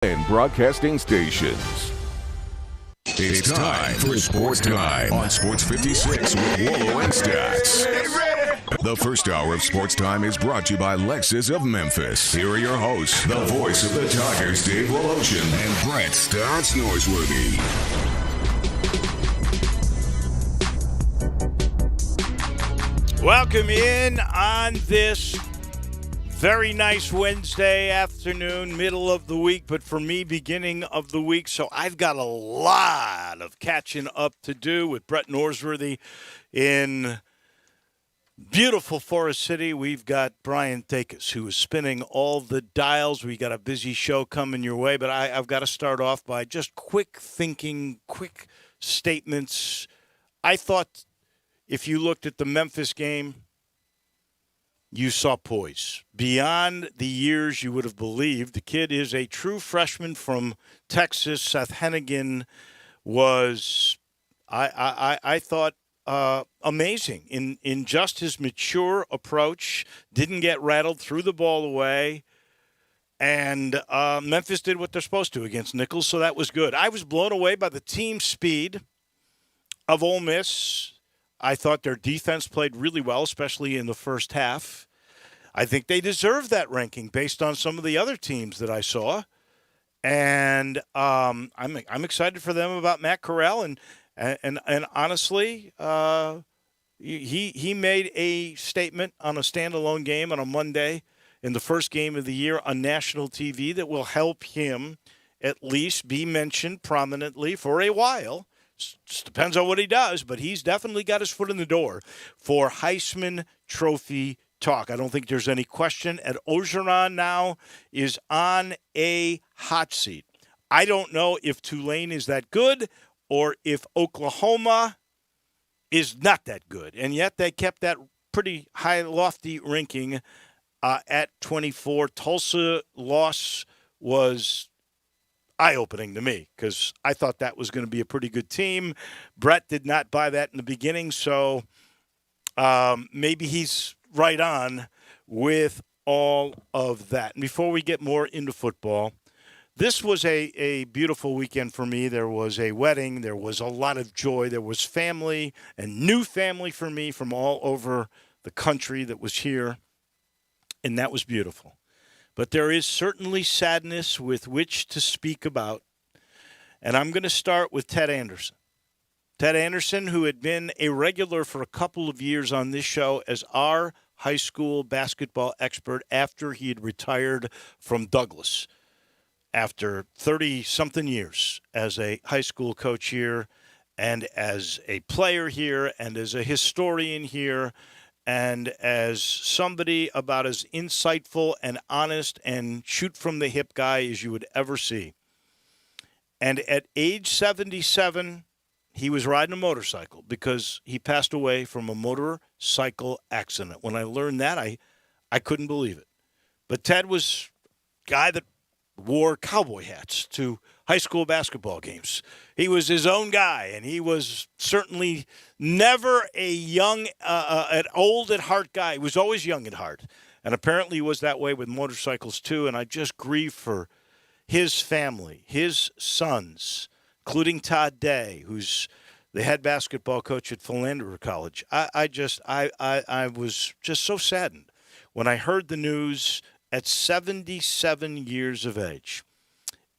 and broadcasting stations. It's time for Sportstime on Sports 56 with Wolo and Stats. The first hour of Sportstime is brought to you by Lexus of Memphis. Here are your hosts, the voice of the Tigers, Dave Woloshin and Brett Stats Norsworthy. Welcome in on this very nice Wednesday afternoon, middle of the week, but for me, beginning of the week. So I've got a lot of catching up to do with Brett Norsworthy in beautiful Forest City. We've got Brian Thakis, who is spinning all the dials. We got a busy show coming your way, but I've got to start off by just quick thinking, quick statements. I thought if you looked at the Memphis game, you saw poise. Beyond the years you would have believed. The kid is a true freshman from Texas. Seth Hennigan was, I thought, amazing in just his mature approach. Didn't get rattled, threw the ball away. And Memphis did what they're supposed to against Nichols, so that was good. I was blown away by the team speed of Ole Miss. I thought their defense played really well, especially in the first half. I think they deserve that ranking based on some of the other teams that I saw. And I'm excited for them about Matt Corral. And honestly, he made a statement on a standalone game on a Monday in the first game of the year on national TV that will help him at least be mentioned prominently for a while. Just depends on what he does, but he's definitely got his foot in the door for Heisman Trophy talk. I don't think there's any question. Ed Orgeron now is on a hot seat. I don't know if Tulane is that good or if Oklahoma is not that good, and yet they kept that pretty high, lofty ranking at 24. Tulsa loss was eye-opening to me because I thought that was going to be a pretty good team. Brett did not buy that in the beginning, so maybe he's right on with all of that. And before we get more into football, this was a beautiful weekend for me. There was a wedding. There was a lot of joy. There was family and new family for me from all over the country that was here, and that was beautiful. But there is certainly sadness with which to speak about. And I'm going to start with Ted Anderson. Ted Anderson, who had been a regular for a couple of years on this show as our high school basketball expert after he had retired from Douglas. After 30-something years as a high school coach here and as a player here and as a historian here, and as somebody about as insightful and honest and shoot-from-the-hip guy as you would ever see. And at age 77, he was riding a motorcycle because he passed away from a motorcycle accident. When I learned that, I couldn't believe it. But Ted was a guy that wore cowboy hats to high school basketball games. He was his own guy, and he was certainly never a young, an old at heart guy. He was always young at heart, and apparently he was that way with motorcycles too. And I just grieve for his family, his sons, including Todd Day, who's the head basketball coach at Philander College. I was just so saddened when I heard the news at 77 years of age.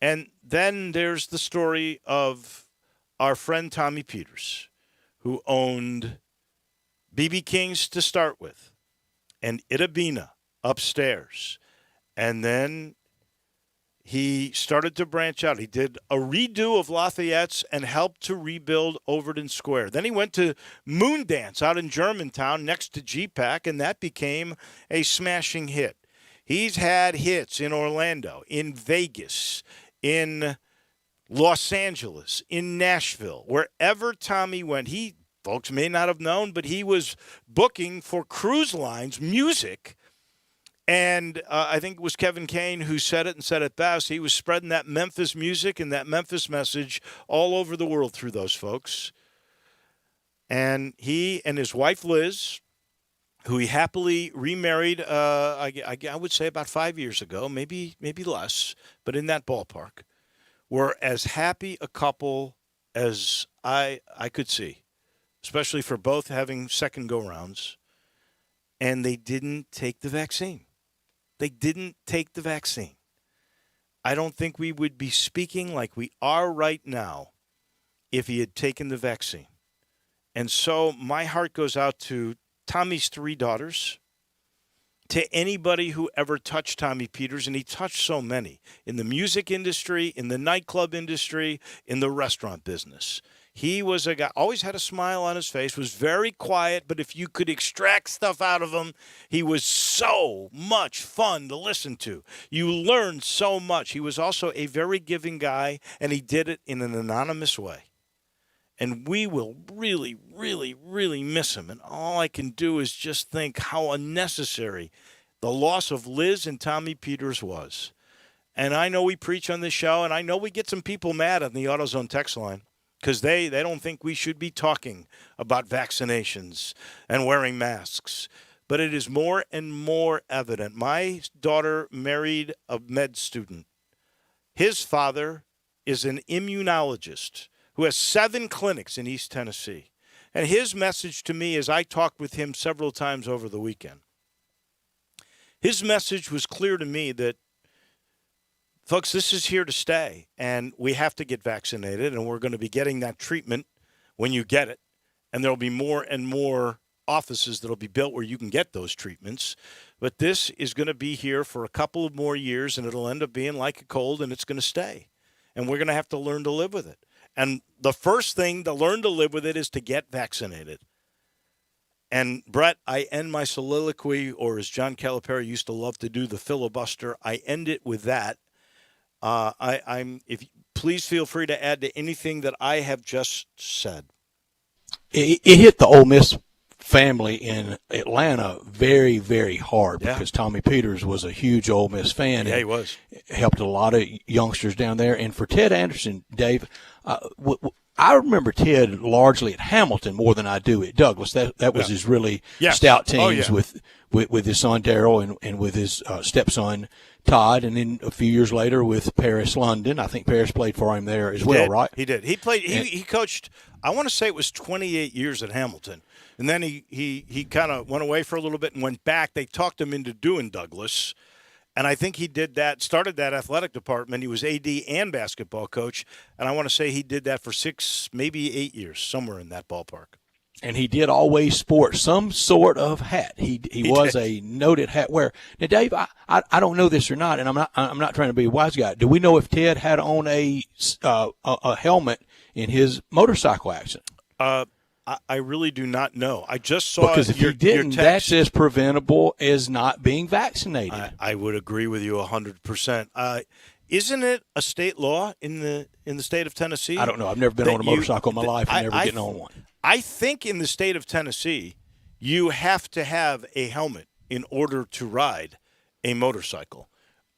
And then there's the story of our friend Tommy Peters, who owned BB King's to start with and Itabina upstairs. And then he started to branch out. He did a redo of Lafayette's and helped to rebuild Overton Square. Then he went to Moondance out in Germantown next to GPAC, and that became a smashing hit. He's had hits in Orlando, in Vegas, in Los Angeles, in Nashville. Wherever Tommy went, folks may not have known, but he was booking for cruise lines music. And I think it was Kevin Kane who said it and said it best. He was spreading that Memphis music and that Memphis message all over the world through those folks. And he and his wife, Liz, who he happily remarried, I would say about 5 years ago, maybe less, but in that ballpark, were as happy a couple as I could see, especially for both having second go-rounds, and they didn't take the vaccine. They didn't take the vaccine. I don't think we would be speaking like we are right now if he had taken the vaccine. And so my heart goes out to Tommy's 3 daughters, to anybody who ever touched Tommy Peters, and he touched so many, in the music industry, in the nightclub industry, in the restaurant business. He was a guy, always had a smile on his face, was very quiet, but if you could extract stuff out of him, he was so much fun to listen to. You learned so much. He was also a very giving guy, and he did it in an anonymous way. And we will really, really, really miss him. And all I can do is just think how unnecessary the loss of Liz and Tommy Peters was. And I know we preach on this show, and I know we get some people mad on the AutoZone text line because they don't think we should be talking about vaccinations and wearing masks. But it is more and more evident. My daughter married a med student. His father is an immunologist who has 7 clinics in East Tennessee. And his message to me, as I talked with him several times over the weekend, his message was clear to me that, folks, this is here to stay, and we have to get vaccinated, and we're going to be getting that treatment when you get it. And there will be more and more offices that will be built where you can get those treatments. But this is going to be here for a couple of more years, and it'll end up being like a cold, and it's going to stay. And we're going to have to learn to live with it. And the first thing to learn to live with it is to get vaccinated. And, Brett, I end my soliloquy, or as John Calipari used to love to do, the filibuster. I end it with that. Please feel free to add to anything that I have just said. It hit the Ole Miss family in Atlanta very, very hard because Tommy Peters was a huge Ole Miss fan. Yeah, he was. Helped a lot of youngsters down there. And for Ted Anderson, Dave, I remember Ted largely at Hamilton more than I do at Douglas. That was his really stout teams with his son Darrell and with his stepson Todd, and then a few years later with Paris London. I think Paris played for him there as well, right? He did. He played. He coached. I want to say it was 28 years at Hamilton, and then he kind of went away for a little bit and went back. They talked him into doing Douglas, and I think he did that. Started that athletic department. He was AD and basketball coach, and I want to say he did that for 6, maybe 8 years, somewhere in that ballpark. And he did always sport some sort of hat. He was a noted hat wearer. Now, Dave, I don't know this or not, and I'm not trying to be a wise guy. Do we know if Ted had on a helmet in his motorcycle accident? I really do not know. I just saw because if he didn't, that's as preventable as not being vaccinated. I would agree with you 100%. Isn't it a state law in the state of Tennessee? I don't know. I've never been on a motorcycle in my life and never getting on one. I think in the state of Tennessee, you have to have a helmet in order to ride a motorcycle.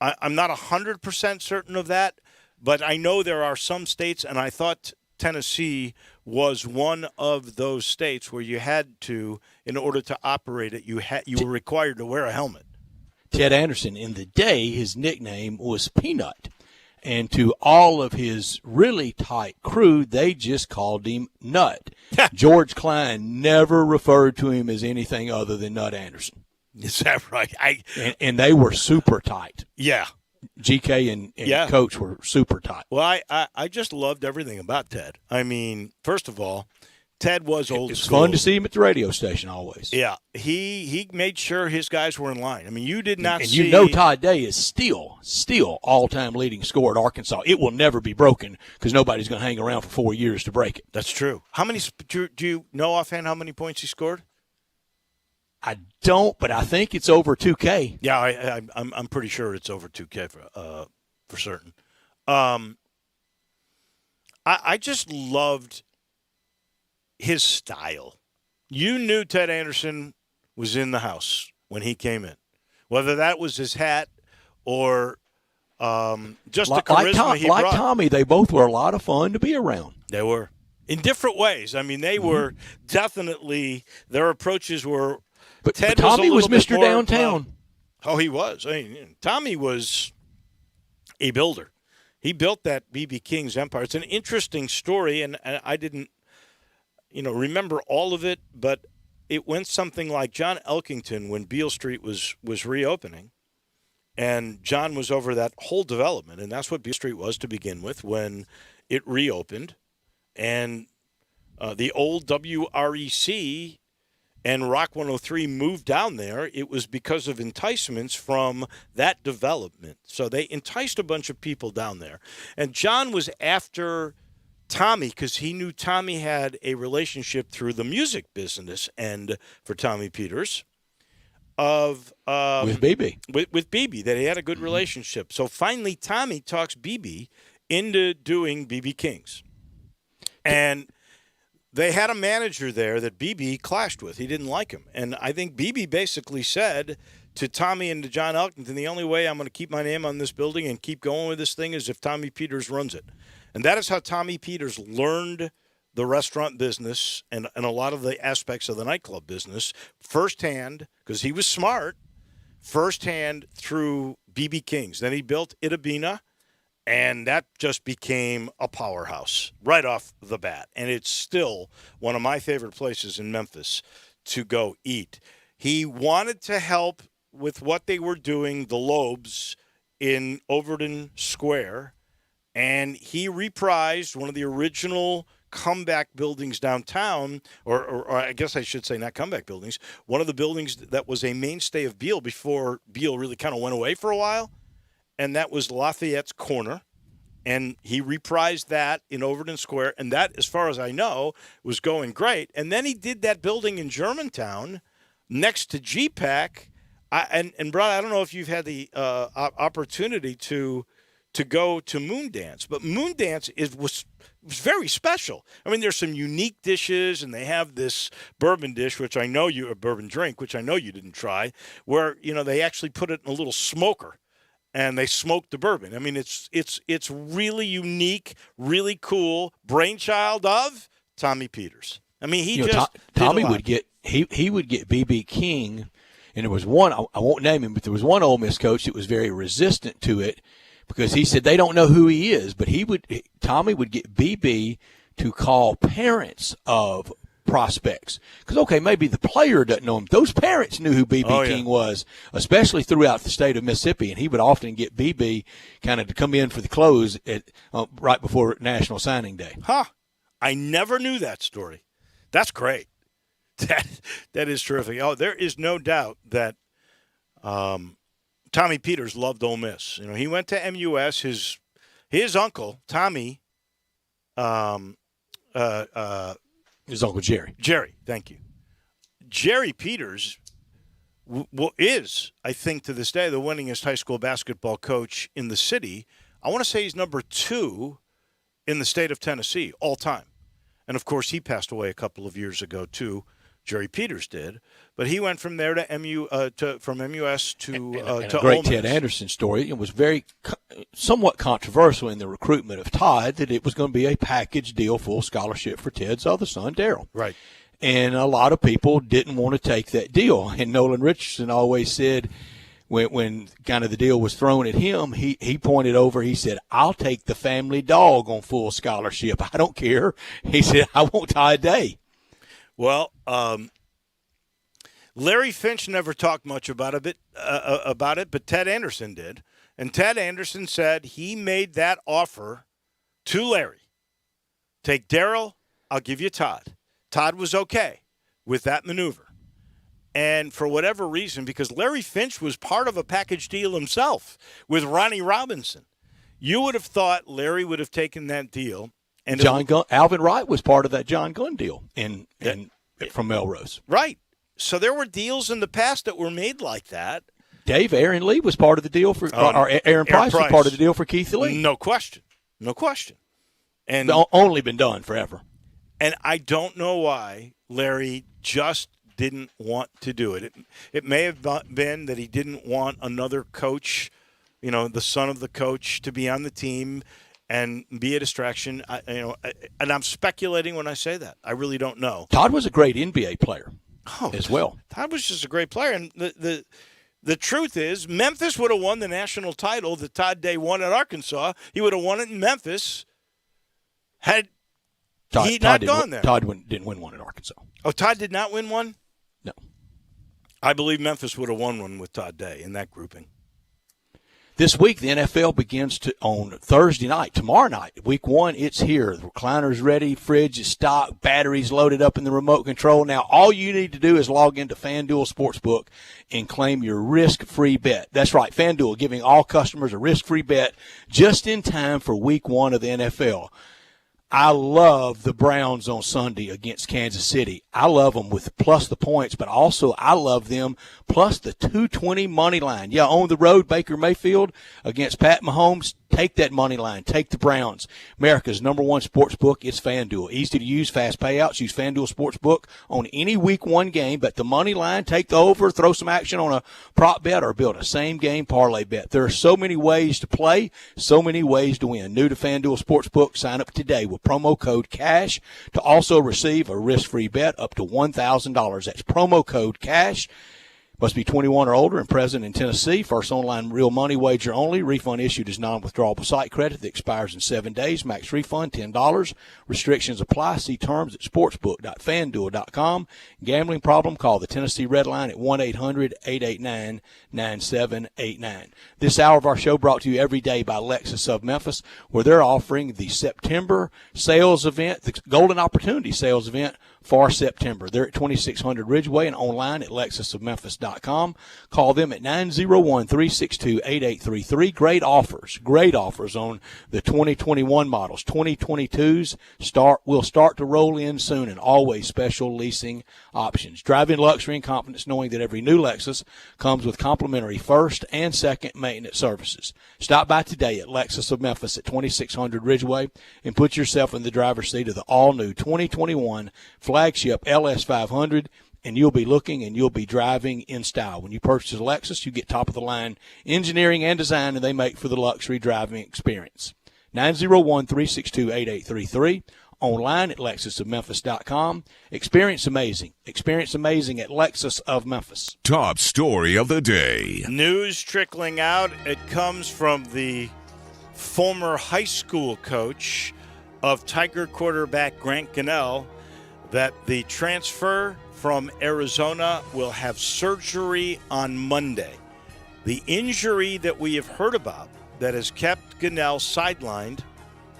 I'm not 100% certain of that, but I know there are some states, and I thought Tennessee was one of those states where you had to, in order to operate it, you were required to wear a helmet. Ted Anderson, in the day, his nickname was Peanut. And to all of his really tight crew, they just called him Nut. George Klein never referred to him as anything other than Nut Anderson. Is that right? And they were super tight. Yeah. GK and Coach were super tight. Well, I just loved everything about Ted. I mean, first of all, Ted was old school. It's fun to see him at the radio station always. Yeah, he made sure his guys were in line. I mean, you did not see. And you know Todd Day is still all-time leading scorer at Arkansas. It will never be broken because nobody's going to hang around for 4 years to break it. That's true. How many do you know offhand how many points he scored? I don't, but I think it's over 2K. Yeah, I'm pretty sure it's over 2K for certain. I just loved his style. You knew Ted Anderson was in the house when he came in, whether that was his hat or just the charisma he brought. Like Tommy, they both were a lot of fun to be around. They were. In different ways. I mean, they were definitely – their approaches were But Ted Tommy was Mr. more, Downtown. He was. Tommy was a builder. He built that B.B. King's empire. It's an interesting story, and I didn't, remember all of it, but it went something like John Elkington, when Beale Street was reopening, and John was over that whole development, and that's what Beale Street was to begin with when it reopened, and the old WREC and Rock 103 moved down there. It was because of enticements from that development. So they enticed a bunch of people down there. And John was after Tommy because he knew Tommy had a relationship through the music business and for Tommy Peters with BB. With BB, that he had a good relationship. So finally Tommy talks BB into doing BB King's. And they had a manager there that BB clashed with. He didn't like him. And I think BB basically said to Tommy and to John Elkington, the only way I'm going to keep my name on this building and keep going with this thing is if Tommy Peters runs it. And that is how Tommy Peters learned the restaurant business and a lot of the aspects of the nightclub business firsthand, because he was smart, firsthand through BB King's. Then he built Itabina. And that just became a powerhouse right off the bat. And it's still one of my favorite places in Memphis to go eat. He wanted to help with what they were doing, the Lobes, in Overton Square. And he reprised one of the original comeback buildings downtown, or I guess I should say not comeback buildings, one of the buildings that was a mainstay of Beale before Beale really kind of went away for a while. And that was Lafayette's Corner, and he reprised that in Overton Square, and that, as far as I know, was going great. And then he did that building in Germantown next to GPAC, and Brad, I don't know if you've had the opportunity to go to Moondance, but Moondance was very special. I mean, there's some unique dishes, and they have this bourbon dish, which I know a bourbon drink, which I know you didn't try, where they actually put it in a little smoker. And they smoked the bourbon. I mean, it's really unique, really cool. Brainchild of Tommy Peters. I mean, Tommy would get he would get BB King, and there was one, I won't name him, but there was one Ole Miss coach that was very resistant to it because he said they don't know who he is. But Tommy would get BB to call parents of prospects. Because, okay, maybe the player doesn't know him. Those parents knew who BB King was, especially throughout the state of Mississippi. And he would often get BB kind of to come in for the close right before National Signing Day. Huh. I never knew that story. That's great. That is terrific. Oh, there is no doubt that Tommy Peters loved Ole Miss. He went to MUS. His uncle, Tommy, his uncle Jerry. Jerry, thank you. Jerry Peters is, I think, to this day, the winningest high school basketball coach in the city. I want to say he's number 2 in the state of Tennessee all time. And, of course, he passed away a couple of years ago, too. Jerry Peters did. But he went from there to from MUS to a great Ted Anderson story. It was very somewhat controversial in the recruitment of Todd that it was going to be a package deal, full scholarship for Ted's other son, Daryl. Right. And a lot of people didn't want to take that deal. And Nolan Richardson always said when kind of the deal was thrown at him, he pointed over, he said, I'll take the family dog on full scholarship. I don't care. He said, I want Todd Day. Well, Larry Finch never talked much about it, but Ted Anderson did. And Ted Anderson said he made that offer to Larry. Take Daryl, I'll give you Todd. Todd was okay with that maneuver. And for whatever reason, because Larry Finch was part of a package deal himself with Ronnie Robinson, you would have thought Larry would have taken that deal. And Alvin Wright was part of that John Gunn deal from Melrose. Right. So there were deals in the past that were made like that. Aaron Lee was part of the deal for Aaron Price was part of the deal for Keith Lee. No question. And only been done forever. And I don't know why Larry just didn't want to do it. It may have been that he didn't want another coach, the son of the coach, to be on the team and be a distraction. And I'm speculating when I say that. I really don't know. Todd was a great NBA player. as well. Todd was just a great player. And the truth is, Memphis would have won the national title that Todd Day won at Arkansas. He would have won it in Memphis had he not gone there. Todd didn't win one at Arkansas. Oh, Todd did not win one? No. I believe Memphis would have won one with Todd Day in that grouping. This week, the NFL begins on Thursday night. Tomorrow night, week 1, it's here. The recliner's ready, fridge is stocked, batteries loaded up in the remote control. Now, all you need to do is log into FanDuel Sportsbook and claim your risk-free bet. That's right, FanDuel giving all customers a risk-free bet just in time for week 1 of the NFL. I love the Browns on Sunday against Kansas City. I love them with plus the points, but also I love them plus the 220 money line. Yeah, on the road, Baker Mayfield against Pat Mahomes. Take that money line. Take the Browns. America's #1 sports book. It's FanDuel. Easy to use, fast payouts. Use FanDuel Sportsbook on any week 1 game. Bet the money line, take the over, throw some action on a prop bet, or build a same-game parlay bet. There are so many ways to play, so many ways to win. New to FanDuel Sportsbook, sign up today with promo code CASH to also receive a risk-free bet up to $1,000. That's promo code CASH. Must be 21 or older and present in Tennessee. First online real money wager only. Refund issued as non-withdrawable site credit that expires in 7 days. Max refund $10. Restrictions apply. See terms at sportsbook.fanduel.com. Gambling problem? Call the Tennessee Red Line at 1-800-889-9789. This hour of our show brought to you every day by Lexus of Memphis, where they're offering the September sales event, the Golden Opportunity sales event for September. They're at 2600 Ridgeway and online at lexusofmemphis.com. Call them at 901-362-8833. Great offers on the 2021 models. 2022s will start to roll in soon, and always special leasing options. Drive in luxury and confidence knowing that every new Lexus comes with complimentary first and second maintenance services. Stop by today at Lexus of Memphis at 2600 Ridgeway and put yourself in the driver's seat of the all-new 2021 flagship LS500, and you'll be looking and you'll be driving in style. When you purchase a Lexus, you get top-of-the-line engineering and design, and they make for the luxury driving experience. 901-362-8833. Online at lexusofmemphis.com. Experience amazing. Experience amazing at Lexus of Memphis. Top story of the day. News trickling out. It comes from the former high school coach of Tiger quarterback Grant Gunnell that the transfer from Arizona will have surgery on Monday. The injury that we have heard about that has kept Gunnell sidelined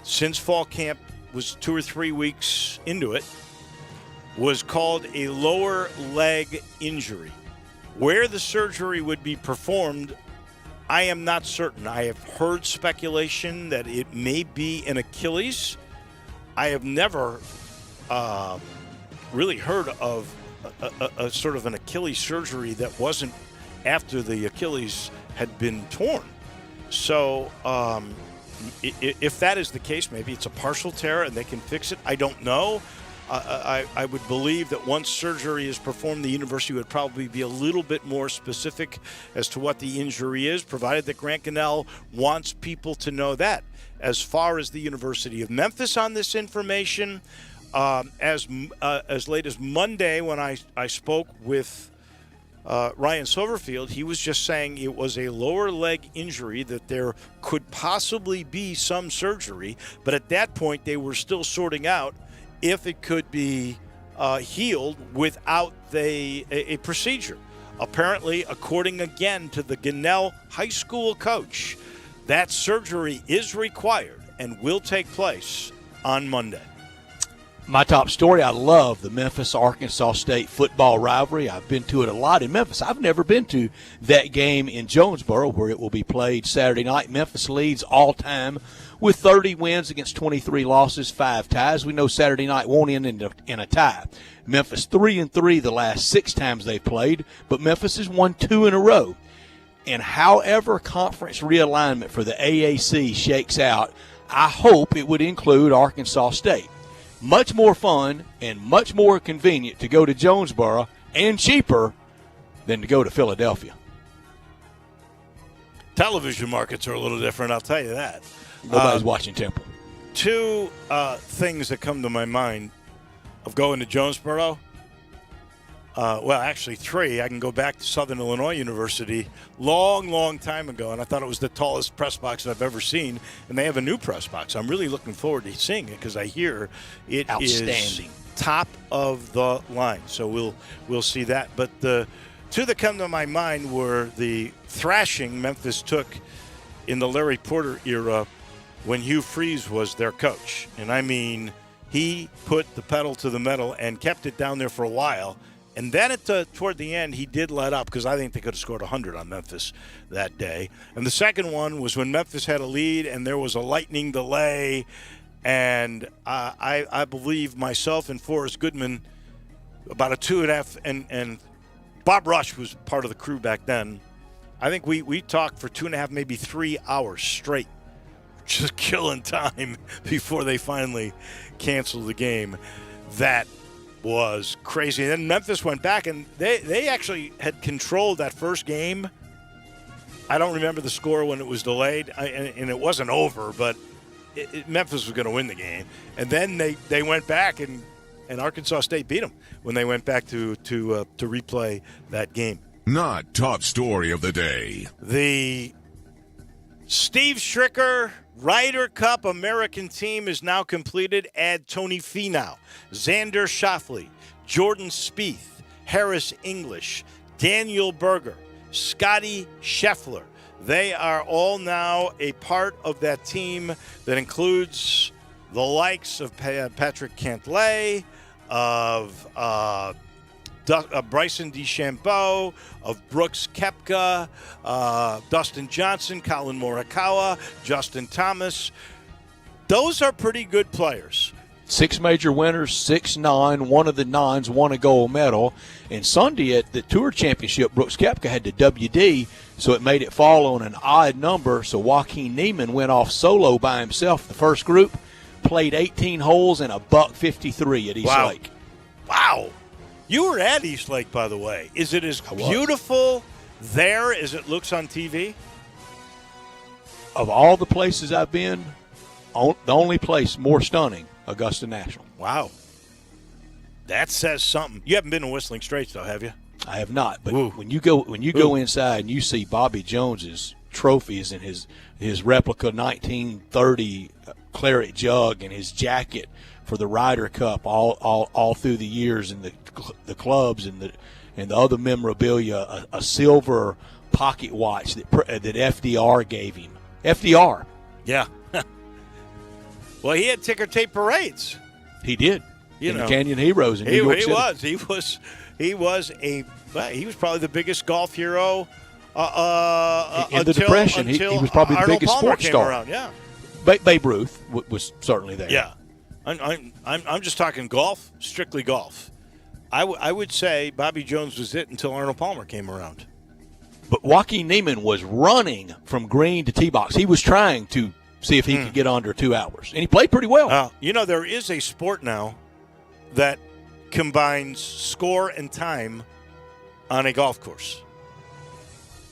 since fall camp was 2 or 3 weeks into it was called a lower leg injury. Where the surgery would be performed, I am not certain. I have heard speculation that it may be an Achilles. I have never really heard of a sort of an Achilles surgery that wasn't after the Achilles had been torn. So if that is the case, maybe it's a partial tear and they can fix it. I don't know. I would believe that once surgery is performed, the university would probably be a little bit more specific as to what the injury is, provided that Grant Gunnell wants people to know that. As far as the University of Memphis on this information, as late as Monday when I spoke with Ryan Silverfield, he was just saying it was a lower leg injury, that there could possibly be some surgery, but at that point they were still sorting out if it could be healed without a procedure. Apparently, according again to the Gunnell high school coach, that surgery is required and will take place on Monday. My top story, I love the Memphis-Arkansas State football rivalry. I've been to it a lot in Memphis. I've never been to that game in Jonesboro, where it will be played Saturday night. Memphis leads all time with 30 wins against 23 losses, 5 ties. We know Saturday night won't end in a tie. Memphis 3-3 the last 6 times they've played, but Memphis has won 2 in a row. And however conference realignment for the AAC shakes out, I hope it would include Arkansas State. Much more fun and much more convenient to go to Jonesboro, and cheaper than to go to Philadelphia. Television markets are a little different, I'll tell you that. Nobody's watching Temple. 2 things that come to my mind of going to Jonesboro. well, actually 3. I can go back to Southern Illinois University long time ago, and I thought it was the tallest press box I've ever seen. And they have a new press box. I'm really looking forward to seeing it because I hear it is top of the line. So we'll see that. But the two that come to my mind were the thrashing Memphis took in the Larry Porter era when Hugh Freeze was their coach. And I mean, he put the pedal to the metal and kept it down there for a while. And then toward the end, he did let up because I think they could have scored 100 on Memphis that day. And the second one was when Memphis had a lead and there was a lightning delay. And I believe myself and Forrest Goodman, about a 2.5, and Bob Rush was part of the crew back then. I think we talked for 2.5, maybe 3 hours straight, just killing time before they finally canceled the game. That was crazy. And then Memphis went back, and they actually had controlled that first game. I don't remember the score when it was delayed, and it wasn't over, but Memphis was going to win the game. And then they went back, and Arkansas State beat them when they went back to replay that game. Not top story of the day. The Steve Stricker Ryder Cup American team is now completed. Add Tony Finau, Xander Schauffele, Jordan Spieth, Harris English, Daniel Berger, Scotty Scheffler. They are all now a part of that team that includes the likes of Patrick Cantlay, of Bryson DeChambeau, of Brooks Koepka, Dustin Johnson, Colin Morikawa, Justin Thomas. Those are pretty good players. 6 major winners, 6-9. One of the 9s won a gold medal. And Sunday at the Tour Championship, Brooks Koepka had the WD, so it made it fall on an odd number. So Joaquin Niemann went off solo by himself. The first group played 18 holes and a $153 at East Lake. Wow. You were at East Lake, by the way. Is it as beautiful there as it looks on TV? Of all the places I've been, the only place more stunning, Augusta National. Wow. That says something. You haven't been to Whistling Straits, though, have you? I have not. But when you go inside and you see Bobby Jones's trophies and his replica 1930 claret jug and his jacket for the Ryder Cup all through the years, and the clubs and the other memorabilia, a silver pocket watch that FDR gave him. FDR. Yeah. Well, he had ticker tape parades. He did. The Canyon Heroes in New York City. He was probably the biggest golf hero in the Depression. He was probably the biggest sports star. Around, yeah. Babe Ruth was certainly there. Yeah. I'm just talking golf, strictly golf. I would say Bobby Jones was it until Arnold Palmer came around. But Joaquin Niemann was running from green to tee box. He was trying to see if he could get under 2 hours, and he played pretty well. There is a sport now that combines score and time on a golf course,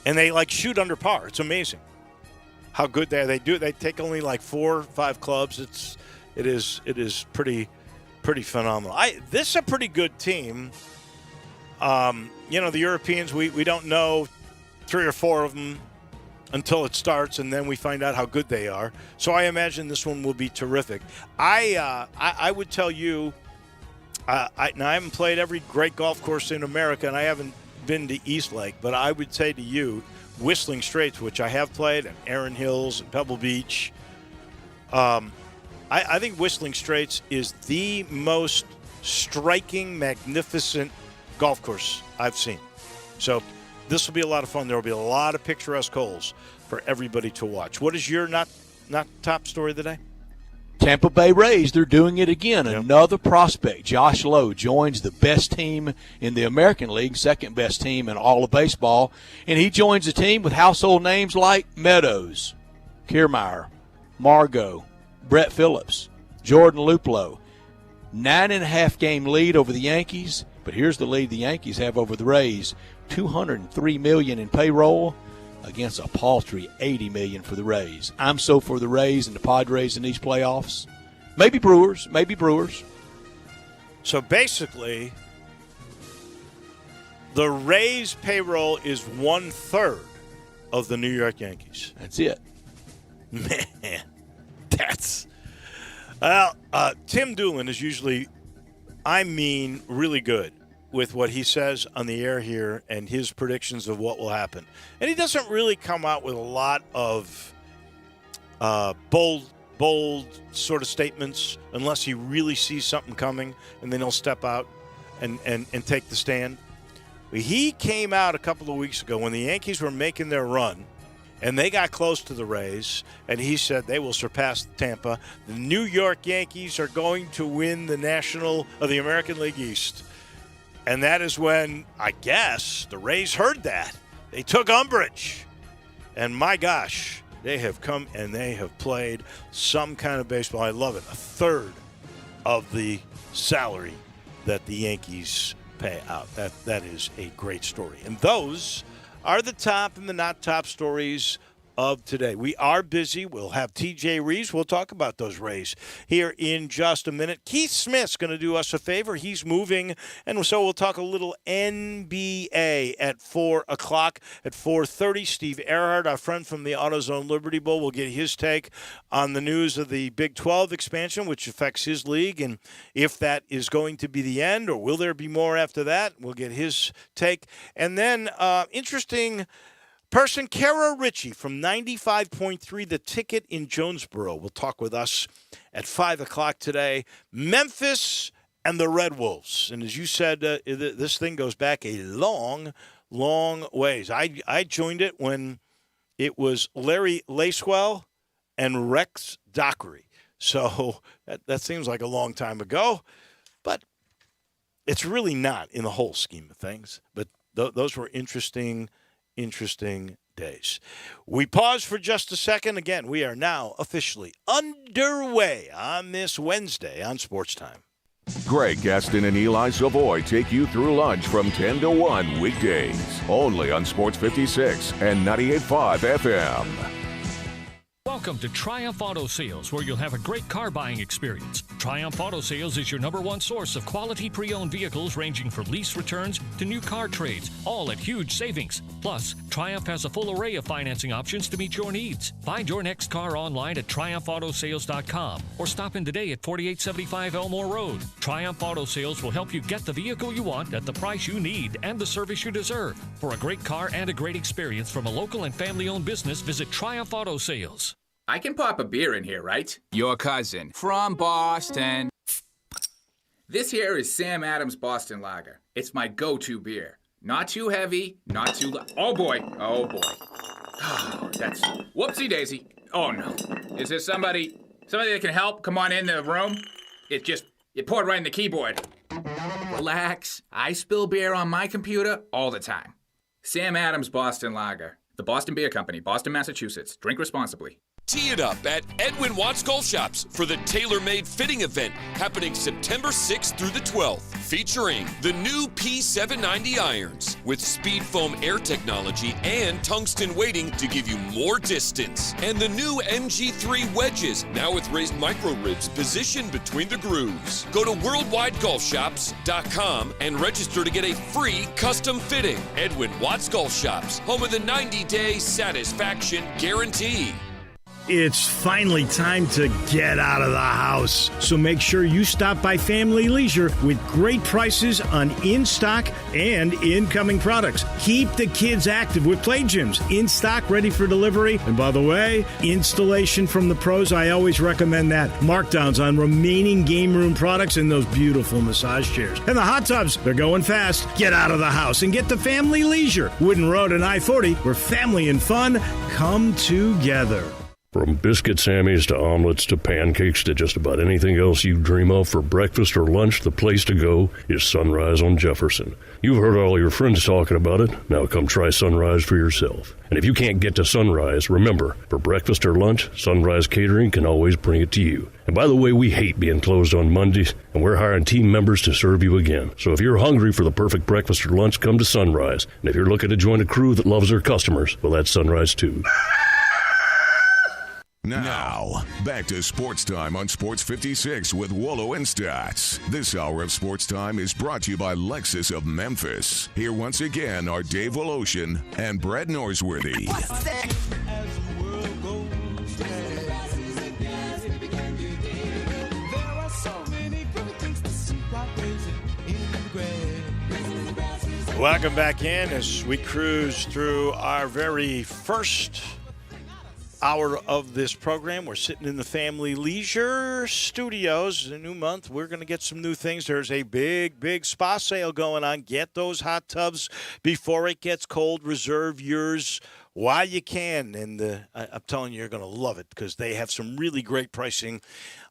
and they shoot under par. It's amazing how good they do it. They take only 4 or 5 clubs. It is pretty phenomenal. This is a pretty good team. The Europeans, we don't know 3 or 4 of them until it starts, and then we find out how good they are. So I imagine this one will be terrific. I would tell you, now I haven't played every great golf course in America, and I haven't been to East Lake, but I would say to you, Whistling Straits, which I have played, and Erin Hills and Pebble Beach, I think Whistling Straits is the most striking, magnificent golf course I've seen. So this will be a lot of fun. There will be a lot of picturesque holes for everybody to watch. What is your not top story of the day? Tampa Bay Rays, they're doing it again. Yep. Another prospect, Josh Lowe, joins the best team in the American League, second best team in all of baseball, and he joins a team with household names like Meadows, Kiermaier, Margot, Brett Phillips, Jordan Luplow. 9.5 game lead over the Yankees, but here's the lead the Yankees have over the Rays. $203 million in payroll against a paltry $80 million for the Rays. I'm so for the Rays and the Padres in these playoffs. Maybe Brewers. So basically, The Rays' payroll is 1/3 of the New York Yankees. That's it. Man, that's... Tim Doolin is usually, really good with what he says on the air here and his predictions of what will happen. And he doesn't really come out with a lot of bold sort of statements unless he really sees something coming, and then he'll step out and take the stand. He came out a couple of weeks ago when the Yankees were making their run, and they got close to the Rays, and he said they will surpass Tampa. The New York Yankees are going to win the American League East. And that is when, I guess, the Rays heard that. They took umbrage. And my gosh, they have come and they have played some kind of baseball. I love it. 1/3 of the salary that the Yankees pay out. That is a great story. And those are the top and the not top stories of today. We are busy. We'll have TJ Reeves. We'll talk about those Rays here in just a minute. Keith Smith's going to do us a favor. He's moving, and so we'll talk a little NBA at 4 o'clock. At 4:30, Steve Earhart, our friend from the AutoZone Liberty Bowl, will get his take on the news of the Big 12 expansion, which affects his league, and if that is going to be the end, or will there be more after that? We'll get his take. And then interesting person, Kara Ritchie from 95.3 The Ticket in Jonesboro will talk with us at 5 o'clock today. Memphis and the Red Wolves. And as you said, this thing goes back a long, long ways. I joined it when it was Larry Lacewell and Rex Dockery. So that seems like a long time ago, but it's really not in the whole scheme of things. But those were interesting days. We pause for just a second. Again, we are now officially underway on this Wednesday on Sports Time. Greg Gaston and Eli Savoy take you through lunch from 10 to 1 weekdays, only on Sports 56 and 98.5 FM. Welcome to Triumph Auto Sales, where you'll have a great car buying experience. Triumph Auto Sales is your #1 source of quality pre-owned vehicles ranging from lease returns to new car trades, all at huge savings. Plus, Triumph has a full array of financing options to meet your needs. Find your next car online at triumphautosales.com or stop in today at 4875 Elmore Road. Triumph Auto Sales will help you get the vehicle you want at the price you need and the service you deserve. For a great car and a great experience from a local and family-owned business, visit Triumph Auto Sales. I can pop a beer in here, right? Your cousin. From Boston. This here is Sam Adams Boston Lager. It's my go-to beer. Not too heavy, not too oh boy. Oh, that's... Whoopsie daisy. Oh, no. Is there somebody that can help? Come on in the room. It poured right in the keyboard. Relax. I spill beer on my computer all the time. Sam Adams Boston Lager. The Boston Beer Company, Boston, Massachusetts. Drink responsibly. Tee it up at Edwin Watts Golf Shops for the tailor-made fitting event happening September 6th through the 12th, featuring the new P790 irons with speed foam air technology and tungsten weighting to give you more distance, and the new MG3 wedges now with raised micro ribs positioned between the grooves. Go to worldwidegolfshops.com and register to get a free custom fitting. Edwin Watts Golf Shops, home of the 90-day satisfaction guarantee. It's finally time to get out of the house. So make sure you stop by Family Leisure with great prices on in-stock and incoming products. Keep the kids active with play gyms, in stock, ready for delivery. And by the way, installation from the pros, I always recommend that. Markdowns on remaining game room products and those beautiful massage chairs. And the hot tubs, they're going fast. Get out of the house and get to Family Leisure. Wooden Road and I-40, where family and fun come together. From biscuit sammies to omelets to pancakes to just about anything else you dream of for breakfast or lunch, the place to go is Sunrise on Jefferson. You've heard all your friends talking about it. Now come try Sunrise for yourself. And if you can't get to Sunrise, remember, for breakfast or lunch, Sunrise Catering can always bring it to you. And by the way, we hate being closed on Mondays, and we're hiring team members to serve you again. So if you're hungry for the perfect breakfast or lunch, come to Sunrise. And if you're looking to join a crew that loves their customers, well, that's Sunrise too. Now, back to Sports Time on Sports 56 with Wolo and Stats. This hour of Sports Time is brought to you by Lexus of Memphis. Here once again are Dave Woloshin and Brett Norsworthy. Welcome back in as we cruise through our very first hour of this program. We're sitting in the Family Leisure Studios. A new month. We're going to get some new things. There's a big spa sale going on. Get those hot tubs before it gets cold. Reserve yours while you can. And I'm telling you, you're going to love it because they have some really great pricing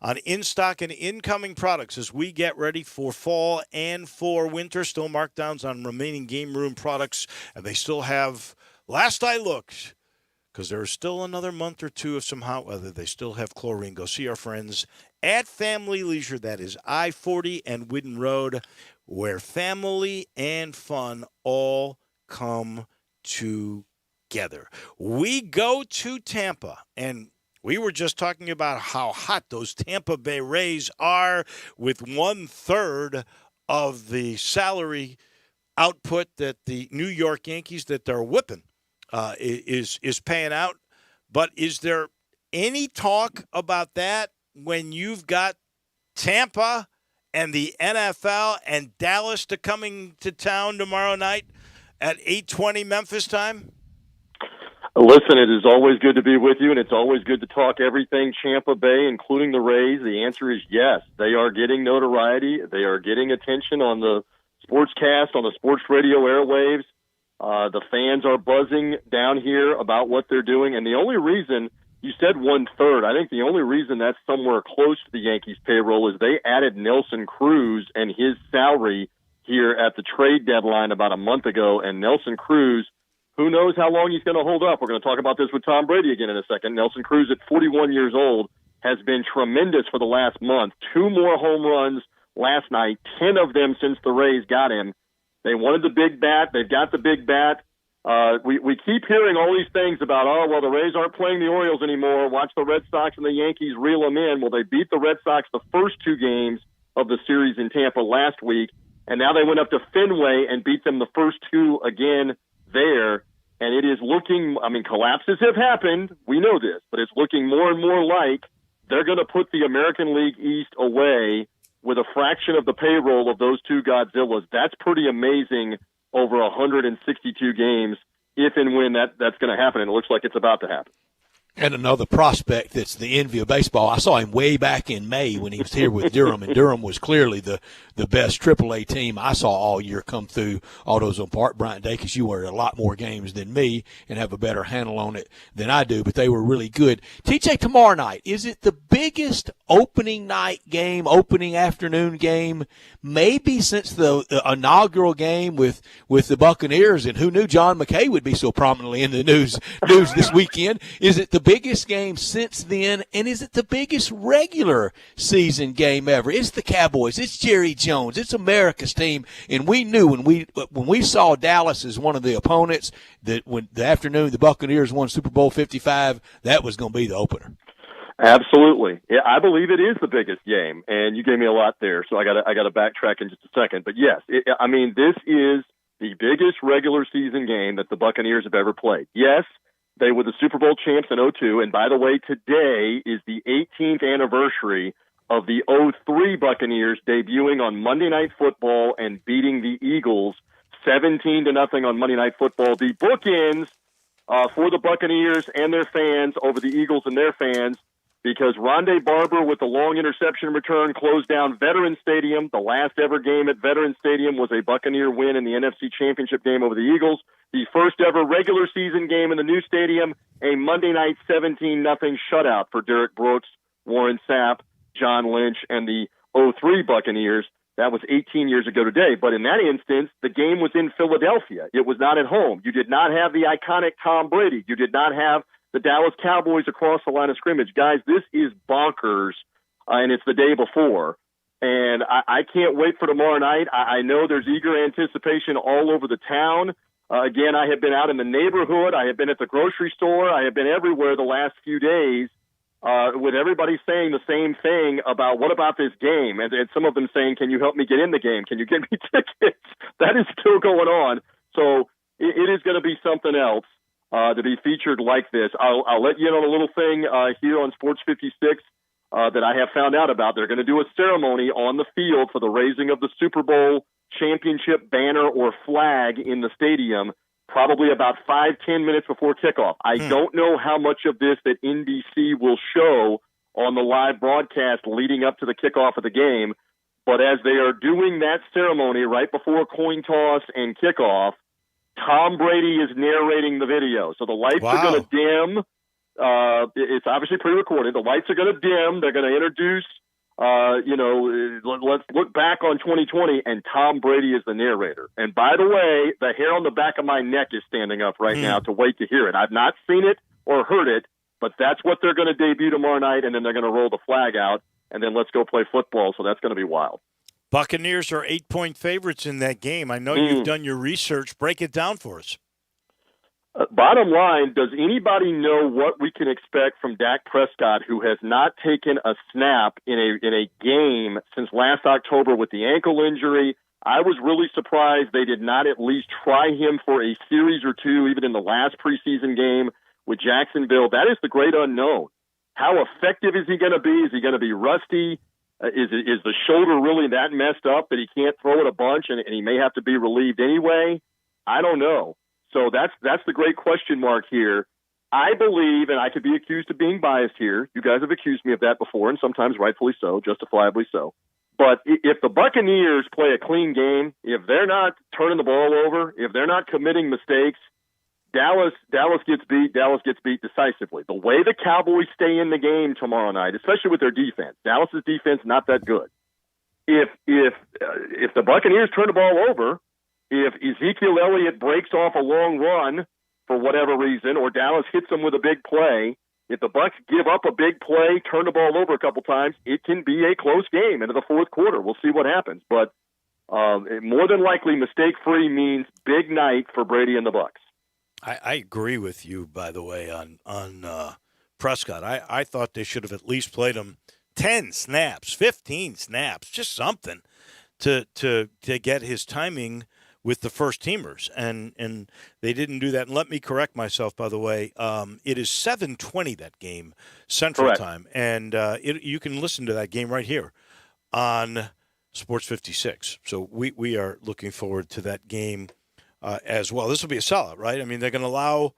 on in-stock and incoming products as we get ready for fall and for winter. Still markdowns on remaining game room products. And they still have, last I looked, because there's still another month or two of some hot weather, they still have chlorine. Go see our friends at Family Leisure. That is I-40 and Whidden Road, where family and fun all come together. We go to Tampa, and we were just talking about how hot those Tampa Bay Rays are with 1/3 of the salary output that the New York Yankees that they're whipping is paying out. But is there any talk about that when you've got Tampa and the NFL and Dallas coming to town tomorrow night at 8:20 Memphis time? Listen, it is always good to be with you, and it's always good to talk everything Tampa Bay, including the Rays. The answer is yes. They are getting notoriety. They are getting attention on the sportscast, on the sports radio airwaves. The fans are buzzing down here about what they're doing, and the only reason, you said 1/3, I think the only reason that's somewhere close to the Yankees' payroll is they added Nelson Cruz and his salary here at the trade deadline about a month ago, and Nelson Cruz, who knows how long he's going to hold up. We're going to talk about this with Tom Brady again in a second. Nelson Cruz at 41 years old has been tremendous for the last month. 2 more home runs last night, 10 of them since the Rays got him. They wanted the big bat. They've got the big bat. We keep hearing all these things about, the Rays aren't playing the Orioles anymore. Watch the Red Sox and the Yankees reel them in. Well, they beat the Red Sox the first 2 games of the series in Tampa last week, and now they went up to Fenway and beat them the first 2 again there. And it is looking, collapses have happened. We know this, but it's looking more and more like they're going to put the American League East away with a fraction of the payroll of those 2 Godzillas. That's pretty amazing over 162 games, if and when that's going to happen, and it looks like it's about to happen. And another prospect that's the envy of baseball. I saw him way back in May when he was here with Durham, and Durham was clearly the best AAA team I saw all year come through AutoZone Park. Bryant Dacus, you were at a lot more games than me and have a better handle on it than I do, but they were really good. TJ, tomorrow night, is it the biggest opening night game, opening afternoon game, maybe since the inaugural game with the Buccaneers? And who knew John McKay would be so prominently in the news this weekend? Is it the biggest game since then, and is it the biggest regular season game ever? It's the Cowboys. It's Jerry Jones. It's America's team, and we knew when we saw Dallas as one of the opponents that when the afternoon the Buccaneers won Super Bowl 55, that was going to be the opener. Absolutely. Yeah, I believe it is the biggest game, and you gave me a lot there, so I got to backtrack in just a second. But yes, this is the biggest regular season game that the Buccaneers have ever played. Yes, they were the Super Bowl champs in 2002, and by the way, today is the 18th anniversary of the 2003 Buccaneers debuting on Monday Night Football and beating the Eagles 17-0 on Monday Night Football. The bookends for the Buccaneers and their fans over the Eagles and their fans, because Rondé Barber with the long interception return closed down Veterans Stadium. The last ever game at Veterans Stadium was a Buccaneer win in the NFC Championship game over the Eagles. The first ever regular season game in the new stadium, a Monday night 17-0 shutout for Derek Brooks, Warren Sapp, John Lynch, and the 2003 Buccaneers. That was 18 years ago today. But in that instance, the game was in Philadelphia. It was not at home. You did not have the iconic Tom Brady. You did not have the Dallas Cowboys across the line of scrimmage. Guys, this is bonkers, and it's the day before. And I can't wait for tomorrow night. I know there's eager anticipation all over the town. Again, I have been out in the neighborhood. I have been at the grocery store. I have been everywhere the last few days. with everybody saying the same thing about what about this game, and some of them saying, can you help me get in the game? Can you get me tickets? That is still going on. So it is going to be something else to be featured like this. I'll let you in on a little thing here on Sports 56 that I have found out about. They're going to do a ceremony on the field for the raising of the Super Bowl championship banner or flag in the stadium, probably about 5-10 minutes before kickoff. I don't know how much of this that NBC will show on the live broadcast leading up to the kickoff of the game, but as they are doing that ceremony right before coin toss and kickoff, Tom Brady is narrating the video. So the lights are going to dim. It's obviously pre-recorded. The lights are going to dim. They're going to introduce, let's look back on 2020, and Tom Brady is the narrator. And by the way, the hair on the back of my neck is standing up right now to wait to hear it. I've not seen it or heard it, but that's what they're going to debut tomorrow night, and then they're going to roll the flag out, and then let's go play football. So that's going to be wild. Buccaneers are 8-point favorites in that game. I know you've done your research. Break it down for us. Bottom line, does anybody know what we can expect from Dak Prescott, who has not taken a snap in a game since last October with the ankle injury? I was really surprised they did not at least try him for a series or two, even in the last preseason game with Jacksonville. That is the great unknown. How effective is he going to be? Is he going to be rusty? Is the shoulder really that messed up that he can't throw it a bunch and he may have to be relieved anyway? I don't know. So that's the great question mark here. I believe, and I could be accused of being biased here. You guys have accused me of that before, and sometimes rightfully so, justifiably so. But if the Buccaneers play a clean game, if they're not turning the ball over, if they're not committing mistakes, Dallas gets beat decisively. The way the Cowboys stay in the game tomorrow night, especially with their defense, Dallas's defense not that good. If the Buccaneers turn the ball over, if Ezekiel Elliott breaks off a long run for whatever reason, or Dallas hits them with a big play, if the Bucs give up a big play, turn the ball over a couple times, it can be a close game into the fourth quarter. We'll see what happens. But more than likely, mistake-free means big night for Brady and the Bucs. I agree with you, by the way, on Prescott. I thought they should have at least played him 10 snaps, 15 snaps, just something to get his timing with the first teamers, and they didn't do that. And let me correct myself, by the way. It is 7:20 that game Central Correct. Time, and you can listen to that game right here on Sports 56. So we are looking forward to that game as well. This will be a sellout, right? I mean, they're going to allow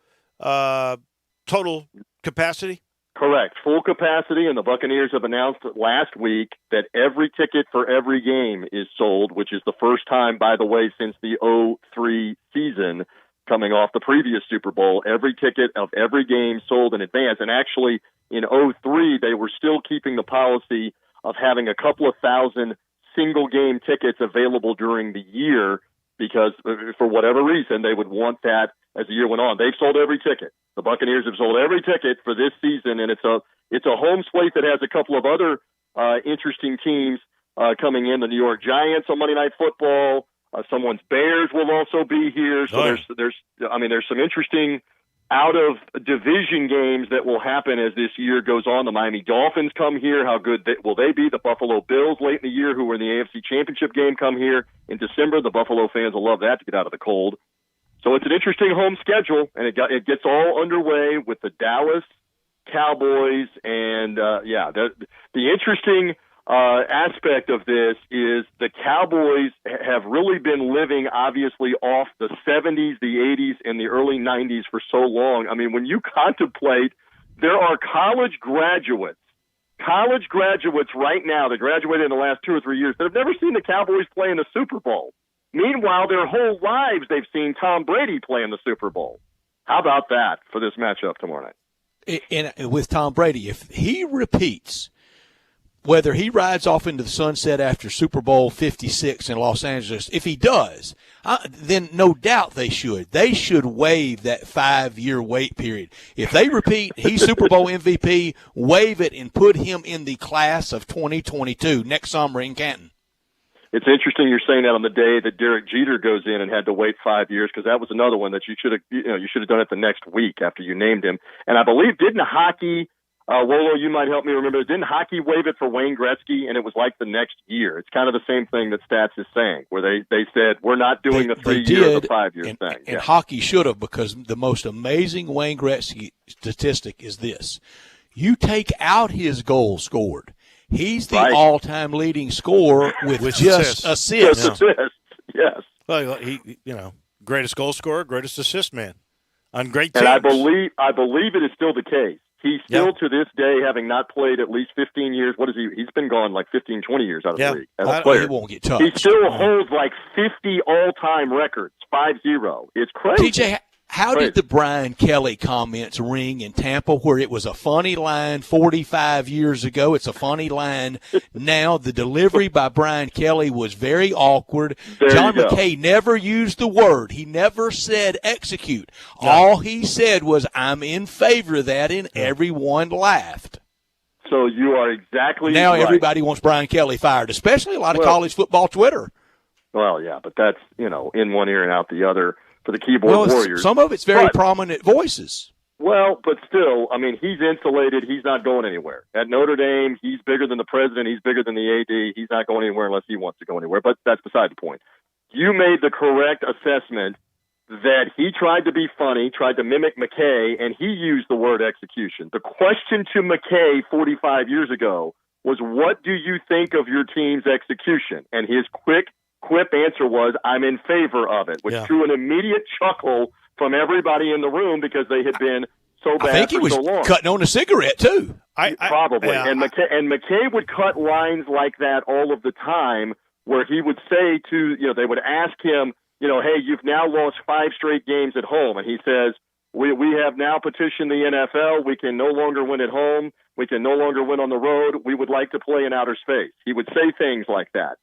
total capacity. Correct. Full capacity, and the Buccaneers have announced last week that every ticket for every game is sold, which is the first time, by the way, since the 2003 season, coming off the previous Super Bowl. Every ticket of every game sold in advance. And actually, in 2003, they were still keeping the policy of having a couple of thousand single-game tickets available during the year because, for whatever reason, they would want that as the year went on. They've sold every ticket. The Buccaneers have sold every ticket for this season, and it's a home slate that has a couple of other interesting teams coming in. The New York Giants on Monday Night Football. Someone's Bears will also be here. So there's some interesting out of division games that will happen as this year goes on. The Miami Dolphins come here. How good will they be? The Buffalo Bills late in the year, who were in the AFC Championship game, come here in December. The Buffalo fans will love that to get out of the cold. So it's an interesting home schedule, and it gets all underway with the Dallas Cowboys. And, the interesting aspect of this is the Cowboys have really been living, obviously, off the 70s, the 80s, and the early 90s for so long. I mean, when you contemplate, there are college graduates right now that graduated in the last 2 or 3 years that have never seen the Cowboys play in the Super Bowl. Meanwhile, their whole lives they've seen Tom Brady play in the Super Bowl. How about that for this matchup tomorrow night? And with Tom Brady, if he repeats, whether he rides off into the sunset after Super Bowl 56 in Los Angeles, if he does, then no doubt they should. They should waive that 5-year wait period. If they repeat, he's Super Bowl MVP, waive it and put him in the class of 2022 next summer in Canton. It's interesting you're saying that on the day that Derek Jeter goes in and had to wait 5 years, because that was another one that you should have done it the next week after you named him. And I believe didn't hockey Wolo, you might help me remember. Didn't hockey waive it for Wayne Gretzky, and it was like the next year? It's kind of the same thing that Stats is saying, where they said, we're not doing the 3-year or the 5-year thing. And hockey should have, because the most amazing Wayne Gretzky statistic is this. You take out his goal scored. He's the all-time leading scorer with just assists. Just assists, yes. Well, he, greatest goal scorer, greatest assist man on great teams. And I believe it is still the case. He's still, to this day, having not played at least 15 years. What is he? He's been gone like 15, 20 years out of the league as a player. He won't get touched. He still holds like 50 all-time records, 5-0. It's crazy. TJ, how did the Brian Kelly comments ring in Tampa, where it was a funny line 45 years ago? It's a funny line now. The delivery by Brian Kelly was very awkward. John McKay never used the word. He never said execute. No. All he said was, I'm in favor of that, and everyone laughed. So you are exactly now right. Everybody wants Brian Kelly fired, especially a lot of college football Twitter. Well, yeah, but that's, in one ear and out the other. For the keyboard warriors. Some of it's very prominent voices. Well, but still, he's insulated. He's not going anywhere. At Notre Dame, he's bigger than the president. He's bigger than the AD. He's not going anywhere unless he wants to go anywhere. But that's beside the point. You made the correct assessment that he tried to be funny, tried to mimic McKay, and he used the word execution. The question to McKay 45 years ago was, what do you think of your team's execution? And his quick quip answer was, I'm in favor of it, which drew an immediate chuckle from everybody in the room because they had been so bad for so long. I think he was cutting on a cigarette, too. Probably. Yeah, and McKay would cut lines like that all of the time where he would say to, they would ask him, hey, you've now lost 5 straight games at home. And he says, we have now petitioned the NFL. We can no longer win at home. We can no longer win on the road. We would like to play in outer space. He would say things like that.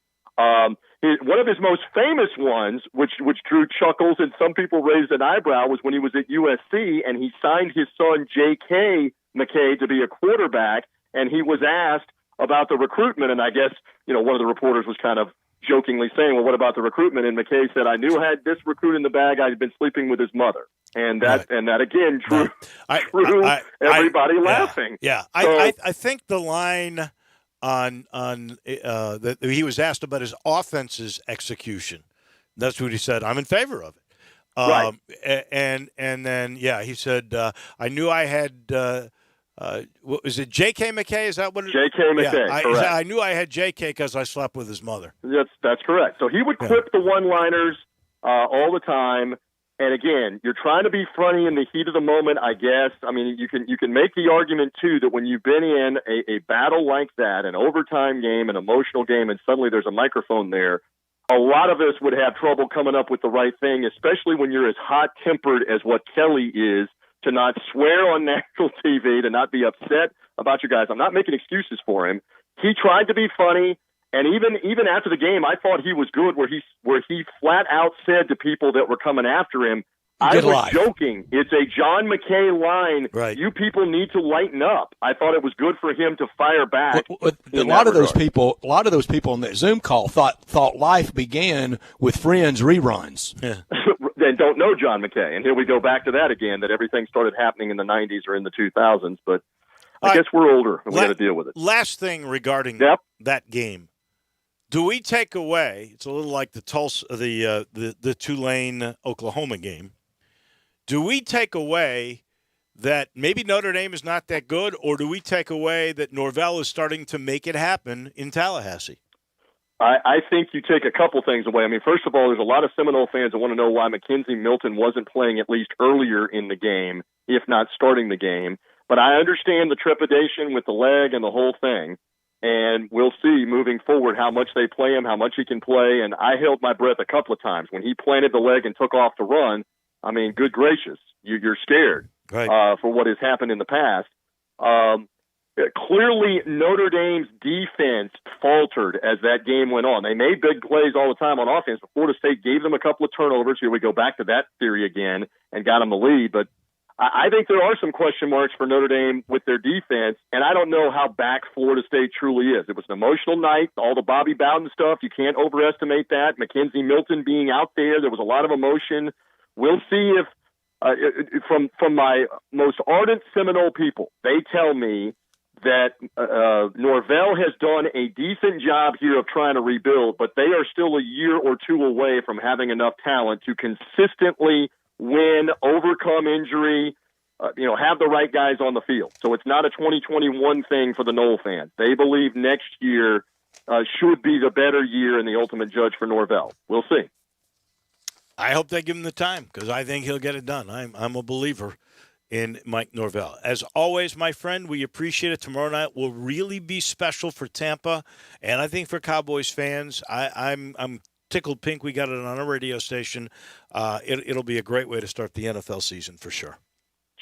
One of his most famous ones, which drew chuckles and some people raised an eyebrow, was when he was at USC and he signed his son J.K. McKay to be a quarterback, and he was asked about the recruitment, and I guess one of the reporters was kind of jokingly saying, well, what about the recruitment? And McKay said, I knew I had this recruit in the bag. I had been sleeping with his mother. And that again drew everybody laughing. Yeah. So, I think the line on that he was asked about his offense's execution. That's what he said. I'm in favor of it. And then he said, I knew I had what was it, J.K. McKay? Is that what it is? J.K. McKay, correct. I knew I had J.K. because I slept with his mother. That's correct. So he would quip the one-liners all the time. And again, you're trying to be funny in the heat of the moment, I guess. You can make the argument, too, that when you've been in a battle like that, an overtime game, an emotional game, and suddenly there's a microphone there, a lot of us would have trouble coming up with the right thing, especially when you're as hot-tempered as what Kelly is, to not swear on national TV, to not be upset about you guys. I'm not making excuses for him. He tried to be funny. And even after the game, I thought he was good where he flat out said to people that were coming after him, I was joking. It's a John McKay line. Right. You people need to lighten up. I thought it was good for him to fire back. A lot of those people on that Zoom call thought life began with Friends reruns. Yeah. And don't know John McKay. And here we go back to that again, that everything started happening in the 90s or in the 2000s. But I guess we're older and we got to deal with it. Last thing regarding that game. Do we take away? It's a little like the the Tulane Oklahoma game. Do we take away that maybe Notre Dame is not that good, or do we take away that Norvell is starting to make it happen in Tallahassee? I think you take a couple things away. First of all, there's a lot of Seminole fans that want to know why Mackenzie Milton wasn't playing at least earlier in the game, if not starting the game. But I understand the trepidation with the leg and the whole thing. And we'll see moving forward how much they play him, how much he can play. And I held my breath a couple of times. When he planted the leg and took off to run, good gracious, you're scared for what has happened in the past. Clearly, Notre Dame's defense faltered as that game went on. They made big plays all the time on offense, but Florida State gave them a couple of turnovers. Here we go back to that theory again and got them the lead. But I think there are some question marks for Notre Dame with their defense, and I don't know how back Florida State truly is. It was an emotional night, all the Bobby Bowden stuff. You can't overestimate that. Mackenzie Milton being out there was a lot of emotion. We'll see if from my most ardent Seminole people, they tell me that Norvell has done a decent job here of trying to rebuild, but they are still a year or two away from having enough talent to consistently win, overcome injury, have the right guys on the field. So it's not a 2021 thing for the Nole fans. They believe next year should be the better year and the ultimate judge for Norvell. We'll see. I hope they give him the time because I think he'll get it done. I'm a believer in Mike Norvell. As always, my friend, we appreciate it. Tomorrow night will really be special for Tampa, and I think for Cowboys fans. I'm tickled pink we got it on a radio station. It'll be a great way to start the NFL season for sure.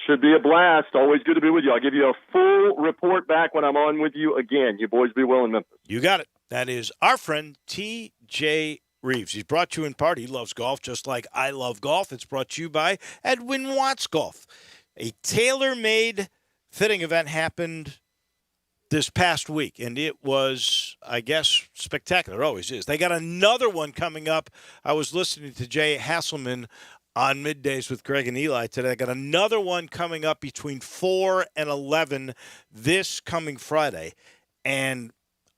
Should be a blast. Always good to be with you. I'll give you a full report back when I'm on with you again. You boys be well in Memphis. You got it. That is our friend T.J. Reeves. He's brought you in part. He loves golf just like I love golf. It's brought to you by Edwin Watts Golf. A tailor-made fitting event happened this past week, and it was, I guess, spectacular. It always is. They got another one coming up. I was listening to Jay Hasselman on Middays with Greg and Eli today. I got another one coming up between 4 and 11 this coming Friday. And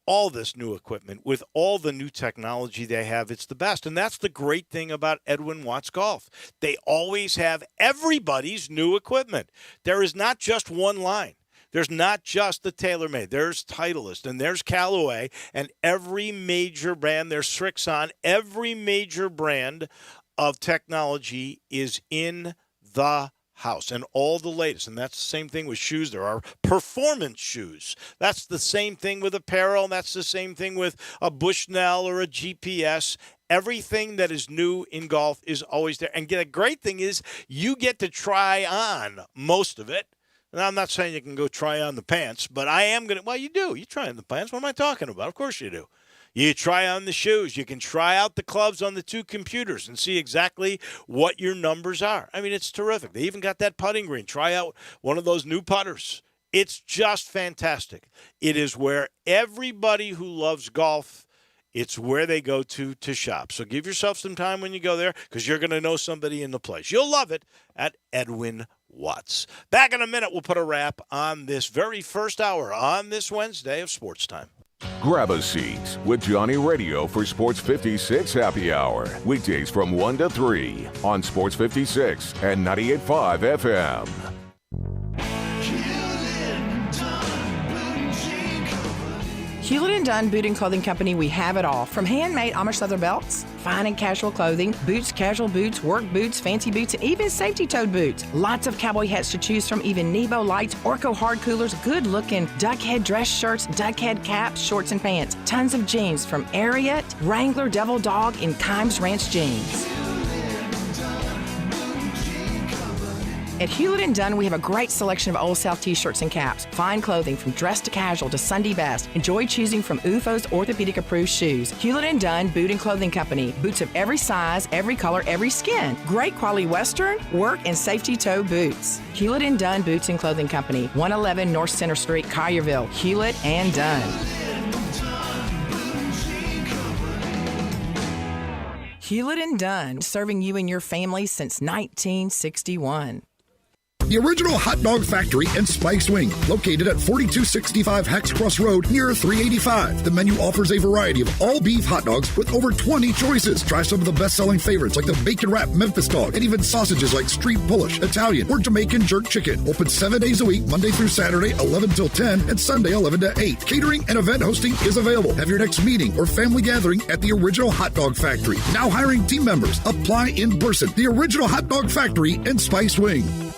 all this new equipment, with all the new technology they have, it's the best. And that's the great thing about Edwin Watts Golf. They always have everybody's new equipment. There is not just one line. There's not just the TaylorMade. There's Titleist, and there's Callaway, and every major brand. There's Srixon. Every major brand of technology is in the house, and all the latest. And that's the same thing with shoes. There are performance shoes. That's the same thing with apparel. That's the same thing with a Bushnell or a GPS. Everything that is new in golf is always there. And the great thing is you get to try on most of it. And I'm not saying you can go try on the pants, but I am going to. Well, you do. You try on the pants. What am I talking about? Of course you do. You try on the shoes. You can try out the clubs on the two computers and see exactly what your numbers are. I mean, it's terrific. They even got that putting green. Try out one of those new putters. It's just fantastic. It is where everybody who loves golf, it's where they go to shop. So give yourself some time when you go there because you're going to know somebody in the place. You'll love it at Edwin Watts. Back in a minute, we'll put a wrap on this very first hour on this Wednesday of Sports Time. Grab a seat with Johnny Radio for Sports 56 Happy Hour. Weekdays from 1 to 3 on Sports 56 and 98.5 FM. Hewlett & Dunn Boot and Clothing Company, we have it all. From handmade Amish leather belts, fine and casual clothing, boots, casual boots, work boots, fancy boots, and even safety-toed boots. Lots of cowboy hats to choose from, even Nebo lights, Orco hard coolers, good-looking duck head dress shirts, duck head caps, shorts, and pants. Tons of jeans from Ariat, Wrangler, Devil Dog, and Kimes Ranch jeans. At Hewlett & Dunn, we have a great selection of Old South T-shirts and caps. Fine clothing from dress to casual to Sunday best. Enjoy choosing from UFO's orthopedic-approved shoes. Hewlett & Dunn Boot and Clothing Company. Boots of every size, every color, every skin. Great quality Western, work, and safety toe boots. Hewlett & Dunn Boots and Clothing Company. 111 North Center Street, Collierville. Hewlett & Dunn. Hewlett & Dunn, serving you and your family since 1961. The original hot dog factory in Spike's Wing, located at 4265 Hex Cross Road near 385. The menu offers a variety of all-beef hot dogs with over 20 choices. Try some of the best-selling favorites like the bacon wrap Memphis dog and even sausages like street Polish, Italian, or Jamaican jerk chicken. Open 7 days a week, Monday through Saturday, 11 till 10, and Sunday, 11 to 8. Catering and event hosting is available. Have your next meeting or family gathering at the original hot dog factory. Now hiring team members. Apply in person. The original hot dog factory in Spike's Wing.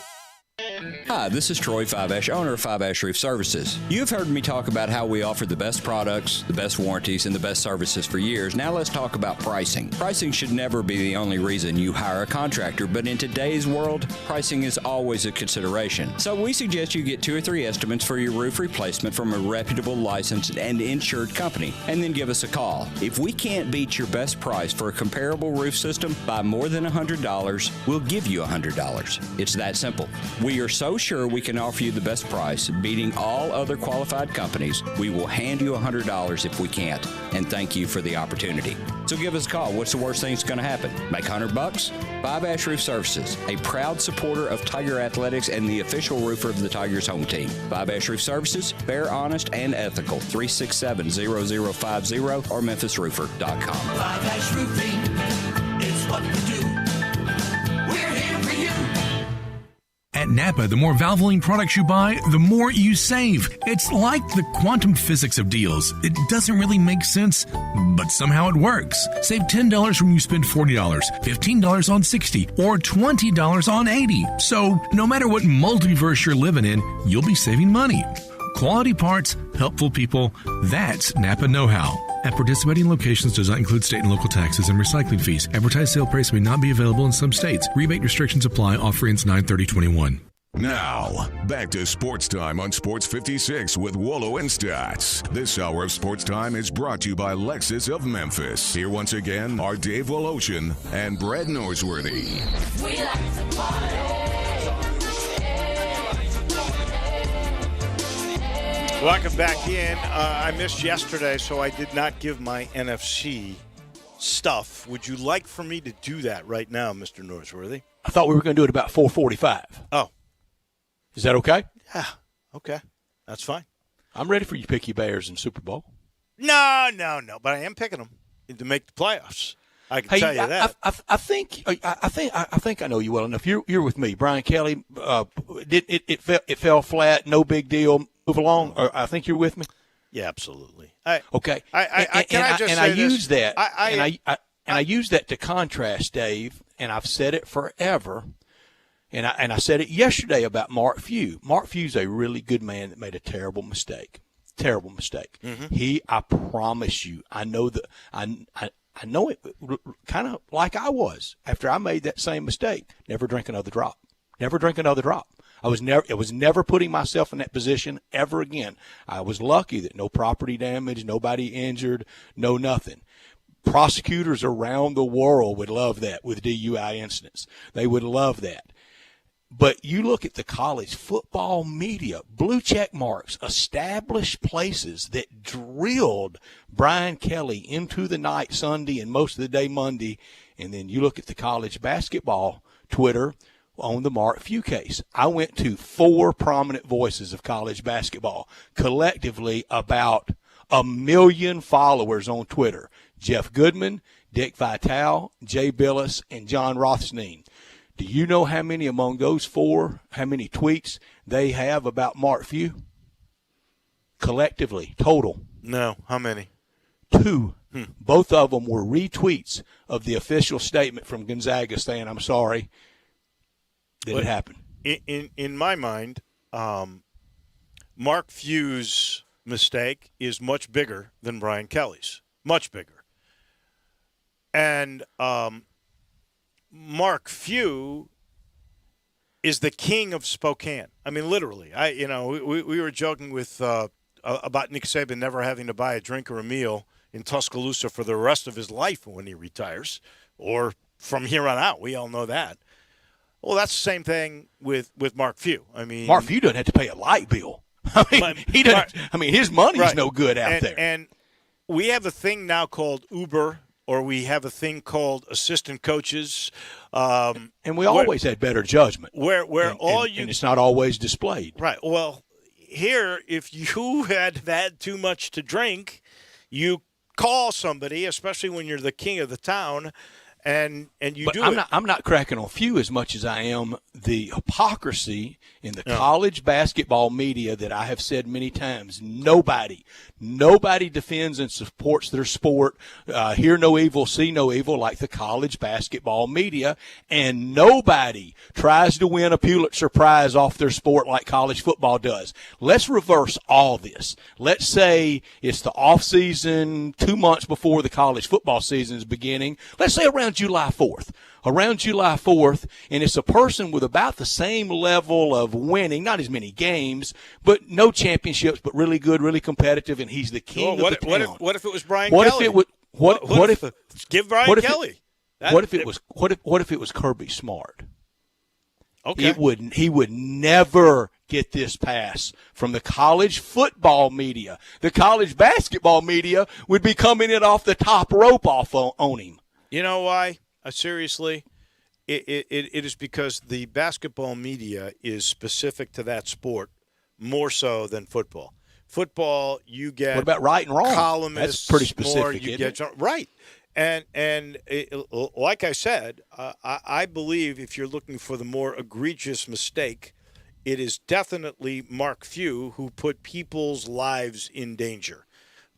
Hi, this is Troy Five-Ash, owner of Five-Ash Roof Services. You've heard me talk about how we offer the best products, the best warranties, and the best services for years. Now let's talk about pricing. Pricing should never be the only reason you hire a contractor, but in today's world, pricing is always a consideration. So we suggest you get 2 or 3 estimates for your roof replacement from a reputable, licensed, and insured company, and then give us a call. If we can't beat your best price for a comparable roof system by more than $100, we'll give you $100. It's that simple. We are so sure we can offer you the best price, beating all other qualified companies, we will hand you $100 if we can't. And thank you for the opportunity. So give us a call. What's the worst thing that's going to happen? Make $100? 5 Ash Roof Services, a proud supporter of Tiger Athletics and the official roofer of the Tigers home team. 5 Ash Roof Services, fair, honest, and ethical. 367-0050 or memphisroofer.com. 5 Ash Roofing, it's what we do. We're here for you. At Napa, the more Valvoline products you buy, the more you save. It's like the quantum physics of deals. It doesn't really make sense, but somehow it works. Save $10 when you spend $40, $15 on 60, or $20 on 80. So no matter what multiverse you're living in, you'll be saving money. Quality parts, helpful people, that's Napa know-how. At participating locations does not include state and local taxes and recycling fees. Advertised sale price may not be available in some states. Rebate restrictions apply. Offer ends 9/30/21. Now, back to Sports Time on Sports 56 with Wolo and Stats. This hour of Sports Time is brought to you by Lexus of Memphis. Here once again are Dave Woloshin and Brad Norsworthy. We like to party. Welcome back in. I missed yesterday, so I did not give my NFC stuff. Would you like for me to do that right now, Mr. Norsworthy? I thought we were going to do it about 4:45. Oh. Is that okay? Yeah, okay. That's fine. I'm ready for you to pick your Bears in Super Bowl. No. But I am picking them to make the playoffs. I can tell you that. I think I know you well enough. You're with me, Brian Kelly. It fell flat. No big deal. Move along. Or I think you're with me. Yeah, absolutely. Okay. I use that. I use that to contrast, Dave. And I've said it forever. And I said it yesterday about Mark Few. Mark Few's a really good man that made a terrible mistake. Terrible mistake. Mm-hmm. I promise you, I know that I know it kind of like I was after I made that same mistake. Never drink another drop. Never drink another drop. I was never putting myself in that position ever again. I was lucky that no property damage, nobody injured, no nothing. Prosecutors around the world would love that with DUI incidents. They would love that. But you look at the college football media, blue check marks, established places that drilled Brian Kelly into the night Sunday and most of the day Monday. And then you look at the college basketball Twitter on the Mark Few case. I went to 4 prominent voices of college basketball, collectively about 1 million followers on Twitter. Jeff Goodman, Dick Vitale, Jay Billis, and John Rothstein. Do you know how many among those 4, how many tweets they have about Mark Few? Collectively, total. No. How many? 2. Both of them were retweets of the official statement from Gonzaga saying, I'm sorry that it happened. In my mind, Mark Few's mistake is much bigger than Brian Kelly's. Much bigger. And Mark Few is the king of Spokane. I mean, literally. We were joking with about Nick Saban never having to buy a drink or a meal in Tuscaloosa for the rest of his life when he retires, or from here on out. We all know that. Well, that's the same thing with Mark Few. I mean, Mark Few doesn't have to pay a light bill. He doesn't. His money's no good out there. And we have a thing now called Uber, or we have a thing called assistant coaches. And we always had better judgment. And it's not always displayed. Right. Well, here, if you had too much to drink, you call somebody, especially when you're the king of the town, and you do it. I'm not cracking on Few as much as I am the hypocrisy in the college basketball media that I have said many times. Nobody defends and supports their sport. Hear no evil, see no evil, like the college basketball media. And nobody tries to win a Pulitzer Prize off their sport like college football does. Let's reverse all this. Let's say it's the off season, 2 months before the college football season is beginning. Let's say around July 4th. And it's a person with about the same level of winning, not as many games, but no championships, but really good, really competitive, and he's the king of the town. What if it was Brian Kelly? Give Brian Kelly. What if it was Kirby Smart? Okay. He would never get this pass from the college football media. The college basketball media would be coming in off the top rope off on him. You know why? Seriously, it is because the basketball media is specific to that sport more so than football. Football, you get what about right and wrong? Columnists. That's pretty specific. More, you get right, and like I said, I believe if you're looking for the more egregious mistake, it is definitely Mark Few who put people's lives in danger.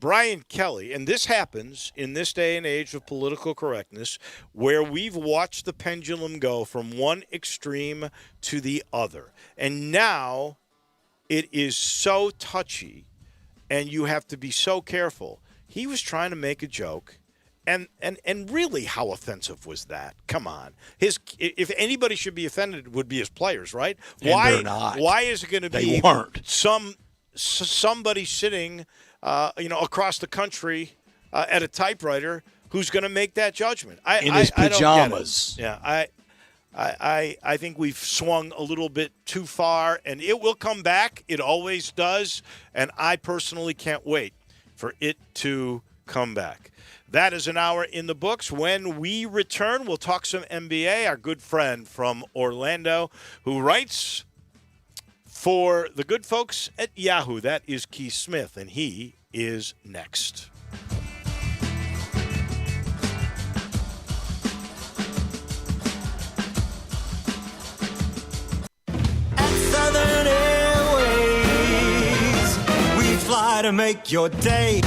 Brian Kelly, and this happens in this day and age of political correctness, where we've watched the pendulum go from one extreme to the other, and now it is so touchy, and you have to be so careful. He was trying to make a joke, and really, how offensive was that? Come on. If anybody should be offended, it would be his players, right? They're not. Why is it going to be somebody sitting across the country at a typewriter who's going to make that judgment? In his pajamas. I don't get it. Yeah, I think we've swung a little bit too far, and it will come back. It always does, and I personally can't wait for it to come back. That is an hour in the books. When we return, we'll talk some NBA. Our good friend from Orlando who writes for the good folks at Yahoo. That is Keith Smith, and he is next. Southern Airways, we fly to make your day.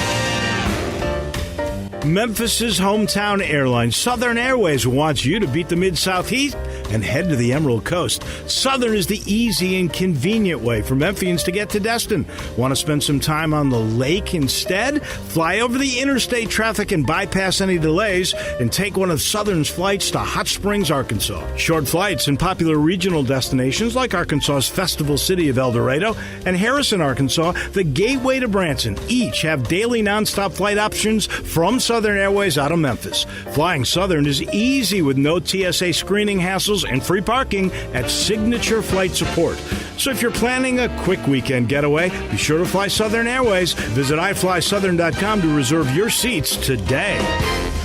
Memphis's hometown airline, Southern Airways, wants you to beat the Mid-South Heat and head to the Emerald Coast. Southern is the easy and convenient way for Memphians to get to Destin. Want to spend some time on the lake instead? Fly over the interstate traffic and bypass any delays and take one of Southern's flights to Hot Springs, Arkansas. Short flights and popular regional destinations like Arkansas's festival city of El Dorado and Harrison, Arkansas, the gateway to Branson, each have daily nonstop flight options from Southern Airways out of Memphis. Flying Southern is easy with no TSA screening hassles and free parking at Signature Flight Support. So if you're planning a quick weekend getaway, be sure to fly Southern Airways. Visit iflysouthern.com to reserve your seats today.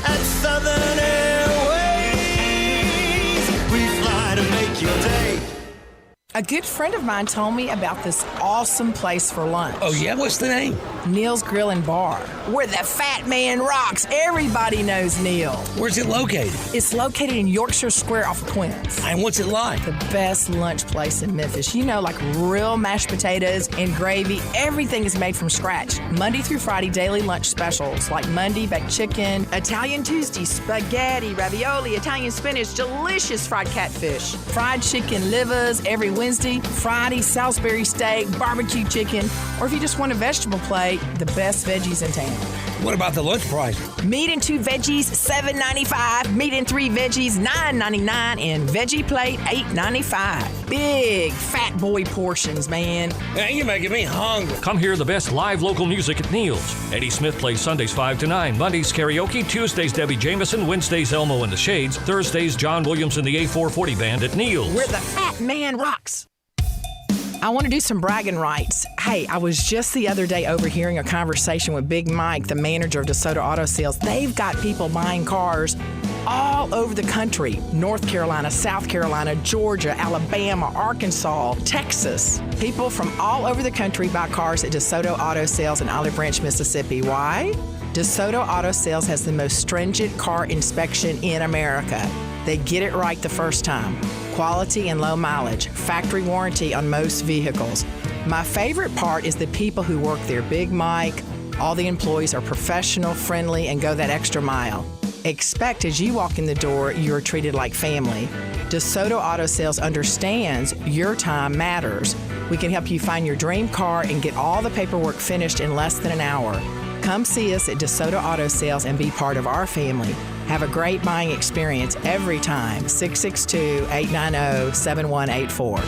At Southern Airways, we fly to make your day. A good friend of mine told me about this awesome place for lunch. Oh, yeah? What's the name? Neil's Grill and Bar, where the fat man rocks. Everybody knows Neil. Where's it located? It's located in Yorkshire Square off of Quince. And what's it like? The best lunch place in Memphis. You know, like real mashed potatoes and gravy. Everything is made from scratch. Monday through Friday, daily lunch specials like Monday baked chicken, Italian Tuesday, spaghetti, ravioli, Italian spinach, delicious fried catfish, fried chicken livers every Wednesday, Friday, Salisbury steak, barbecue chicken, or if you just want a vegetable plate, the best veggies in town. What about the lunch price? Meat and 2 veggies, $7.95. Meat and 3 veggies, $9.99. And veggie plate, $8.95. Big fat boy portions, man. Man, you're making me hungry. Come hear the best live local music at Neil's. Eddie Smith plays Sundays 5 to 9, Mondays karaoke, Tuesdays Debbie Jameson, Wednesdays Elmo and the Shades, Thursdays John Williams and the A440 Band at Neil's. Where the fat man rocks. I want to do some bragging rights. Hey, I was just the other day overhearing a conversation with Big Mike, the manager of DeSoto Auto Sales. They've got people buying cars all over the country. North Carolina, South Carolina, Georgia, Alabama, Arkansas, Texas. People from all over the country buy cars at DeSoto Auto Sales in Olive Branch, Mississippi. Why? DeSoto Auto Sales has the most stringent car inspection in America. They get it right the first time. Quality and low mileage, factory warranty on most vehicles. My favorite part is the people who work there. Big Mike, all the employees are professional, friendly, and go that extra mile. Expect as you walk in the door, you're treated like family. DeSoto Auto Sales understands your time matters. We can help you find your dream car and get all the paperwork finished in less than an hour. Come see us at DeSoto Auto Sales and be part of our family. Have a great buying experience every time. 662-890-7184.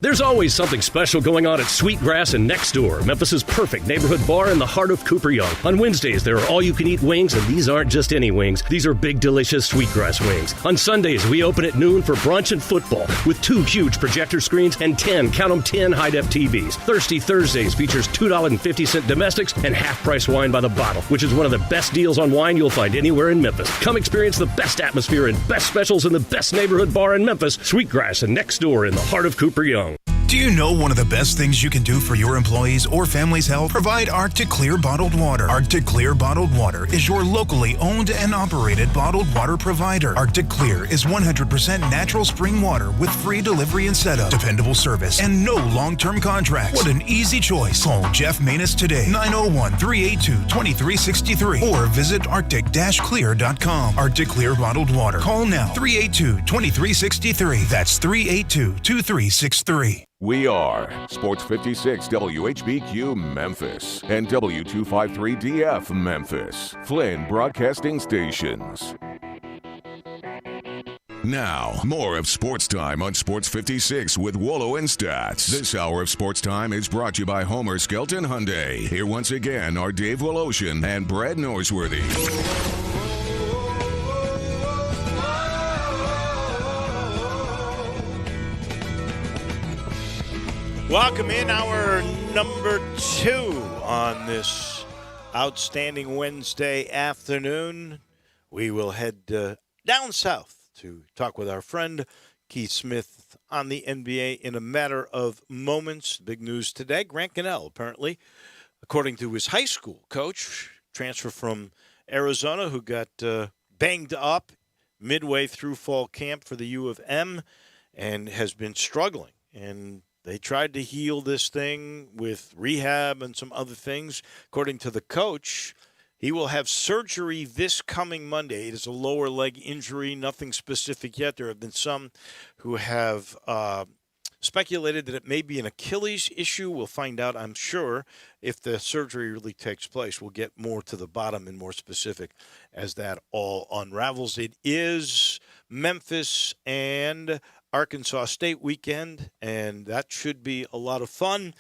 There's always something special going on at Sweetgrass and Next Door, Memphis's perfect neighborhood bar in the heart of Cooper Young. On Wednesdays, there are all-you-can-eat wings, and these aren't just any wings. These are big, delicious Sweetgrass wings. On Sundays, we open at noon for brunch and football with 2 huge projector screens and 10 high-def TVs. Thirsty Thursdays features $2.50 domestics and half-price wine by the bottle, which is one of the best deals on wine you'll find anywhere in Memphis. Come experience the best atmosphere and best specials in the best neighborhood bar in Memphis, Sweetgrass and Next Door in the heart of Cooper Young. Do you know one of the best things you can do for your employees or family's health? Provide Arctic Clear bottled water. Arctic Clear bottled water is your locally owned and operated bottled water provider. Arctic Clear is 100% natural spring water with free delivery and setup, dependable service, and no long-term contracts. What an easy choice. Call Jeff Manus today, 901-382-2363, or visit arctic-clear.com. Arctic Clear bottled water. Call now, 382-2363. That's 382-2363. We are Sports 56 WHBQ Memphis and W253DF Memphis, Flynn Broadcasting Stations. Now, more of Sports Time on Sports 56 with Wolo and Stats. This hour of Sports Time is brought to you by Homer Skelton Hyundai. Here once again are Dave Woloshin and Brad Norsworthy. Welcome in our number 2 on this outstanding Wednesday afternoon. We will head down south to talk with our friend Keith Smith on the NBA in a matter of moments. Big news today. Grant Gunnell, apparently, according to his high school coach, transfer from Arizona, who got banged up midway through fall camp for the U of M and has been struggling. And they tried to heal this thing with rehab and some other things. According to the coach, he will have surgery this coming Monday. It is a lower leg injury, nothing specific yet. There have been some who have speculated that it may be an Achilles issue. We'll find out, I'm sure, if the surgery really takes place. We'll get more to the bottom and more specific as that all unravels. It is Memphis and Arkansas State weekend, and that should be a lot of fun.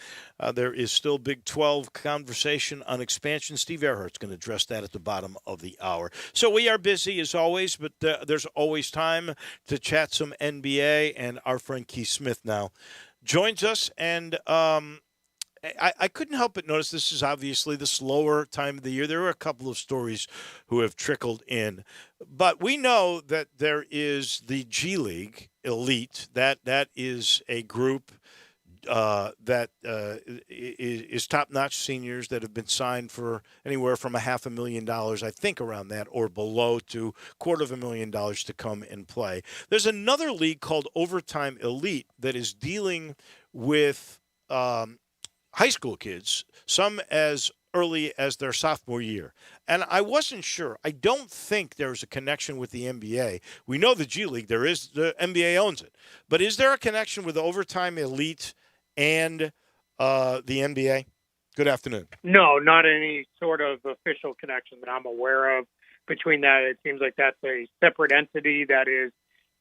There is still Big 12 conversation on expansion. Steve Earhart's going to address that at the bottom of the hour. So we are busy as always, but there's always time to chat some NBA, and our friend Keith Smith now joins us. And I couldn't help but notice this is obviously the slower time of the year. There are a couple of stories who have trickled in. But we know that there is the G League Elite. That is a group that is top-notch seniors that have been signed for anywhere from $500,000, I think around that, or below, to $250,000 to come and play. There's another league called Overtime Elite that is dealing with high school kids, some as early as their sophomore year. And I wasn't sure. I don't think there's a connection with the NBA. We know the G League. There is. The NBA owns it. But is there a connection with Overtime Elite and the NBA? Good afternoon. No, not any sort of official connection that I'm aware of between that. It seems like that's a separate entity that is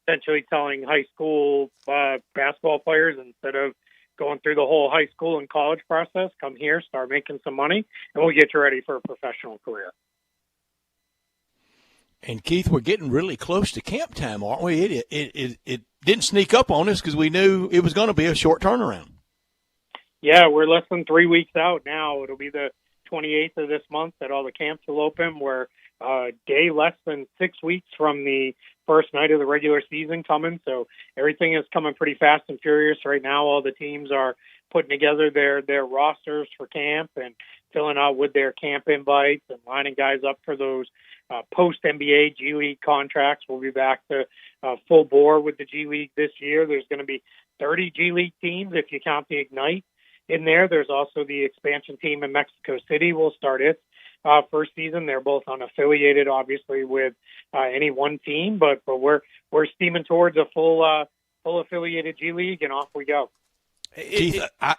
essentially telling high school basketball players, instead of going through the whole high school and college process, come here, start making some money, and we'll get you ready for a professional career. And, Keith, we're getting really close to camp time, aren't we? It didn't sneak up on us because we knew it was going to be a short turnaround. Yeah, we're less than 3 weeks out now. It'll be the 28th of this month that all the camps will open. We're a day less than 6 weeks from the first night of the regular season coming, so everything is coming pretty fast and furious right now. All the teams are putting together their rosters for camp and filling out with their camp invites and lining guys up for those post-NBA G League contracts. We'll be back to full bore with the G League this year. There's going to be 30 G League teams if you count the Ignite in there. There's also the expansion team in Mexico City will start its first season. They're both unaffiliated, obviously, with any one team, but we're steaming towards a full affiliated G League, and off we go. Keith, I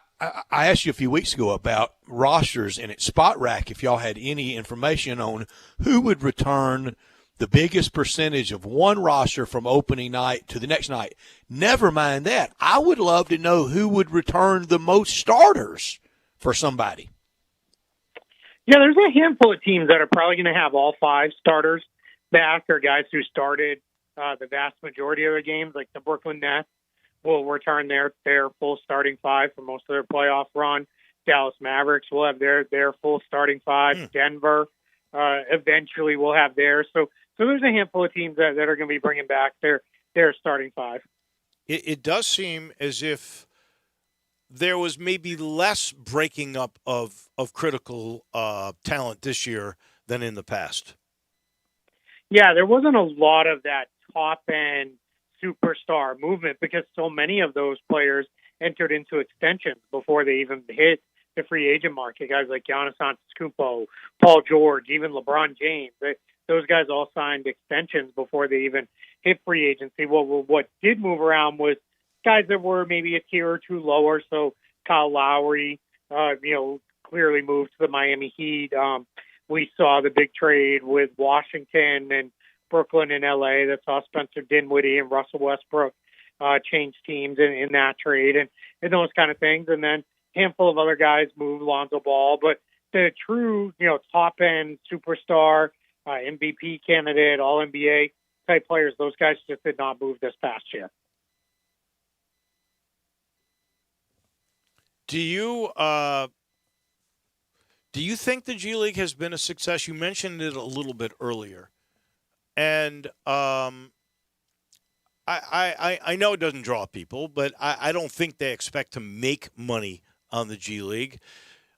asked you a few weeks ago about rosters, and at Spot Rack, if y'all had any information on who would return the biggest percentage of one roster from opening night to the next night. Never mind that. I would love to know who would return the most starters for somebody. Yeah, there's a handful of teams that are probably going to have all 5 starters back, or guys who started the vast majority of their games, like the Brooklyn Nets will return their full starting 5 for most of their playoff run. Dallas Mavericks will have their full starting 5. Denver eventually will have theirs. So there's a handful of teams that are going to be bringing back their starting 5. It does seem as if there was maybe less breaking up of critical talent this year than in the past. Yeah, there wasn't a lot of that top-end superstar movement because so many of those players entered into extensions before they even hit the free agent market. Guys like Giannis Antetokounmpo, Paul George, even LeBron James. Those guys all signed extensions before they even hit free agency. What did move around was guys that were maybe a tier or two lower. So Kyle Lowry, clearly moved to the Miami Heat. We saw the big trade with Washington and Brooklyn and LA that saw Spencer Dinwiddie and Russell Westbrook change teams in that trade and those kind of things. And then a handful of other guys moved, Lonzo Ball. But the true, top-end superstar, MVP candidate, All-NBA type players, those guys just did not move this past year. Do you think the G League has been a success? You mentioned it a little bit earlier. And I know it doesn't draw people, but I don't think they expect to make money on the G League.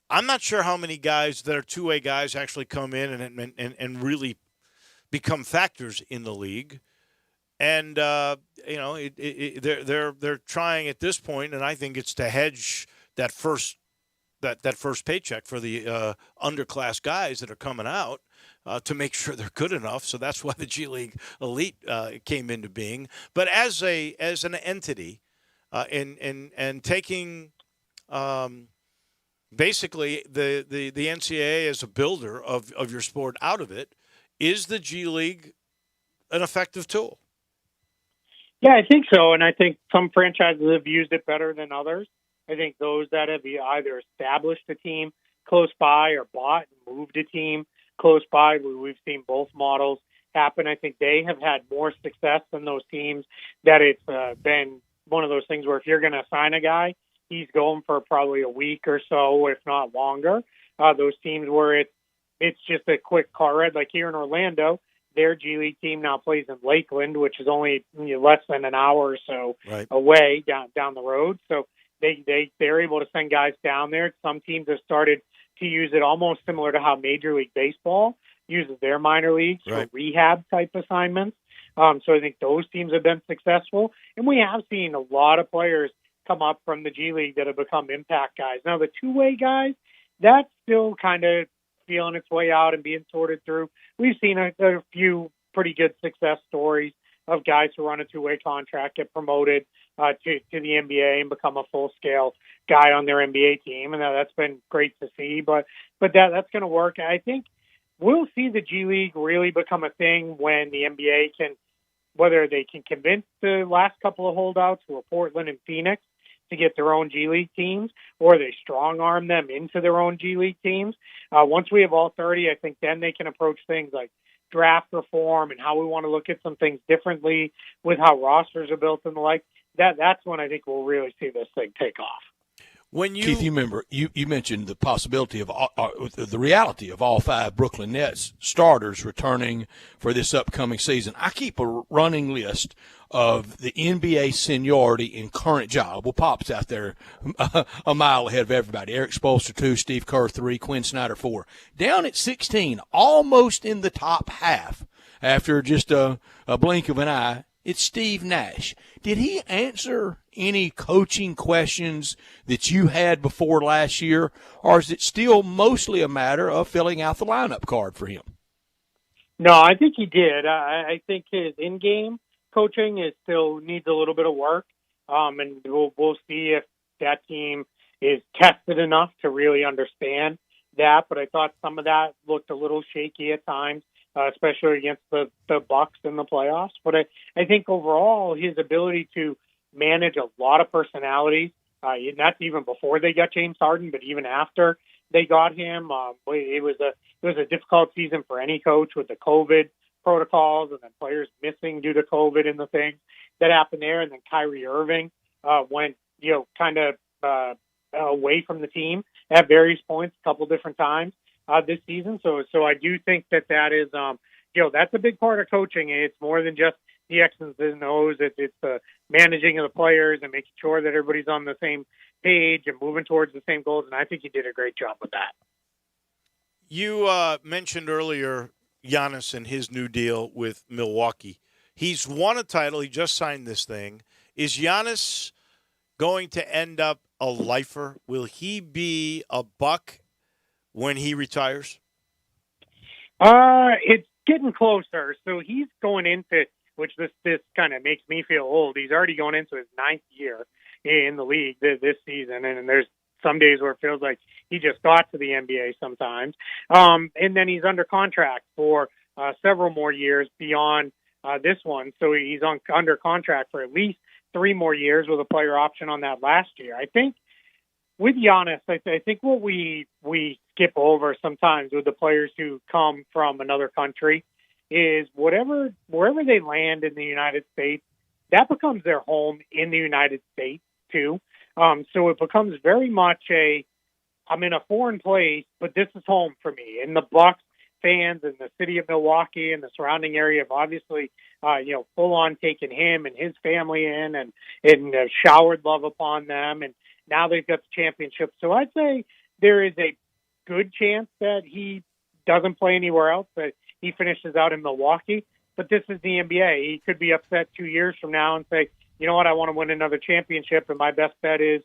I'm not sure how many guys that are two-way guys actually come in and really become factors in the league. And they're trying at this point, and I think it's to hedge that first paycheck for the underclass guys that are coming out. To make sure they're good enough, so that's why the G League Elite came into being. But as an entity, and taking basically the NCAA as a builder of your sport out of it, is the G League an effective tool? Yeah, I think so, and I think some franchises have used it better than others. I think those that have either established a team close by or bought and moved a team close by, we've seen both models happen. I think they have had more success than those teams that it's been one of those things where if you're going to sign a guy, he's going for probably a week or so, if not longer. Those teams where it's just a quick car ride, like here in Orlando, their G League team now plays in Lakeland, which is only less than an hour or so away down the road. So they're able to send guys down there. Some teams have started to use it almost similar to how Major League Baseball uses their minor leagues for rehab type assignments. So I think those teams have been successful. And we have seen a lot of players come up from the G League that have become impact guys. Now, the two-way guys, that's still kind of feeling its way out and being sorted through. We've seen a few pretty good success stories of guys who run a two-way contract, get promoted to the NBA and become a full-scale guy on their NBA team, and that's been great to see. But that's going to work. I think we'll see the G League really become a thing when the NBA can, whether they can convince the last couple of holdouts who are Portland and Phoenix to get their own G League teams, or they strong-arm them into their own G League teams. Once we have all 30, I think then they can approach things like draft reform and how we want to look at some things differently with how rosters are built and the like. That's when I think we'll really see this thing take off. Keith, you remember you mentioned the possibility of the reality of all 5 Brooklyn Nets starters returning for this upcoming season. I keep a running list of the NBA seniority in current job. Well, Pop's out there a mile ahead of everybody. Eric Spoelstra 2, Steve Kerr 3, Quinn Snyder 4. Down at 16, almost in the top half after just a blink of an eye, it's Steve Nash. Did he answer any coaching questions that you had before last year, or is it still mostly a matter of filling out the lineup card for him? No, I think he did. I think his in-game coaching still needs a little bit of work, and we'll see if that team is tested enough to really understand that. But I thought some of that looked a little shaky at times. especially against the Bucks in the playoffs. But I think overall his ability to manage a lot of personalities, and that's even before they got James Harden, but even after they got him, it was a difficult season for any coach with the COVID protocols and then players missing due to COVID and the things that happened there. And then Kyrie Irving went, kind of away from the team at various points, a couple different times this season. So I do think that is, that's a big part of coaching. It's more than just the X's and O's. It's the managing of the players and making sure that everybody's on the same page and moving towards the same goals. And I think he did a great job with that. You mentioned earlier Giannis and his new deal with Milwaukee. He's won a title. He just signed this thing. Is Giannis going to end up a lifer? Will he be a Buck when he retires? It's getting closer. So he's going into, which this kind of makes me feel old. He's already going into his 9th year in the league this season, and there's some days where it feels like he just got to the NBA sometimes. And then he's under contract for several more years beyond this one. So he's under contract for at least 3 more years with a player option on that last year. I think with Giannis, I think what we skip over sometimes with the players who come from another country is wherever they land in the United States, that becomes their home in the United States too. So it becomes very much I'm in a foreign place, but this is home for me. And the Bucks fans and the city of Milwaukee and the surrounding area have obviously, full on taken him and his family in and showered love upon them. And now they've got the championship. So I'd say there is a good chance that he doesn't play anywhere else, that he finishes out in Milwaukee. But this is the NBA. He could be upset 2 years from now and say, you know what, I want to win another championship, and my best bet is,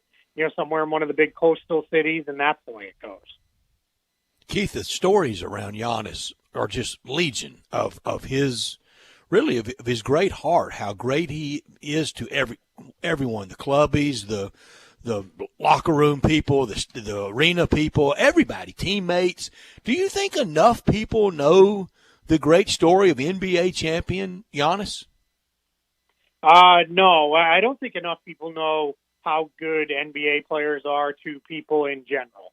somewhere in one of the big coastal cities, and that's the way it goes. Keith, the stories around Giannis are just legion of his great heart, how great he is to everyone, the clubbies, the locker room people, the arena people, everybody, teammates. Do you think enough people know the great story of NBA champion Giannis? No, I don't think enough people know how good NBA players are to people in general.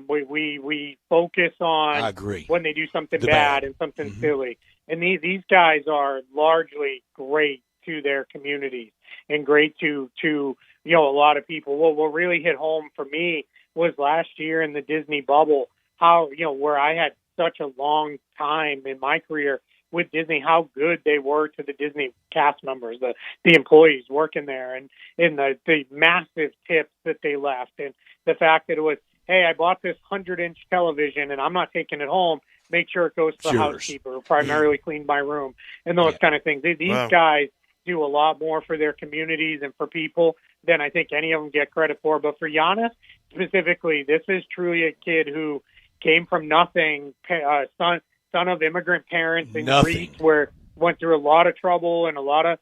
We focus on I agree. When they do something bad and something silly. And these guys are largely great to their communities and great to a lot of people. What really hit home for me was last year in the Disney bubble, how, where I had such a long time in my career with Disney, how good they were to the Disney cast members, the employees working there, and the massive tips that they left, and the fact that it was, hey, I bought this 100-inch television and I'm not taking it home. Make sure it goes to the housekeeper who primarily cleaned my room, and those kind of things. These guys do a lot more for their communities and for people than I think any of them get credit for. But for Giannis specifically, this is truly a kid who came from nothing, son of immigrant parents in Greece, where went through a lot of trouble and a lot of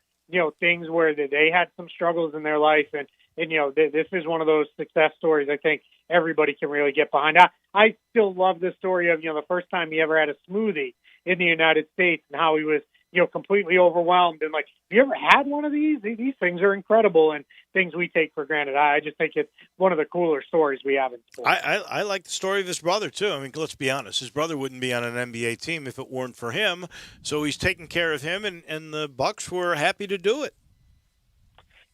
things where they had some struggles in their life, and this is one of those success stories I think everybody can really get behind. I still love the story of the first time he ever had a smoothie in the United States and how he was completely overwhelmed, and like, have you ever had one of these? These things are incredible and things we take for granted. I just think it's one of the cooler stories we have in sports. I like the story of his brother too. I mean, let's be honest, his brother wouldn't be on an NBA team if it weren't for him. So he's taking care of him, and the Bucks were happy to do it.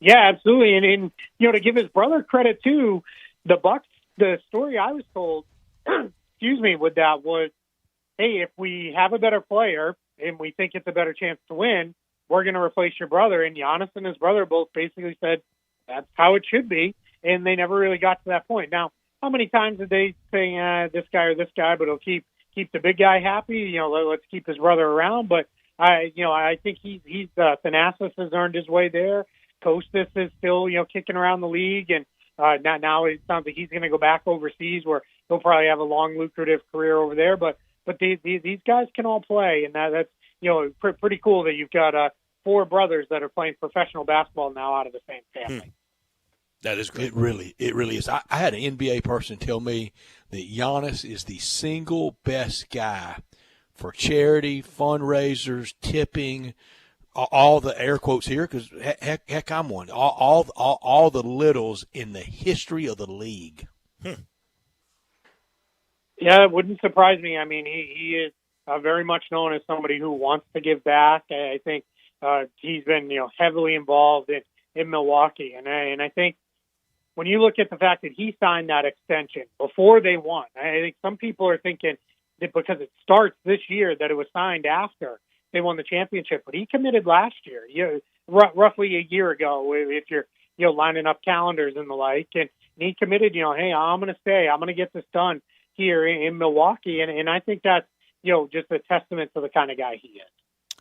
Yeah, absolutely. And to give his brother credit too, the Bucks, the story I was told, with that was, hey, if we have a better player and we think it's a better chance to win, we're going to replace your brother. And Giannis and his brother both basically said that's how it should be, and they never really got to that point. Now, how many times did they say this guy or this guy, but it'll keep the big guy happy? Let's keep his brother around. But I think he's Thanasis has earned his way there. Kostas is still kicking around the league, and now it sounds like he's going to go back overseas where he'll probably have a long, lucrative career over there. But these guys can all play, and that's pretty cool that you've got 4 brothers that are playing professional basketball now out of the same family. That is great. It really is. I had an NBA person tell me that Giannis is the single best guy for charity, fundraisers, tipping, all the air quotes here, because heck, I'm one. All the littles in the history of the league. Yeah, it wouldn't surprise me. I mean, he is very much known as somebody who wants to give back. I think he's been heavily involved in Milwaukee, and I think when you look at the fact that he signed that extension before they won, I think some people are thinking that because it starts this year that it was signed after they won the championship, but he committed last year, roughly a year ago, if you're lining up calendars and the like, and he committed, hey, I'm going to stay, I'm going to get this done here in Milwaukee, and I think that's just a testament to the kind of guy he is.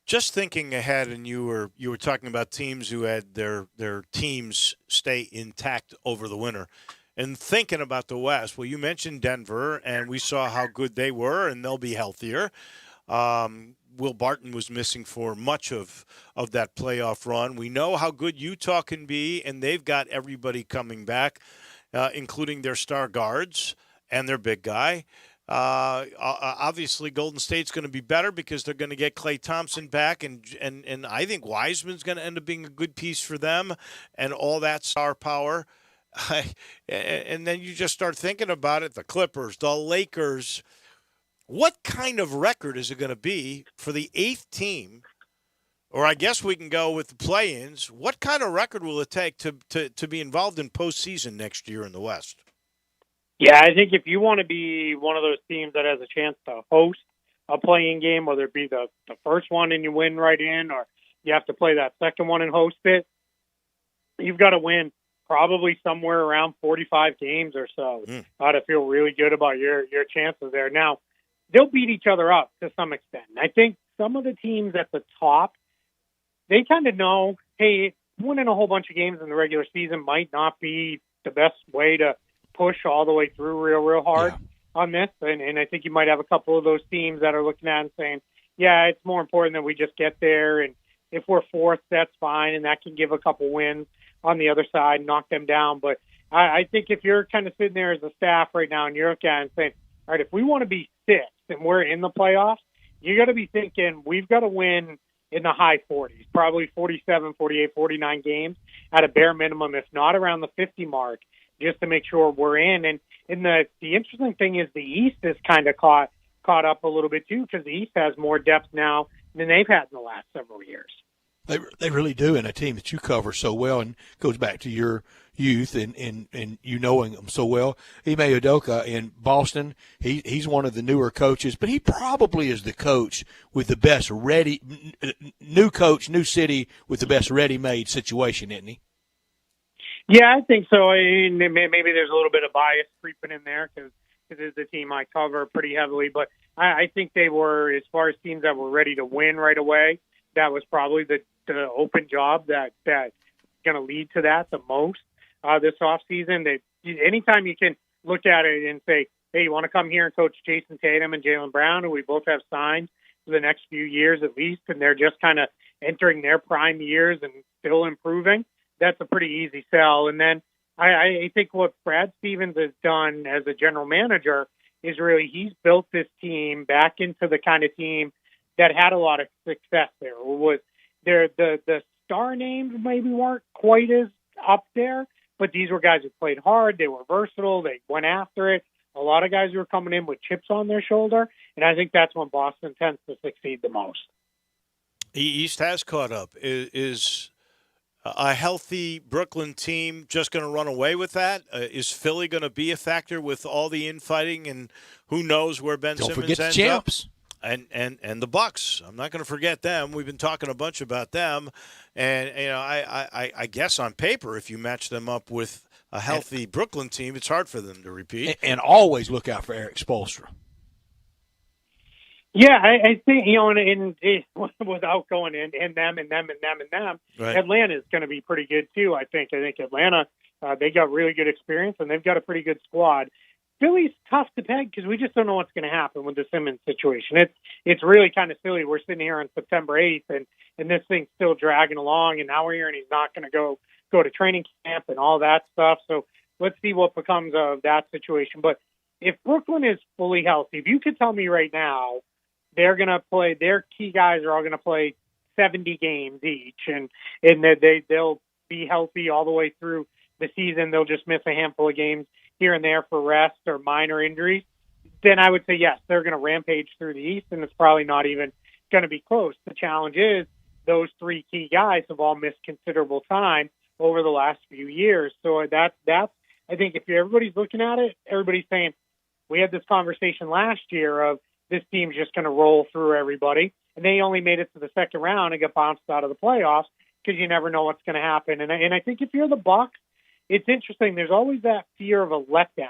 Just thinking ahead, and you were talking about teams who had their teams stay intact over the winter, and thinking about the West. Well, you mentioned Denver, and we saw how good they were, and they'll be healthier. Will Barton was missing for much of that playoff run. We know how good Utah can be, and they've got everybody coming back, including their star guards and their big guy. Obviously, Golden State's going to be better because they're going to get Klay Thompson back, and I think Wiseman's going to end up being a good piece for them, and all that star power. And then you just start thinking about it, the Clippers, the Lakers. What kind of record is it going to be for the 8th team? Or I guess we can go with the play-ins. What kind of record will it take to be involved in postseason next year in the West? Yeah, I think if you want to be one of those teams that has a chance to host a play-in game, whether it be the first one and you win right in, or you have to play that second one and host it, you've got to win probably somewhere around 45 games or so to feel really good about your chances there. Now, they'll beat each other up to some extent. I think some of the teams at the top, they kind of know, hey, winning a whole bunch of games in the regular season might not be the best way to push all the way through real hard on this. And I think you might have a couple of those teams that are looking at it and saying, yeah, it's more important that we just get there. And if we're fourth, that's fine. And that can give a couple wins on the other side, knock them down. But I think if you're kind of sitting there as a staff right now and you're looking at it and saying, all right, if we want to be sixth and we're in the playoffs, you got to be thinking we've got to win in the high 40s, probably 47, 48, 49 games at a bare minimum, if not around the 50 mark, just to make sure we're in. And the interesting thing is the East is kind of caught up a little bit too, because the East has more depth now than they've had in the last several years. They really do, and a team that you cover so well, and goes back to your youth and you knowing them so well. Ime Udoka in Boston, he's one of the newer coaches, but he probably is the coach with the best new coach, new city with the best ready-made situation, isn't he? Yeah, I think so. I mean, maybe there's a little bit of bias creeping in there because it's a team I cover pretty heavily, but I think they were, as far as teams that were ready to win right away, that was probably the open job that's going to lead to that the most this offseason. Anytime you can look at it and say, hey, you want to come here and coach Jason Tatum and Jaylen Brown, who we both have signed for the next few years at least, and they're just kind of entering their prime years and still improving, that's a pretty easy sell. And then I think what Brad Stevens has done as a general manager is really he's built this team back into the kind of team that had a lot of success there. The star names maybe weren't quite as up there, but these were guys who played hard. They were versatile. They went after it. A lot of guys who were coming in with chips on their shoulder, and I think that's when Boston tends to succeed the most. The East has caught up. Is a healthy Brooklyn team just going to run away with that? Is Philly going to be a factor with all the infighting, and who knows where Ben Simmons ends up? Don't forget the champs. And the Bucks. I'm not going to forget them. We've been talking a bunch about them, and I guess on paper, if you match them up with a healthy Brooklyn team, it's hard for them to repeat. And always look out for Eric Spoelstra. Yeah, I think without going in them, right. Atlanta is going to be pretty good too. I think Atlanta they got really good experience and they've got a pretty good squad. Philly's tough to peg because we just don't know what's going to happen with the Simmons situation. It's really kind of silly. We're sitting here on September 8th, and this thing's still dragging along, and now we're hearing he's not going to go to training camp and all that stuff. So let's see what becomes of that situation. But if Brooklyn is fully healthy, if you could tell me right now they're going to play. Their key guys are all going to play 70 games each, and they'll be healthy all the way through the season. They'll just miss a handful of games here and there for rest or minor injuries. Then I would say, yes, they're going to rampage through the East, and it's probably not even going to be close. The challenge is those three key guys have all missed considerable time over the last few years. So that's I think if everybody's looking at it, everybody's saying, we had this conversation last year of this team's just going to roll through everybody, and they only made it to the second round and got bounced out of the playoffs because you never know what's going to happen. And I think if you're the Bucks, it's interesting. There's always that fear of a letdown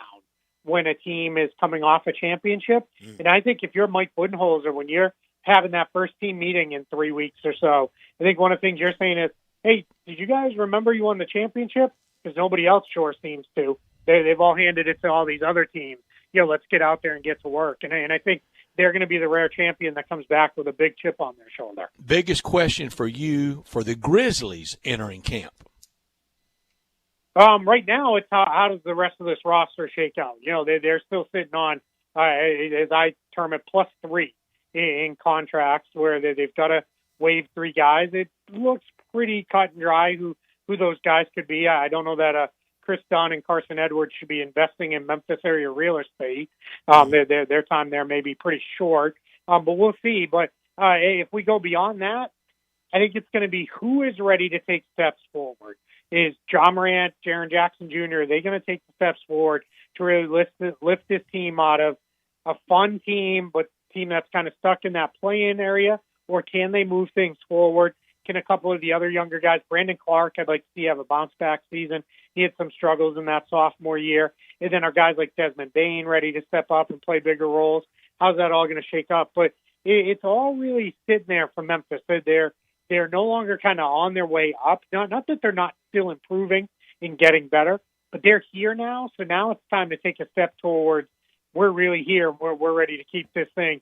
when a team is coming off a championship. And I think if you're Mike Budenholzer, when you're having that first team meeting in 3 weeks or so, I think one of the things you're saying is, hey, did you guys remember you won the championship? Because nobody else sure seems to. They've all handed it to all these other teams. Let's get out there and get to work. And I think they're going to be the rare champion that comes back with a big chip on their shoulder. Biggest question for you for the Grizzlies entering camp? Right now, it's how does the rest of this roster shake out? They're still sitting on, as I term it, +3 in contracts where they've got to waive 3 guys. It looks pretty cut and dry who those guys could be. I don't know that Chris Dunn and Carson Edwards should be investing in Memphis area real estate. Their time there may be pretty short, but we'll see. But if we go beyond that, I think it's going to be who is ready to take steps forward. Is John Morant, Jaren Jackson Jr., are they going to take the steps forward to really lift this team out of a fun team, but team that's kind of stuck in that play-in area, or can they move things forward? Can a couple of the other younger guys, Brandon Clark, I'd like to see have a bounce-back season. He had some struggles in that sophomore year. And then our guys like Desmond Bane ready to step up and play bigger roles. How's that all going to shake up? But it's all really sitting there for Memphis. They're no longer kind of on their way up. Not that they're not still improving and getting better, but they're here now. So now it's time to take a step towards we're really here. We're ready to keep this thing,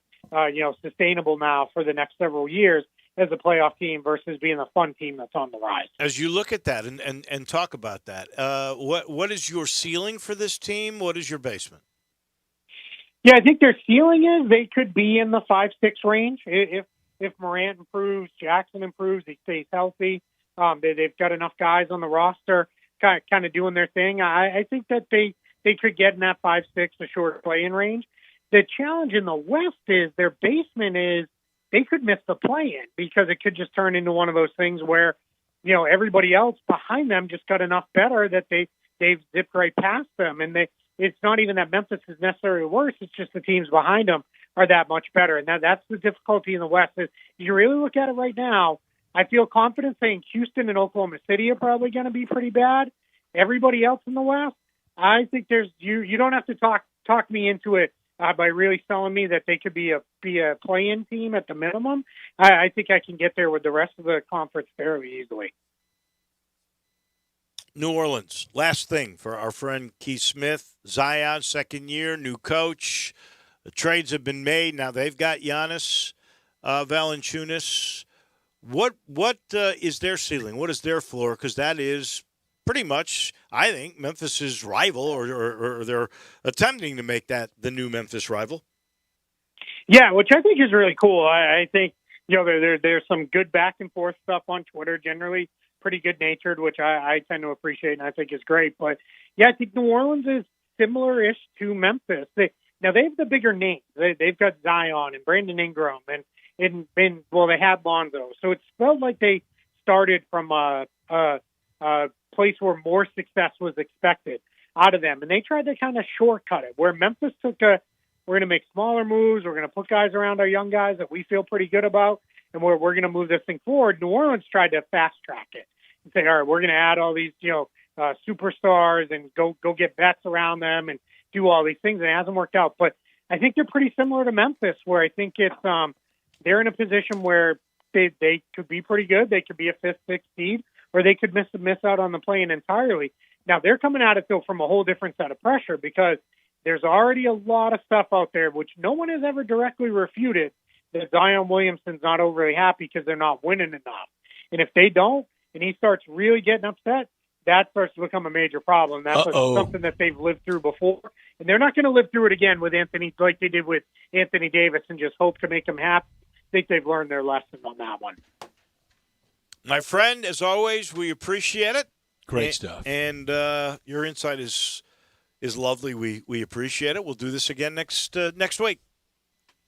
sustainable now for the next several years as a playoff team versus being a fun team that's on the rise. As you look at that and talk about that, what is your ceiling for this team? What is your basement? Yeah, I think their ceiling is they could be in the 5-6 range if Morant improves, Jackson improves, he stays healthy. They've got enough guys on the roster kind of doing their thing. I think that they could get in that 5-6, a short play-in range. The challenge in the West is their basement is they could miss the play-in because it could just turn into one of those things where, everybody else behind them just got enough better that they've zipped right past them. And it's not even that Memphis is necessarily worse. It's just the teams behind them are that much better. And that's the difficulty in the West. Is you really look at it right now, I feel confident saying Houston and Oklahoma City are probably going to be pretty bad. Everybody else in the West, I think you don't have to talk me into it by really telling me that they could be a play-in team at the minimum. I think I can get there with the rest of the conference fairly easily. New Orleans, last thing for our friend Keith Smith. Zion, second year, new coach. The trades have been made. Now they've got Giannis Valanciunas. What is their ceiling? What is their floor? Because that is pretty much, I think, Memphis's rival, or they're attempting to make that the new Memphis rival. Yeah, which I think is really cool. I think there's some good back and forth stuff on Twitter. Generally, pretty good natured, which I tend to appreciate and I think is great. But yeah, I think New Orleans is similar-ish to Memphis. They have the bigger names. They've got Zion and Brandon Ingram and they had Lonzo. So it felt like they started from a place where more success was expected out of them. And they tried to kind of shortcut it, where Memphis took we're going to make smaller moves. We're going to put guys around our young guys that we feel pretty good about, and we're going to move this thing forward. New Orleans tried to fast track it and say, all right, we're going to add all these, superstars and go get vets around them and do all these things. And it hasn't worked out. But I think they're pretty similar to Memphis, where I think it's they're in a position where they could be pretty good. They could be a 5th, 6th seed, or they could miss out on the play-in entirely. Now, they're coming at it, though, from a whole different set of pressure because there's already a lot of stuff out there, which no one has ever directly refuted, that Zion Williamson's not overly happy because they're not winning enough. And if they don't, and he starts really getting upset, that starts to become a major problem. That's something that they've lived through before, and they're not going to live through it again with Anthony, like they did with Anthony Davis, and just hope to make him happy. I think they've learned their lesson on that one. My friend, as always, we appreciate it. Great stuff. And your insight is lovely. We appreciate it. We'll do this again next week.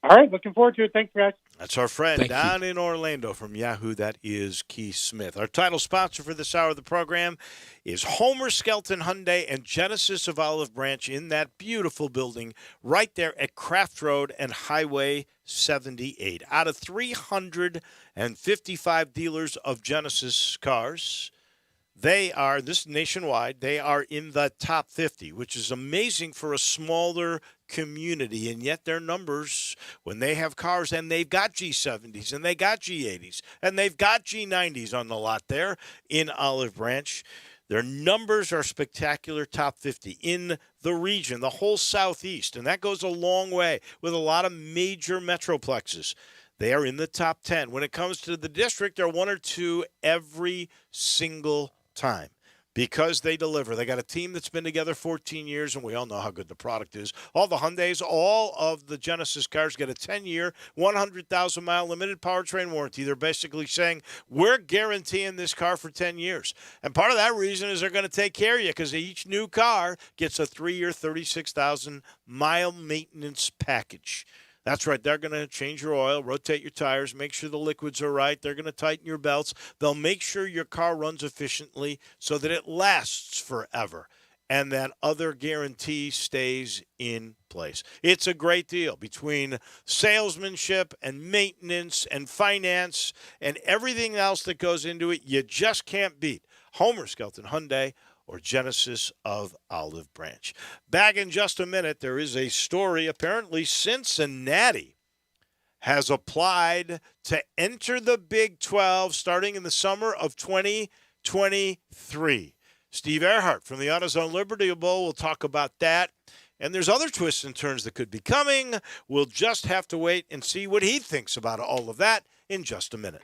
All right, looking forward to it. Thanks, guys. That's our friend down in Orlando from Yahoo. That is Keith Smith. Our title sponsor for this hour of the program is Homer Skelton Hyundai and Genesis of Olive Branch in that beautiful building right there at Craft Road and Highway 78. Out of 355 dealers of Genesis cars, they are, this is nationwide, they are in the top 50, which is amazing for a smaller community, and yet their numbers, when they have cars, and they've got G70s, and they got G80s, and they've got G90s on the lot there in Olive Branch, their numbers are spectacular, top 50 in the region, the whole Southeast, and that goes a long way with a lot of major metroplexes. They are in the top 10. When it comes to the district, they're 1 or 2 every single time because they deliver. They got a team that's been together 14 years, and we all know how good the product is. All the Hyundais, all of the Genesis cars get a 10-year, 100,000-mile limited powertrain warranty. They're basically saying, we're guaranteeing this car for 10 years. And part of that reason is they're going to take care of you because each new car gets a 3-year, 36,000-mile maintenance package. That's right. They're going to change your oil, rotate your tires, make sure the liquids are right. They're going to tighten your belts. They'll make sure your car runs efficiently so that it lasts forever and that other guarantee stays in place. It's a great deal between salesmanship and maintenance and finance and everything else that goes into it. You just can't beat Homer Skelton Hyundai or Genesis of Olive Branch. Back in just a minute, there is a story. Apparently, Cincinnati has applied to enter the Big 12 starting in the summer of 2023. Steve Earhart from the AutoZone Liberty Bowl will talk about that. And there's other twists and turns that could be coming. We'll just have to wait and see what he thinks about all of that in just a minute.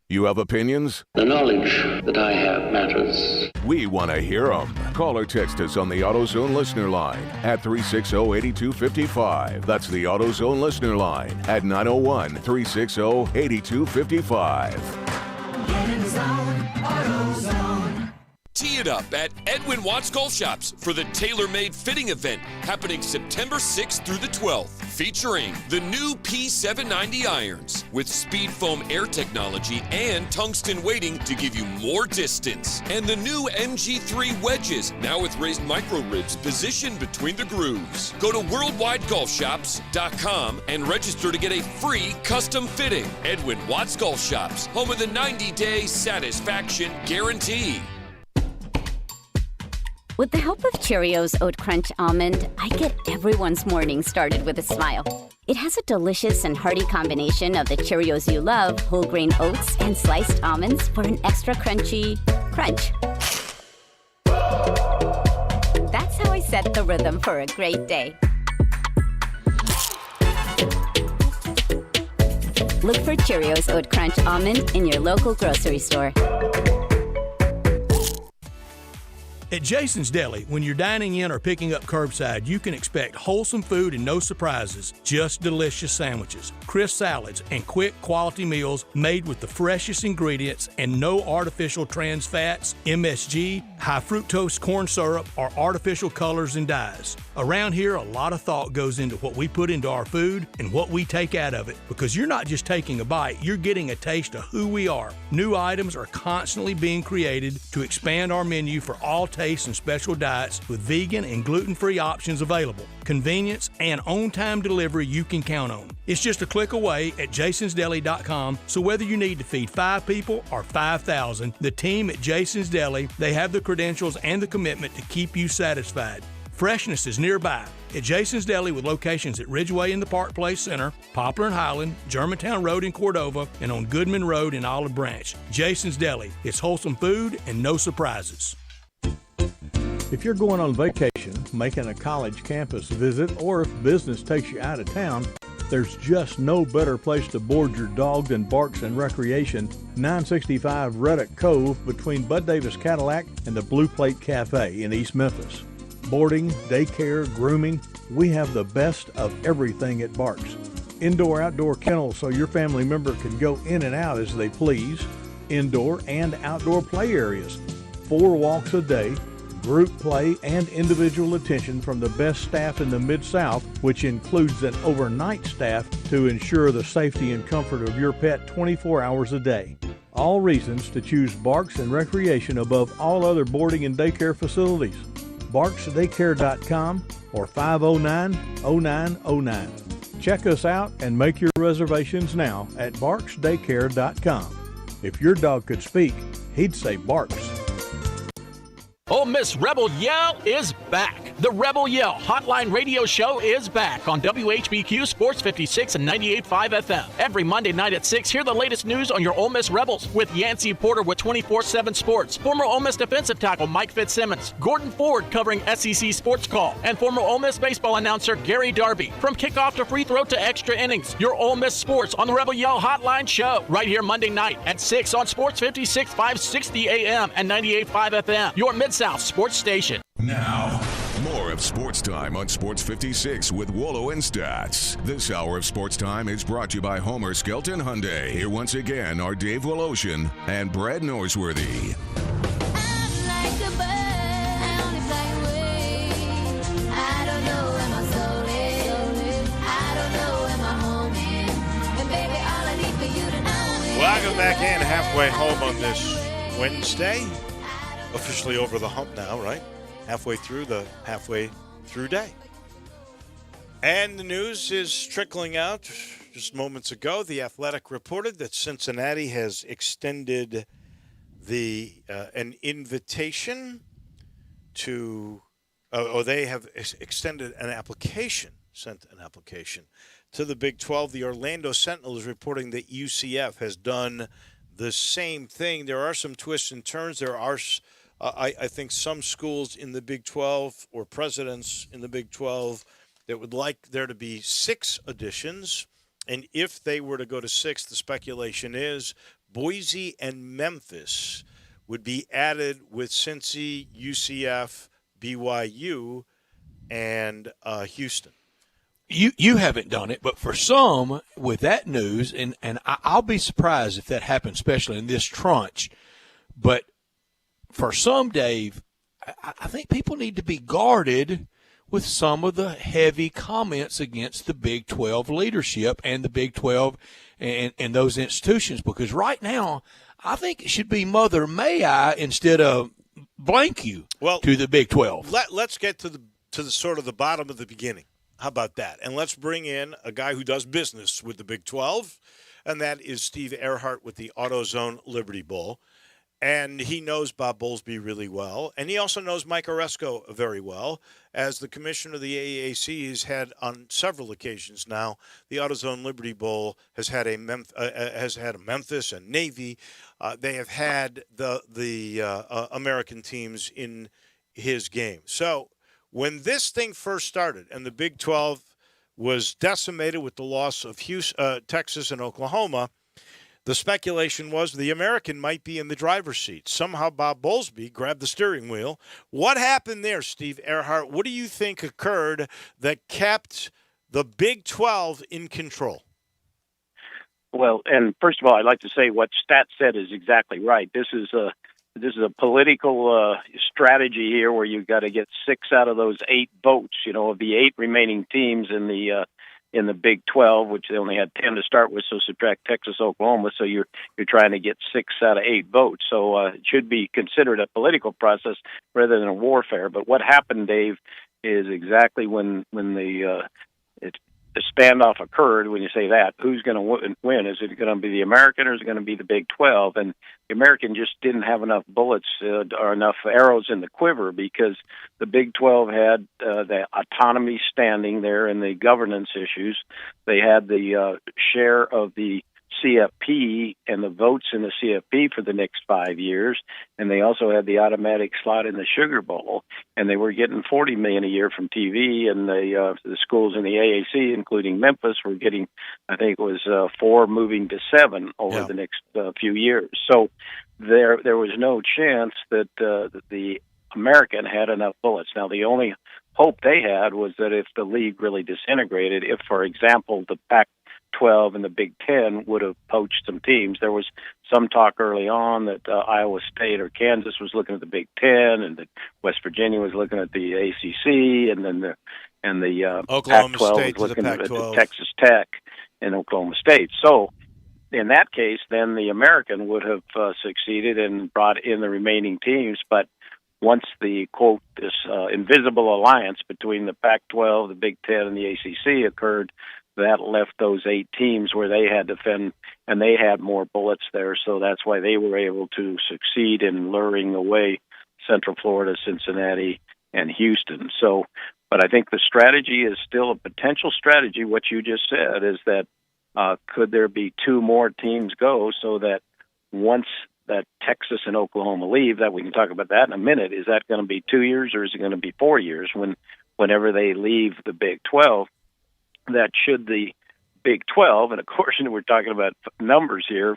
You have opinions? The knowledge that I have matters. We want to hear them. Call or text us on the AutoZone listener line at 360-8255. That's the AutoZone listener line at 901-360-8255. Get in the zone, AutoZone. Tee it up at Edwin Watts Golf Shops for the tailor-made fitting event happening September 6th through the 12th, featuring the new P790 irons with speed foam air technology and tungsten weighting to give you more distance, and the new MG3 wedges now with raised micro ribs positioned between the grooves. Go to worldwidegolfshops.com and register to get a free custom fitting. Edwin Watts Golf Shops, home of the 90-day satisfaction guarantee. With the help of Cheerios Oat Crunch Almond, I get everyone's morning started with a smile. It has a delicious and hearty combination of the Cheerios you love, whole grain oats, and sliced almonds for an extra crunchy crunch. That's how I set the rhythm for a great day. Look for Cheerios Oat Crunch Almond in your local grocery store. At Jason's Deli, when you're dining in or picking up curbside, you can expect wholesome food and no surprises, just delicious sandwiches, crisp salads, and quick quality meals made with the freshest ingredients and no artificial trans fats, MSG, high fructose corn syrup, or artificial colors and dyes. Around here, a lot of thought goes into what we put into our food and what we take out of it, because you're not just taking a bite, you're getting a taste of who we are. New items are constantly being created to expand our menu for all tastes and special diets with vegan and gluten-free options available. Convenience and on-time delivery you can count on. It's just a click away at jasonsdeli.com, so whether you need to feed 5 people or 5,000, the team at Jason's Deli, they have the credentials and the commitment to keep you satisfied. Freshness is nearby at Jason's Deli with locations at Ridgeway in the Park Place Center, Poplar and Highland, Germantown Road in Cordova, and on Goodman Road in Olive Branch. Jason's Deli. It's wholesome food and no surprises. If you're going on vacation, making a college campus visit, or if business takes you out of town, There's just no better place to board your dog than Barks and Recreation, 965 Reddick Cove between Bud Davis Cadillac and the Blue Plate Cafe in East Memphis. Boarding, daycare, grooming, we have the best of everything at Barks. Indoor-outdoor kennels so your family member can go in and out as they please. Indoor and outdoor play areas. 4 walks a day, group play, and individual attention from the best staff in the Mid-South, which includes an overnight staff to ensure the safety and comfort of your pet 24 hours a day. All reasons to choose Barks and Recreation above all other boarding and daycare facilities. BarksDaycare.com or 509-0909. Check us out and make your reservations now at BarksDaycare.com. If your dog could speak, he'd say Barks. Ole Miss Rebel Yell is back. The Rebel Yell Hotline Radio Show is back on WHBQ Sports 56 and 98.5 FM. Every Monday night at 6, hear the latest news on your Ole Miss Rebels with Yancey Porter with 24/7 Sports, former Ole Miss defensive tackle Mike Fitzsimmons, Gordon Ford covering SEC Sports Call, and former Ole Miss baseball announcer Gary Darby. From kickoff to free throw to extra innings, your Ole Miss sports on the Rebel Yell Hotline Show right here Monday night at 6 on Sports 56, 560 AM and 98.5 FM. Your Mid-South Sports Station. Now, more of Sports Time on Sports 56 with Wolo and Stats. This hour of Sports Time is brought to you by Homer Skelton Hyundai. Here once again are Dave Woloshin and Brad Norsworthy. Welcome back in, halfway home on this Wednesday. Officially over the hump now, right? Halfway through day. And the news is trickling out. Just moments ago, The Athletic reported that Cincinnati has extended an invitation to, they have extended an application, sent an application to the Big 12. The Orlando Sentinel is reporting that UCF has done the same thing. There are some twists and turns. There are I think some schools in the Big 12 or presidents in the Big 12 that would like there to be 6 additions. And if they were to go to 6, the speculation is Boise and Memphis would be added with Cincy, UCF, BYU, and Houston. You haven't done it, but for some, with that news, and I'll be surprised if that happens, especially in this tranche, but for some, Dave, I think people need to be guarded with some of the heavy comments against the Big 12 leadership and the Big 12 and those institutions, because right now I think it should be Mother May I instead of blank you to the Big 12. Let's get to the sort of the bottom of the beginning. How about that? And let's bring in a guy who does business with the Big 12, and that is Steve Earhart with the AutoZone Liberty Bowl. And he knows Bob Bowlesby really well. And he also knows Mike Oresco very well. As the commissioner of the AAC, he's had on several occasions now, the AutoZone Liberty Bowl has had a Memphis and Navy. They have had the American teams in his game. So when this thing first started and the Big 12 was decimated with the loss of Texas and Oklahoma, the speculation was the American might be in the driver's seat. Somehow Bob Bowlesby grabbed the steering wheel. What happened there, Steve Earhart? What do you think occurred that kept the Big 12 in control? Well, and first of all, I'd like to say what Stat said is exactly right. This is a political strategy here where you've got to get 6 out of those 8 votes, of the 8 remaining teams in the Big 12, which they only had 10 to start with, so subtract Texas, Oklahoma, so you're trying to get 6 out of 8 votes. So it should be considered a political process rather than a warfare. But what happened, Dave, is exactly when the standoff occurred, when you say that, who's going to win? Is it going to be the American or is it going to be the Big 12? And the American just didn't have enough bullets or enough arrows in the quiver because the Big 12 had the autonomy standing there and the governance issues. They had the share of the CFP and the votes in the CFP for the next 5 years, and they also had the automatic slot in the Sugar Bowl, and they were getting $40 million a year from TV, and the schools in the AAC, including Memphis, were getting, I think it was 4 moving to 7 over the next few years. So there was no chance that the American had enough bullets. Now, the only hope they had was that if the league really disintegrated, if, for example, the Pac-12 and the Big Ten would have poached some teams. There was some talk early on that Iowa State or Kansas was looking at the Big Ten, and that West Virginia was looking at the ACC, and then the Oklahoma Pac-12 State was looking to at the Pac-12. Texas Tech and Oklahoma State. So in that case, then the American would have succeeded and brought in the remaining teams, but once the, quote, this invisible alliance between the Pac-12, the Big Ten, and the ACC occurred, that left those 8 teams where they had to defend, and they had more bullets there, so that's why they were able to succeed in luring away Central Florida, Cincinnati, and Houston. So, but I think the strategy is still a potential strategy. What you just said is that could there be 2 more teams go so that once that Texas and Oklahoma leave, that we can talk about that in a minute. Is that going to be 2 years or is it going to be 4 years whenever they leave the Big 12? That should the Big 12, and of course we're talking about numbers here,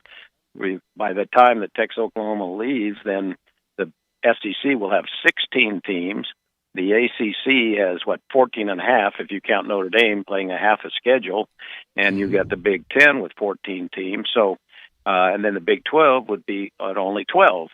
by the time that Texas Oklahoma leaves, then the SEC will have 16 teams. The ACC has, 14 and a half, if you count Notre Dame playing a half a schedule, and you've got the Big 10 with 14 teams. So and then the Big 12 would be at only 12.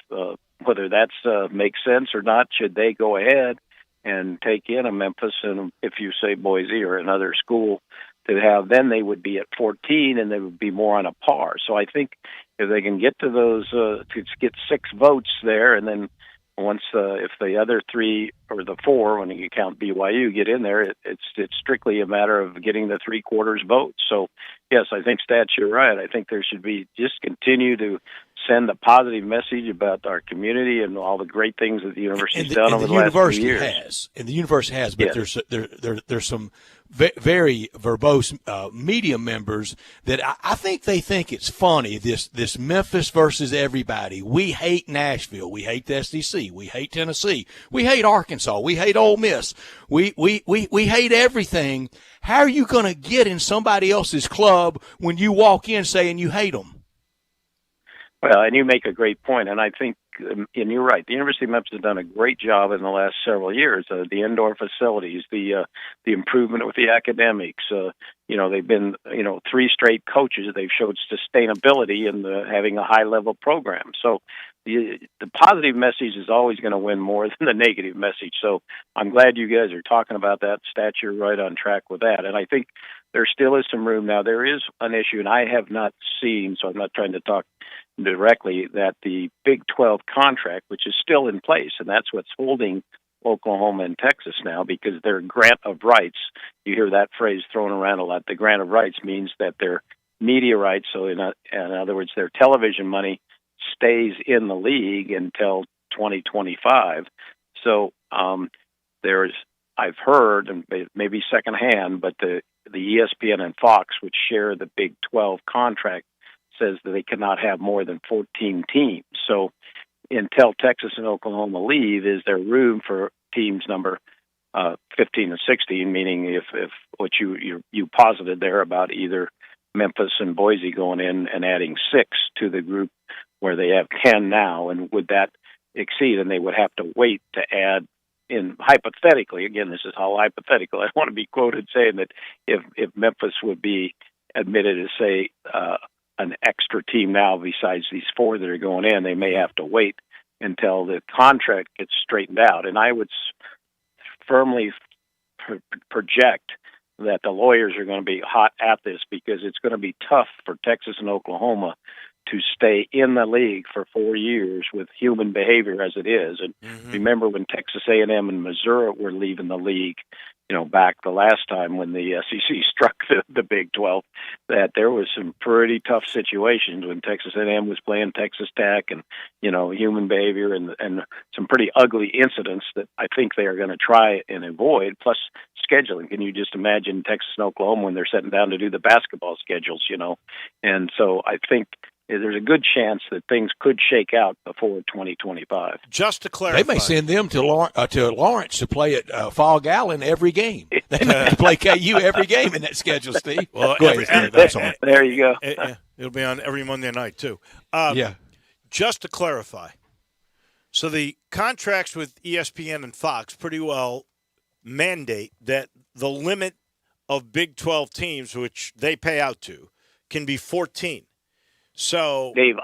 Whether that's makes sense or not, should they go ahead and take in a Memphis and, if you say, Boise or another school to have, then they would be at 14 and they would be more on a par. So I think if they can get to those, to get 6 votes there, and then once if the other 3 or the 4, when you count BYU, get in there, it's strictly a matter of getting the 3/4 vote. So yes, I think, Stats, you're right. I think there should be just continue to send a positive message about our community and all the great things that the university's done over the last few years. And the university has, but there's some very verbose media members that I think they think it's funny, this Memphis versus everybody. We hate Nashville. We hate the SEC. We hate Tennessee. We hate Arkansas. We hate Ole Miss. We hate everything. How are you going to get in somebody else's club when you walk in saying you hate them? Well, and you make a great point, and I think, and you're right, the University of Memphis has done a great job in the last several years. The indoor facilities, the improvement with the academics. They've been 3 straight coaches. They've showed sustainability in having a high-level program. So the positive message is always going to win more than the negative message. So I'm glad you guys are talking about that. Stat, you're right on track with that. And I think there still is some room. Now, there is an issue, and I have not seen, so I'm not trying to talk directly, that the Big 12 contract, which is still in place, and that's what's holding Oklahoma and Texas now, because their grant of rights, you hear that phrase thrown around a lot, the grant of rights means that their media rights, so in other words, their television money stays in the league until 2025. So I've heard, and maybe secondhand, but the ESPN and Fox, which share the Big 12 contract, says that they cannot have more than 14 teams. So until Texas and Oklahoma leave, is there room for teams number 15 and 16, meaning if what you posited there about either Memphis and Boise going in and adding 6 to the group where they have 10 now, and would that exceed? And they would have to wait to add in, hypothetically, again, this is all hypothetical, I want to be quoted saying that if Memphis would be admitted as, say, an extra team now besides these 4 that are going in, they may have to wait until the contract gets straightened out. And I would firmly project that the lawyers are going to be hot at this, because it's going to be tough for Texas and Oklahoma to stay in the league for 4 years with human behavior as it is. And remember when Texas A&M and Missouri were leaving the league, back the last time when the SEC struck the Big 12, that there was some pretty tough situations when Texas A&M was playing Texas Tech, and human behavior and some pretty ugly incidents that I think they are going to try and avoid. Plus scheduling. Can you just imagine Texas and Oklahoma when they're sitting down to do the basketball schedules? And so I think there's a good chance that things could shake out before 2025. Just to clarify, they may send them to Lawrence to play at Fog Allen every game. They may play KU every game in that schedule, Steve. Well, there you go. It'll be on every Monday night too. Yeah. Just to clarify, so the contracts with ESPN and Fox pretty well mandate that the limit of Big 12 teams, which they pay out to, can be 14. So, Dave,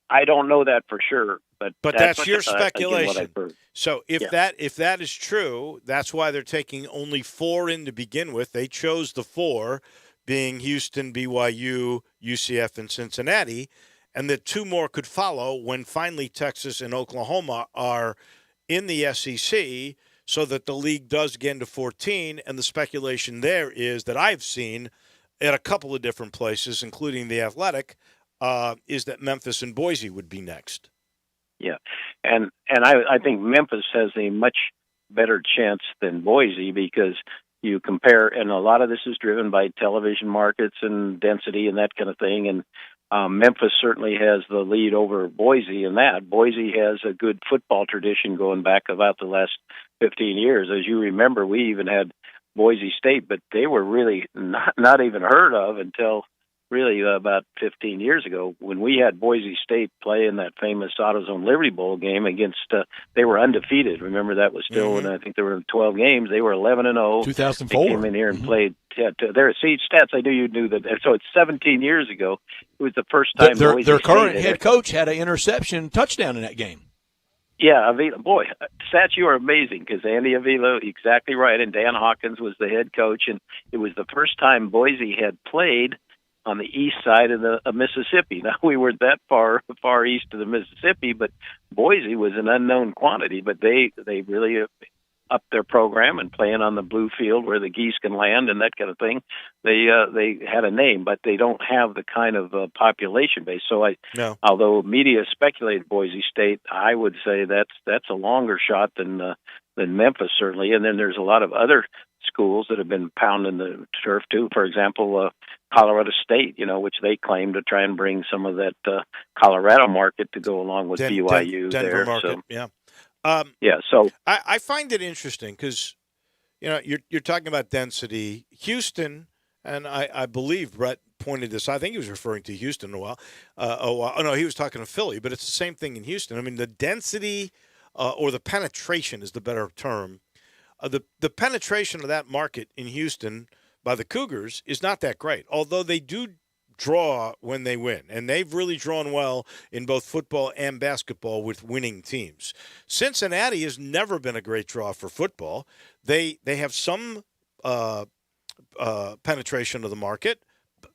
I don't know that for sure, but that's your speculation. So if that is true, that's why they're taking only 4 in to begin with. They chose the 4, being Houston, BYU, UCF, and Cincinnati, and that 2 more could follow when finally Texas and Oklahoma are in the SEC, so that the league does get into 14. And the speculation there is that I've seen at a couple of different places, including The Athletic, is that Memphis and Boise would be next. Yeah, and I think Memphis has a much better chance than Boise, because you compare, and a lot of this is driven by television markets and density and that kind of thing, and Memphis certainly has the lead over Boise in that. Boise has a good football tradition going back about the last 15 years. As you remember, we even had Boise State, but they were really not even heard of until really about 15 years ago, when we had Boise State play in that famous AutoZone Liberty Bowl game against, they were undefeated. Remember, that was still when I think there were 12 games. They were 11-0. 2004. They came in here and played. Their seed stats, I knew you knew that. So it's 17 years ago. It was the first time their current head coach had an interception touchdown in that game. Yeah, Avila, boy, stats, you are amazing, because Andy Avila, exactly right, and Dan Hawkins was the head coach, and it was the first time Boise had played on the east side of the Mississippi. Now, we weren't that far east of the Mississippi, but Boise was an unknown quantity. But they really upped their program, and playing on the blue field where the geese can land and that kind of thing. They had a name, but they don't have the kind of population base. So although media speculated Boise State, I would say that's a longer shot than Memphis, certainly. And then there's a lot of other schools that have been pounding the turf too. For example, Colorado State, which they claim to try and bring some of that Colorado market to go along with BYU Denver there. market, So I find it interesting because you're talking about density. Houston, and I believe Brett pointed this. I think he was referring to Houston a while. Oh no, he was talking to Philly, but it's the same thing in Houston. I mean, the density or the penetration is the better term. The penetration of that market in Houston by the Cougars is not that great, although they do draw when they win, and they've really drawn well in both football and basketball with winning teams. Cincinnati has never been a great draw for football. They have some penetration of the market,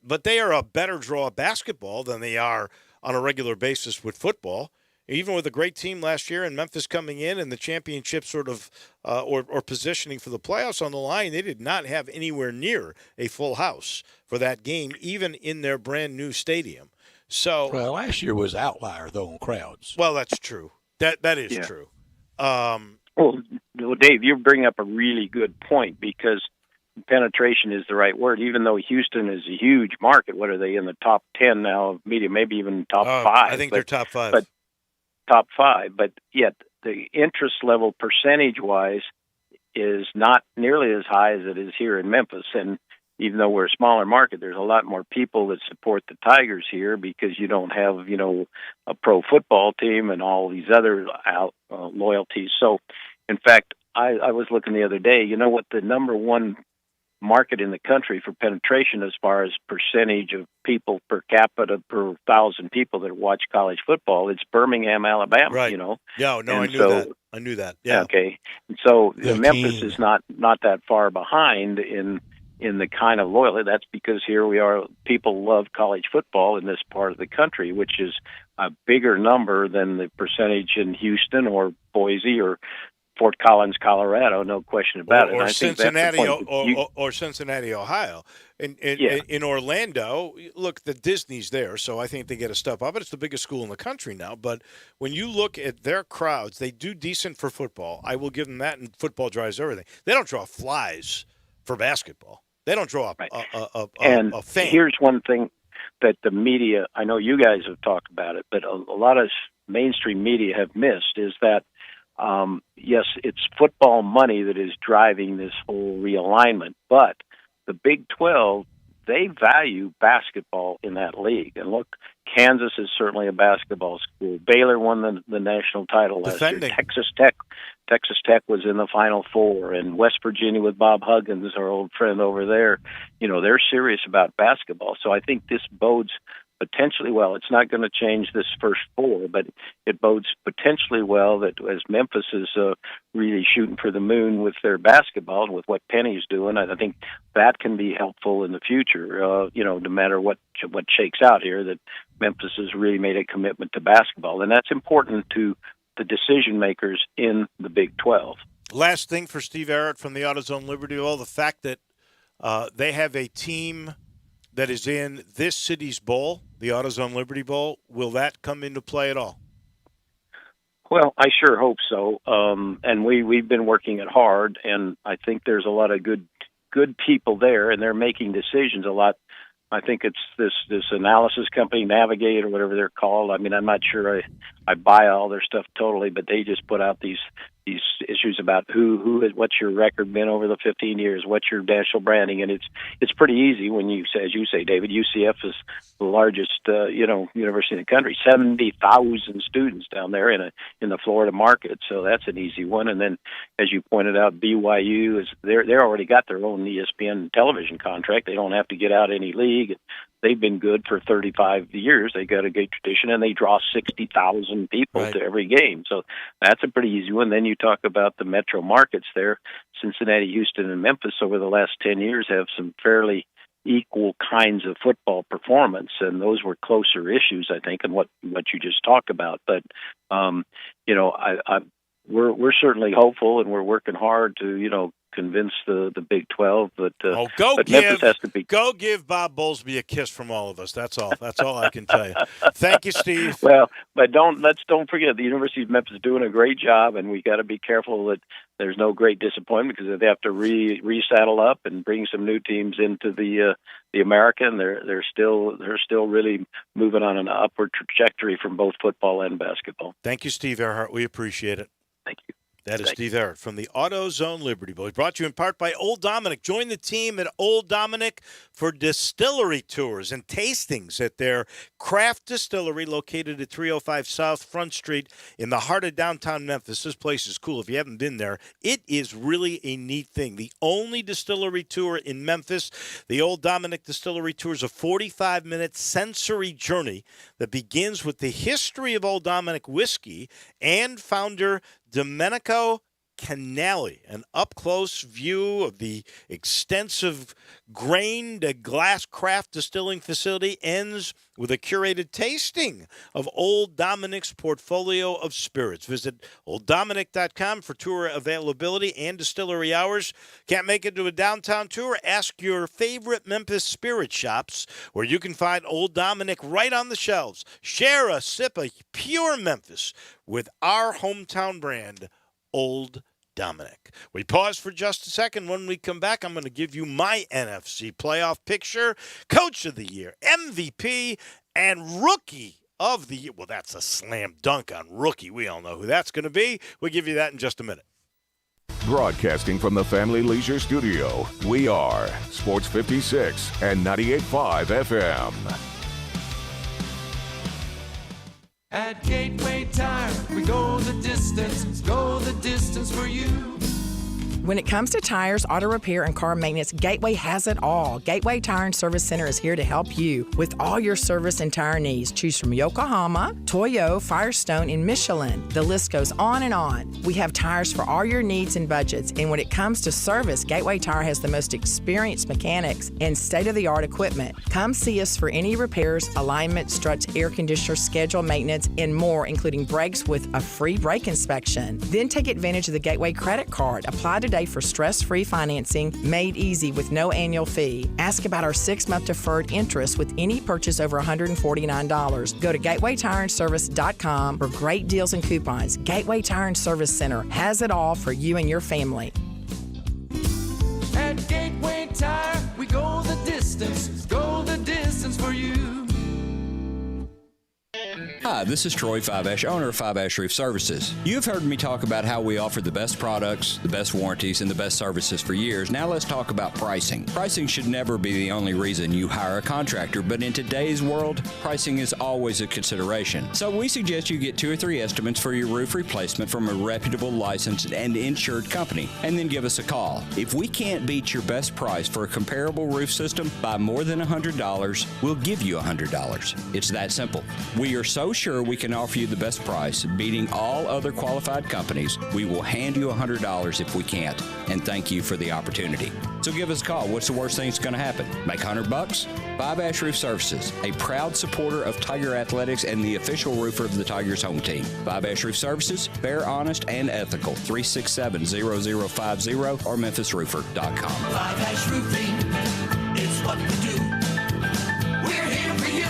but they are a better draw of basketball than they are on a regular basis with football. Even with a great team last year and Memphis coming in and the championship sort of or positioning for the playoffs on the line, they did not have anywhere near a full house for that game, even in their brand new stadium. So, well, last year was outlier though on crowds. Well, that's true. That is true. Well, Dave, you bring up a really good point, because penetration is the right word. Even though Houston is a huge market, what are they in the top 10 now of media? Maybe even top 5. I think they're top 5. But top 5, but yet the interest level percentage-wise is not nearly as high as it is here in Memphis. And even though we're a smaller market, there's a lot more people that support the Tigers here, because you don't have, a pro football team and all these other loyalties. So, in fact, I was looking the other day, what the number one market in the country for penetration as far as percentage of people per capita per 1,000 people that watch college football, it's Birmingham, Alabama. Right. Yeah, no, I knew that. Yeah. Okay. And so Memphis is not that far behind in the kind of loyalty. That's because here we are. People love college football in this part of the country, which is a bigger number than the percentage in Houston or Boise or Fort Collins, Colorado, no question about it. Or I think Cincinnati, that's the point. or Cincinnati, Ohio. In Orlando, look, the Disney's there, so I think they get a step up. But it's the biggest school in the country now. But when you look at their crowds, they do decent for football. I will give them that, and football drives everything. They don't draw flies for basketball. They don't draw a fan. Here's one thing that the media, I know you guys have talked about it, but a lot of mainstream media have missed is that, yes, it's football money that is driving this whole realignment, but the Big 12, they value basketball in that league. And look, Kansas is certainly a basketball school. Baylor won the national title last year. Texas Tech was in the Final Four, and West Virginia with Bob Huggins, our old friend over there, they're serious about basketball. So I think this bodes potentially well. It's not going to change this first four, but it bodes potentially well that as Memphis is really shooting for the moon with their basketball and with what Penny's doing, I think that can be helpful in the future, no matter what shakes out here, that Memphis has really made a commitment to basketball. And that's important to the decision makers in the Big 12. Last thing for Steve Arrett from the AutoZone Libertyville, the fact that they have a team that is in this city's bowl, the AutoZone Liberty Bowl, will that come into play at all? Well, I sure hope so. And we've been working it hard, and I think there's a lot of good people there, and they're making decisions a lot. I think it's this analysis company, Navigate or whatever they're called. I mean, I'm not sure I buy all their stuff totally, but they just put out these issues about what's your record been over the 15 years, what's your national branding, and it's pretty easy when you say, as you say, David, UCF is the largest university in the country, 70,000 students down there in the Florida market, so that's an easy one. And then, as you pointed out, BYU they're already got their own ESPN television contract. They don't have to get out any league. They've been good for 35 years. They got a great tradition, and they draw 60,000 people to every game. So that's a pretty easy one. Then you talk about the metro markets there. Cincinnati, Houston, and Memphis over the last 10 years have some fairly equal kinds of football performance, and those were closer issues, I think, than what you just talked about. But, we're certainly hopeful, and we're working hard to, convince the Big 12, but Memphis has to be. Go give Bob Bowlesby a kiss from all of us. That's all. That's all I can tell you. Thank you, Steve. Well, but don't forget the University of Memphis is doing a great job, and we got to be careful that there's no great disappointment because they have to resaddle up and bring some new teams into the American. They're still really moving on an upward trajectory from both football and basketball. Thank you, Steve Earhart. We appreciate it. Thank you. That is Steve Earhart from the AutoZone Liberty Bowl. Brought to you in part by Old Dominick. Join the team at Old Dominick for distillery tours and tastings at their craft distillery located at 305 South Front Street in the heart of downtown Memphis. This place is cool. If you haven't been there, it is really a neat thing. The only distillery tour in Memphis, the Old Dominick Distillery Tour, is a 45-minute sensory journey that begins with the history of Old Dominick whiskey and founder Domenico Canali. An up-close view of the extensive grain-to-glass craft distilling facility ends with a curated tasting of Old Dominick's portfolio of spirits. Visit OldDominick.com for tour availability and distillery hours. Can't make it to a downtown tour? Ask your favorite Memphis spirit shops where you can find Old Dominick right on the shelves. Share a sip of pure Memphis with our hometown brand, Old Dominick. We pause for just a second. When we come back, I'm going to give you my NFC playoff picture, Coach of the Year, MVP, and Rookie of the Year. Well, that's a slam dunk on Rookie. We all know who that's going to be. We'll give you that in just a minute. Broadcasting from the Family Leisure Studio, we are Sports 56 and 98.5 FM. At Gateway Tire, we go the distance for you. When it comes to tires, auto repair, and car maintenance, Gateway has it all. Gateway Tire and Service Center is here to help you with all your service and tire needs. Choose from Yokohama, Toyo, Firestone, and Michelin. The list goes on and on. We have tires for all your needs and budgets. And when it comes to service, Gateway Tire has the most experienced mechanics and state-of-the-art equipment. Come see us for any repairs, alignment, struts, air conditioner, schedule maintenance, and more, including brakes with a free brake inspection. Then take advantage of the Gateway credit card. Apply today for stress-free financing made easy with no annual fee. Ask about our 6-month deferred interest with any purchase over $149. Go to gatewaytireandservice.com for great deals and coupons. Gateway Tire and Service Center has it all for you and your family. At Gateway Tire, we go the distance for you. Hi, this is Troy 5 owner of 5 Reef Services. You've heard me talk about how we offer the best products, the best warranties, and the best services for years. Now let's talk about pricing. Pricing should never be the only reason you hire a contractor, but in today's world, pricing is always a consideration. So we suggest you get 2 or 3 estimates for your roof replacement from a reputable, licensed, and insured company, and then give us a call. If we can't beat your best price for a comparable roof system by more than $100, we'll give you $100. It's that simple. We are so sure we can offer you the best price, beating all other qualified companies. We will hand you $100 if we can't, and thank you for the opportunity. So give us a call. What's the worst thing that's going to happen? Make $100? 5 Roof Services, a proud supporter of Tiger Athletics and the official roofer of the Tigers home team. 5 Roof Services, fair, honest, and ethical. 367-0050 or memphisroofer.com. 5 Roofing, it's what we do. We're here for you.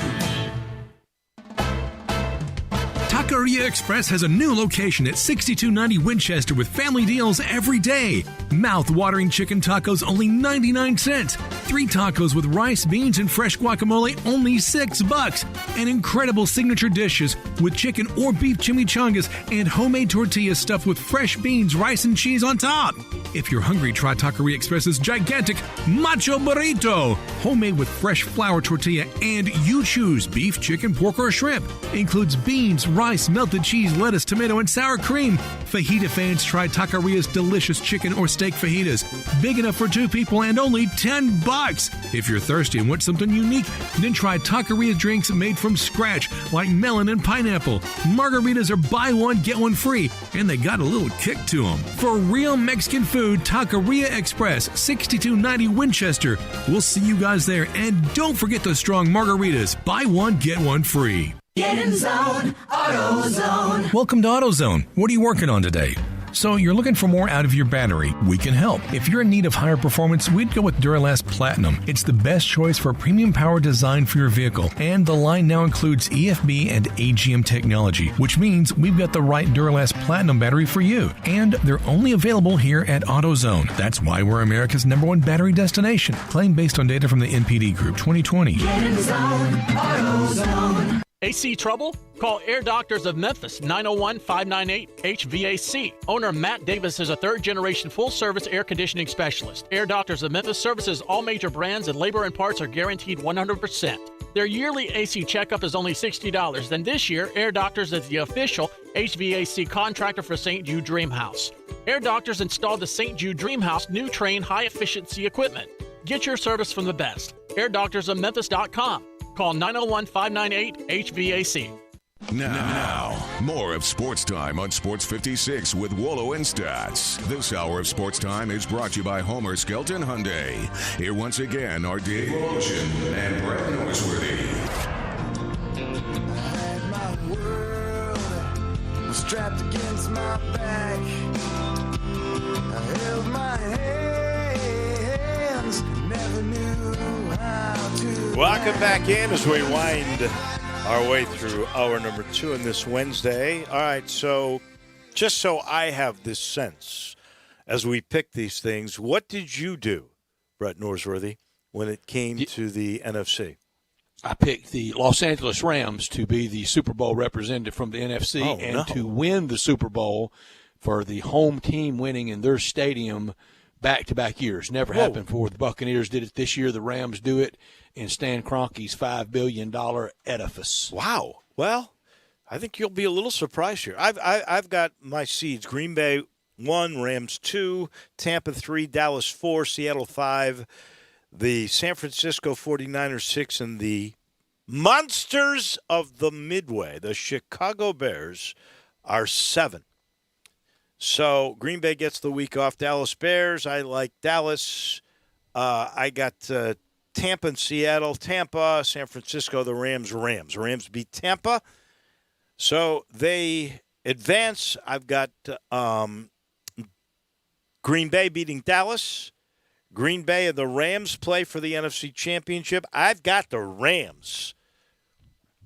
Taqueria Express has a new location at 6290 Winchester with family deals every day. Mouth-watering chicken tacos, only 99 cents. 3 tacos with rice, beans, and fresh guacamole, only $6. And incredible signature dishes with chicken or beef chimichangas and homemade tortillas stuffed with fresh beans, rice, and cheese on top. If you're hungry, try Taqueria Express's gigantic Macho Burrito. Homemade with fresh flour tortilla, and you choose beef, chicken, pork, or shrimp. Includes beans, rice, melted cheese, lettuce, tomato, and sour cream. Fajita fans try Taqueria's delicious chicken or steak fajitas. Big enough for 2 people and only $10. If you're thirsty and want something unique, then try Taqueria drinks made from scratch, like melon and pineapple. Margaritas are buy one, get one free, and they got a little kick to them. For real Mexican food, Taqueria Express, 6290 Winchester. We'll see you guys there, and don't forget those strong margaritas. Buy one, get one free. Get in zone, AutoZone. Welcome to AutoZone. What are you working on today? So you're looking for more out of your battery? We can help. If you're in need of higher performance, we'd go with Duralast Platinum. It's the best choice for premium power design for your vehicle. And the line now includes EFB and AGM technology, which means we've got the right Duralast Platinum battery for you. And they're only available here at AutoZone. That's why we're America's #1 battery destination. Claim based on data from the NPD Group 2020. Get in zone, AutoZone. AC trouble? Call Air Doctors of Memphis, 901-598-HVAC. Owner Matt Davis is a 3rd-generation full-service air conditioning specialist. Air Doctors of Memphis services all major brands, and labor and parts are guaranteed 100%. Their yearly AC checkup is only $60. Then this year, Air Doctors is the official HVAC contractor for St. Jude Dream House. Air Doctors installed the St. Jude Dream House new Train high-efficiency equipment. Get your service from the best. AirDoctorsOfMemphis.com. Call 901-598-HVAC. Now, more of Sports Time on Sports 56 with Wolo and Stats. This hour of Sports Time is brought to you by Homer Skelton Hyundai. Here once again are Dave Ocean and Brett Norsworthy. I had my world strapped against my back. I held my hands, never knew how to. Welcome back in as we wind our way through hour number 2 on this Wednesday. All right, so just so I have this sense as we pick these things, what did you do, Brett Norsworthy, when it came to the NFC? I picked the Los Angeles Rams to be the Super Bowl representative from the NFC to win the Super Bowl for the home team winning in their stadium back-to-back years. Never happened before. The Buccaneers did it this year. The Rams do it in Stan Kroenke's $5 billion edifice. Wow. Well, I think you'll be a little surprised here. I've got my seeds. Green Bay 1, Rams 2, Tampa 3, Dallas 4, Seattle 5, the San Francisco 49ers 6, and the Monsters of the Midway, the Chicago Bears, are 7. So Green Bay gets the week off. Dallas Bears, I like Dallas. I got Tampa and Seattle. Tampa, San Francisco, the Rams. Rams beat Tampa. So they advance. I've got Green Bay beating Dallas. Green Bay and the Rams play for the NFC Championship. I've got the Rams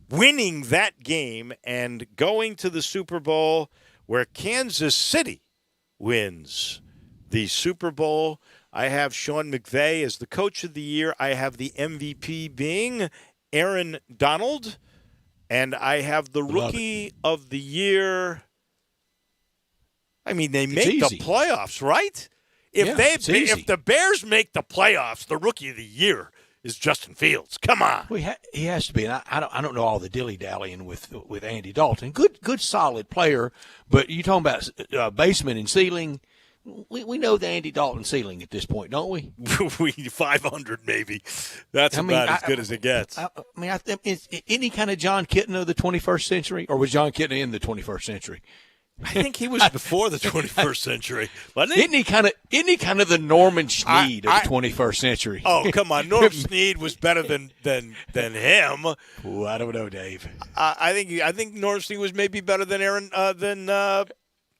winning that game and going to the Super Bowl, where Kansas City wins the Super Bowl. I have Sean McVay as the coach of the year. I have the MVP being Aaron Donald. And I have the rookie of the year. I mean, they make the playoffs, right? If the Bears make the playoffs, the rookie of the year is Justin Fields. Come on. Well, he has to be. And I don't know all the dilly-dallying with Andy Dalton. Good, solid player. But you talking about basement and ceiling. We know the Andy Dalton ceiling at this point, don't we? 500 maybe. That's about as good as it gets. Isn't he kind of John Kitten of the 21st century? Or was John Kitten in the 21st century? I think he was before the 21st century, wasn't he? Isn't he kind of the Norman Snead of the 21st century? Oh, come on. Norm Snead was better than him. Ooh, I don't know, Dave. I think Norm Snead was maybe better than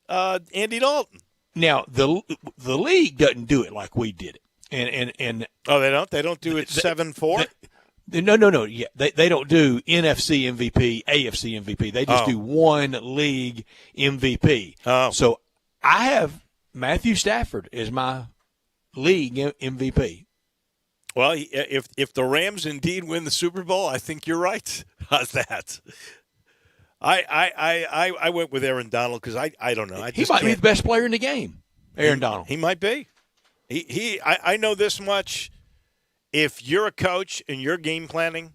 Andy Dalton. Now, the league doesn't do it like we did it. And oh, they don't? They don't do it 7-4? No. Yeah, they don't do NFC MVP, AFC MVP. They just do one league MVP. Oh. So I have Matthew Stafford as my league MVP. Well, if the Rams indeed win the Super Bowl, I think you're right. How's that? I went with Aaron Donald because I don't know. He might be the best player in the game, Aaron Donald. He might be. I know this much. If you're a coach and you're game planning,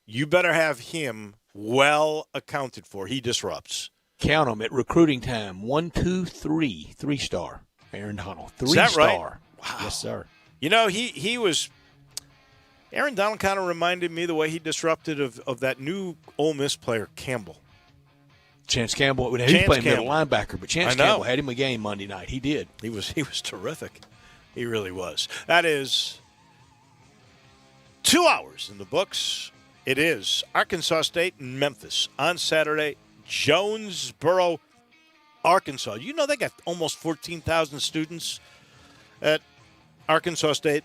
you better have him well accounted for. He disrupts. Count him at recruiting time. 1, 2, 3. 3-star. Aaron Donald. 3-star. Is that right? Wow. Yes, sir. You know, he was – Aaron Donald kind of reminded me the way he disrupted of that new Ole Miss player, Campbell. Chance Campbell. He was playing middle linebacker, but Chance Campbell had him a game Monday night. He did. He was terrific. He really was. That is 2 hours in the books. It is Arkansas State and Memphis on Saturday. Jonesboro, Arkansas. You know they got almost 14,000 students at Arkansas State.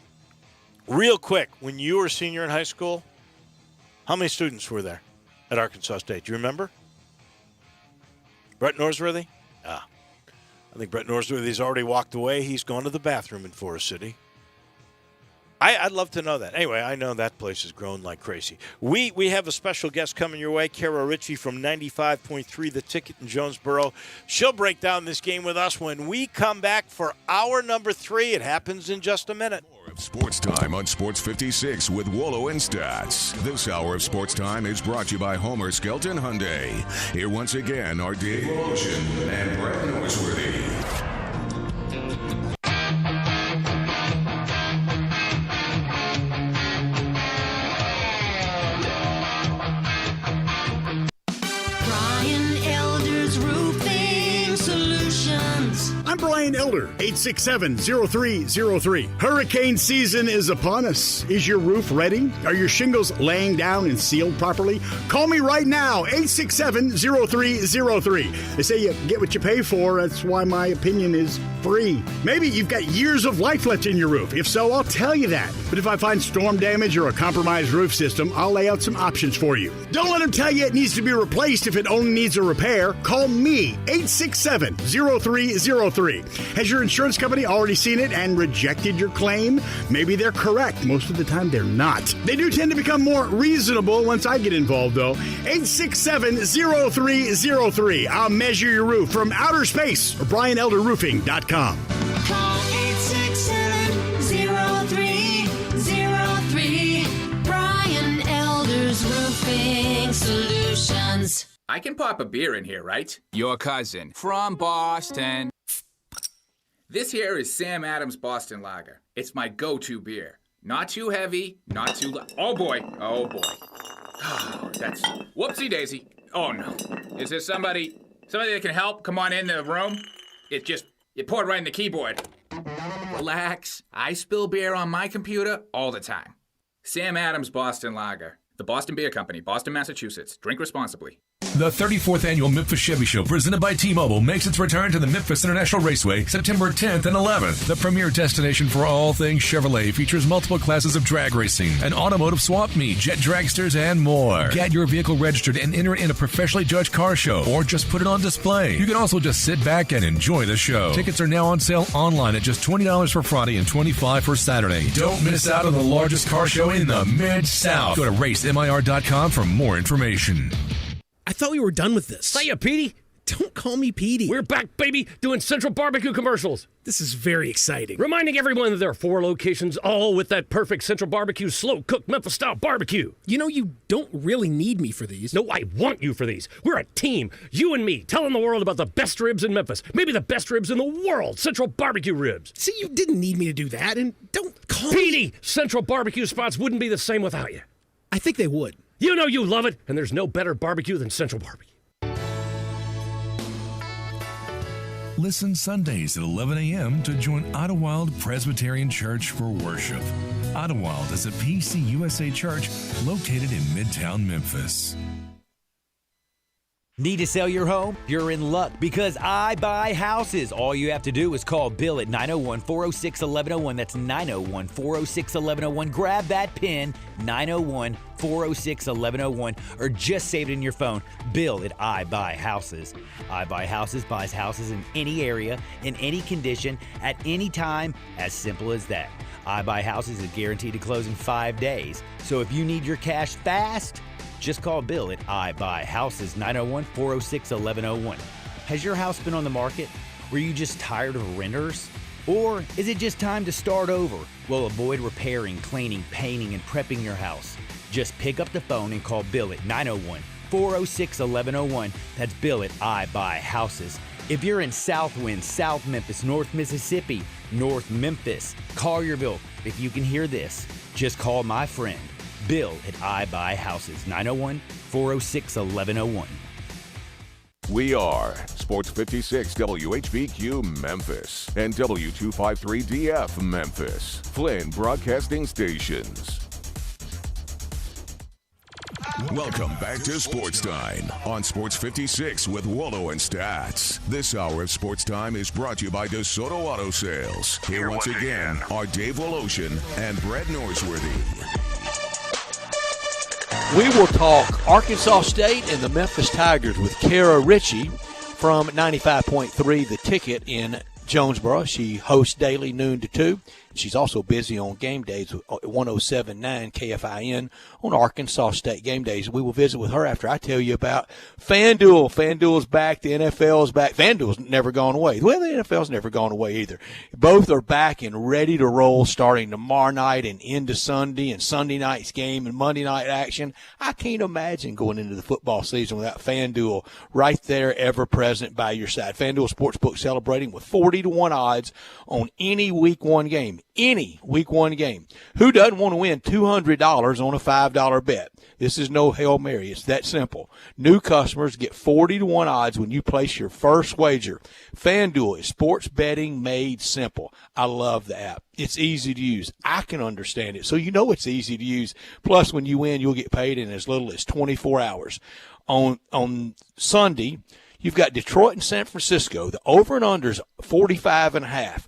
Real quick, when you were a senior in high school, how many students were there at Arkansas State? Do you remember? Brett Norsworthy? I think Brett Norsworthy's already walked away. He's gone to the bathroom in Forest City. I'd love to know that. Anyway, I know that place has grown like crazy. We have a special guest coming your way, Kara Ritchie from 95.3 The Ticket in Jonesboro. She'll break down this game with us when we come back for hour number 3. It happens in just a minute. More of Sports Time on Sports 56 with Wolo and Stats. This hour of Sports Time is brought to you by Homer Skelton Hyundai. Here once again are Dave Ocean and Brett Norsworthy. I'm Brian Elder, 867-0303. Hurricane season is upon us. Is your roof ready? Are your shingles laying down and sealed properly? Call me right now, 867-0303. They say you get what you pay for. That's why my opinion is free. Maybe you've got years of life left in your roof. If so, I'll tell you that. But if I find storm damage or a compromised roof system, I'll lay out some options for you. Don't let them tell you it needs to be replaced if it only needs a repair. Call me, 867-0303. Has your insurance company already seen it and rejected your claim? Maybe they're correct. Most of the time, they're not. They do tend to become more reasonable once I get involved, though. 867-0303. I'll measure your roof from outer space or BrianElderRoofing.com. Call 867-0303. Brian Elder's Roofing Solutions. I can pop a beer in here, right? Your cousin from Boston. This here is Sam Adams Boston Lager. It's my go-to beer. Not too heavy, not too light. Oh boy. That's whoopsie daisy. Oh no. Is there somebody that can help? Come on in the room. It poured right in the keyboard. Relax. I spill beer on my computer all the time. Sam Adams Boston Lager. The Boston Beer Company, Boston, Massachusetts. Drink responsibly. The 34th Annual Memphis Chevy Show, presented by T-Mobile, makes its return to the Memphis International Raceway September 10th and 11th. The premier destination for all things Chevrolet features multiple classes of drag racing, an automotive swap meet, jet dragsters, and more. Get your vehicle registered and enter it in a professionally judged car show, or just put it on display. You can also just sit back and enjoy the show. Tickets are now on sale online at just $20 for Friday and $25 for Saturday. Don't miss out on the largest car show in the Mid-South. Go to racemir.com for more information. I thought we were done with this. Hiya, Petey. Don't call me Petey. We're back, baby, doing Central Barbecue commercials. This is very exciting. Reminding everyone that there are 4 locations, all with that perfect Central Barbecue, slow-cooked Memphis-style barbecue. You know, you don't really need me for these. No, I want you for these. We're a team, you and me, telling the world about the best ribs in Memphis. Maybe the best ribs in the world, Central Barbecue ribs. See, you didn't need me to do that, and don't call Petey, Central Barbecue spots wouldn't be the same without you. I think they would. You know you love it, and there's no better barbecue than Central Barbecue. Listen Sundays at 11 a.m. to join Idlewild Presbyterian Church for worship. Idlewild is a PCUSA church located in Midtown Memphis. Need to sell your home? You're in luck because I buy houses. All you have to do is call Bill at 901-406-1101. That's 901-406-1101. Grab that pin, 901-406-1101, or just save it in your phone. Bill at I Buy Houses. I Buy Houses buys houses in any area, in any condition, at any time, as simple as that. I Buy Houses is guaranteed to close in 5 days. So if you need your cash fast, just call Bill at I Buy Houses, 901-406-1101. Has your house been on the market? Were you just tired of renters? Or is it just time to start over? Well, avoid repairing, cleaning, painting, and prepping your house. Just pick up the phone and call Bill at 901-406-1101. That's Bill at I Buy Houses. If you're in Southwind, South Memphis, North Mississippi, North Memphis, Collierville, if you can hear this, just call my friend Bill at I Buy Houses, 901-406-1101. We are Sports 56 WHBQ Memphis and W253DF Memphis, Flynn Broadcasting Stations. Welcome back to Sports Time on Sports 56 with Wallo and Stats. This hour of Sports Time is brought to you by DeSoto Auto Sales. Here once again are Dave Woloshin and Brett Norsworthy. We will talk Arkansas State and the Memphis Tigers with Kara Ritchie from 95.3 The Ticket in Jonesboro. She hosts daily noon to 2. She's also busy on game days with 107.9 KFIN on Arkansas State game days. We will visit with her after I tell you about FanDuel. FanDuel's back. The NFL's back. FanDuel's never gone away. Well, the NFL's never gone away either. Both are back and ready to roll starting tomorrow night and into Sunday and Sunday night's game and Monday night action. I can't imagine going into the football season without FanDuel right there, ever present by your side. FanDuel Sportsbook celebrating with 40-1 odds on any Week 1 game. Any Week 1 game. Who doesn't want to win $200 on a $5 bet? This is no Hail Mary. It's that simple. New customers get 40-1 odds when you place your first wager. FanDuel is sports betting made simple. I love the app. It's easy to use. I can understand it. So you know it's easy to use. Plus, when you win, you'll get paid in as little as 24 hours. On Sunday, you've got Detroit and San Francisco. The over and under is 45.5.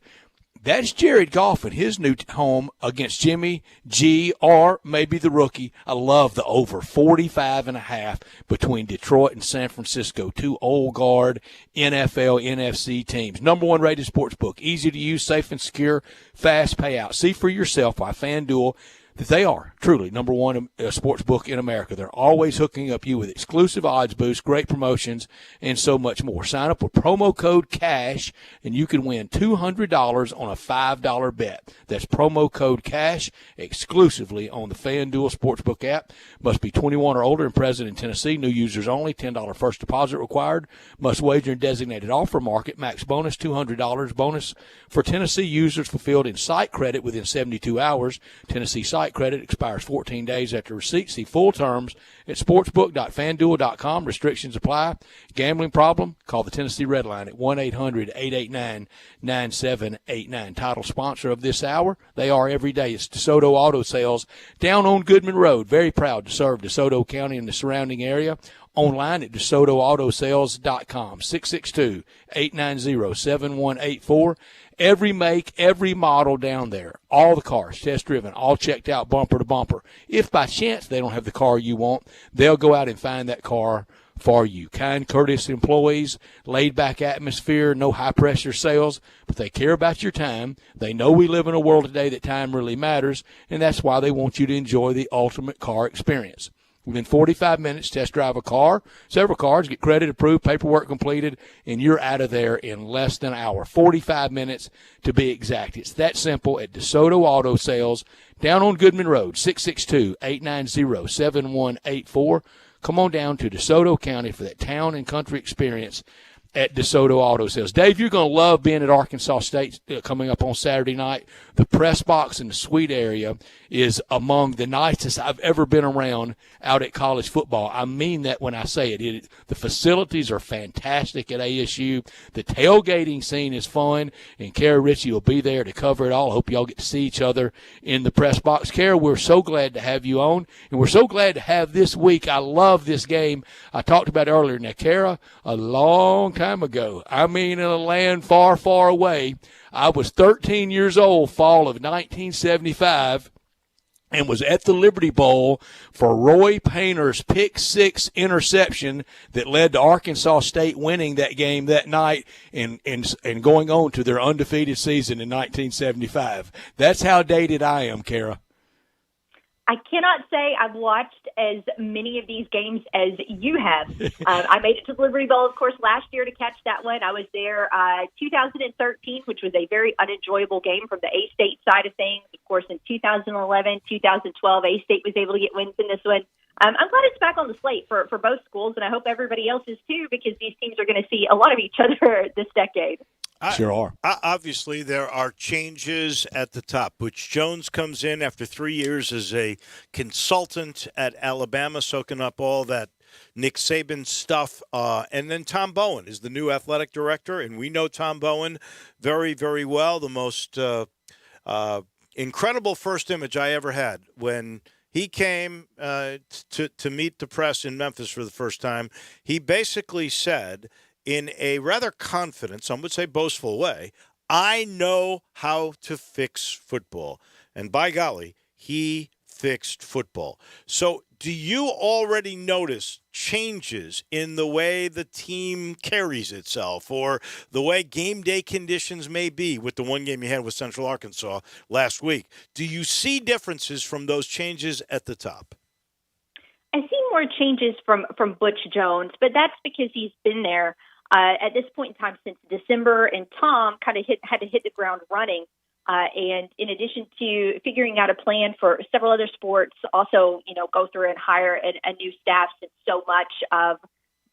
That's Jared Goff in his new home against Jimmy G, or maybe the rookie. I love the over 45.5 between Detroit and San Francisco. Two old guard NFL, NFC teams. Number 1 rated sports book. Easy to use, safe and secure, fast payout. See for yourself why FanDuel that they are truly number one sports book in America. They're always hooking up you with exclusive odds boosts, great promotions, and so much more. Sign up with promo code CASH, and you can win $200 on a $5 bet. That's promo code CASH exclusively on the FanDuel Sportsbook app. Must be 21 or older and present in Tennessee. New users only. $10 first deposit required. Must wager in designated offer market. Max bonus $200. Bonus for Tennessee users fulfilled in site credit within 72 hours. Tennessee site credit expires 14 days after receipt. See full terms at sportsbook.fanduel.com. Restrictions apply. Gambling problem? Call the Tennessee Red Line at 1-800-889-9789. Title sponsor of this hour. They are every day. It's DeSoto Auto Sales down on Goodman Road. Very proud to serve DeSoto County and the surrounding area. Online at DeSotoAutosales.com. 662-890-7184. Every make, every model down there. All the cars, test driven, all checked out bumper to bumper. If by chance they don't have the car you want, they'll go out and find that car for you. Kind, courteous employees, laid-back atmosphere, no high-pressure sales, but they care about your time. They know we live in a world today that time really matters, and that's why they want you to enjoy the ultimate car experience. Within 45 minutes, test drive a car, several cars, get credit approved, paperwork completed, and you're out of there in less than an hour. 45 minutes to be exact. It's that simple at DeSoto Auto Sales down on Goodman Road, 662-890-7184. Come on down to DeSoto County for that town and country experience at DeSoto Auto Sales. Dave, you're going to love being at Arkansas State coming up on Saturday night. The press box in the suite area is among the nicest I've ever been around out at college football. I mean that when I say it. The facilities are fantastic at ASU. The tailgating scene is fun, and Kara Ritchie will be there to cover it all. I hope y'all get to see each other in the press box. Kara, we're so glad to have you on, and we're so glad to have this week. I love this game. I talked about it earlier. Now, Kara, a long time ago, I mean in a land far, far away, I was 13 years old, fall of 1975, and was at the Liberty Bowl for Roy Painter's pick six interception that led to Arkansas State winning that game that night and going on to their undefeated season in 1975. That's how dated I am, Kara. I cannot say I've watched as many of these games as you have. I made it to the Liberty Bowl, of course, last year to catch that one. I was there 2013, which was a very unenjoyable game from the A-State side of things. Of course, in 2011, 2012, A-State was able to get wins in this one. I'm glad it's back on the slate for both schools, and I hope everybody else is too, because these teams are going to see a lot of each other this decade. Sure are. Obviously, there are changes at the top. Butch Jones comes in after 3 years as a consultant at Alabama, soaking up all that Nick Saban stuff. And then Tom Bowen is the new athletic director, and we know Tom Bowen very, very well. The most incredible first image I ever had when he came to meet the press in Memphis for the first time. He basically said, in a rather confident, some would say boastful way, I know how to fix football. And by golly, he fixed football. So do you already notice changes in the way the team carries itself or the way game day conditions may be with the one game you had with Central Arkansas last week? Do you see differences from those changes at the top? I see more changes from Butch Jones, but that's because he's been there at this point in time since December, and Tom kind of had to hit the ground running. And in addition to figuring out a plan for several other sports, also, go through and hire a new staff, since so much of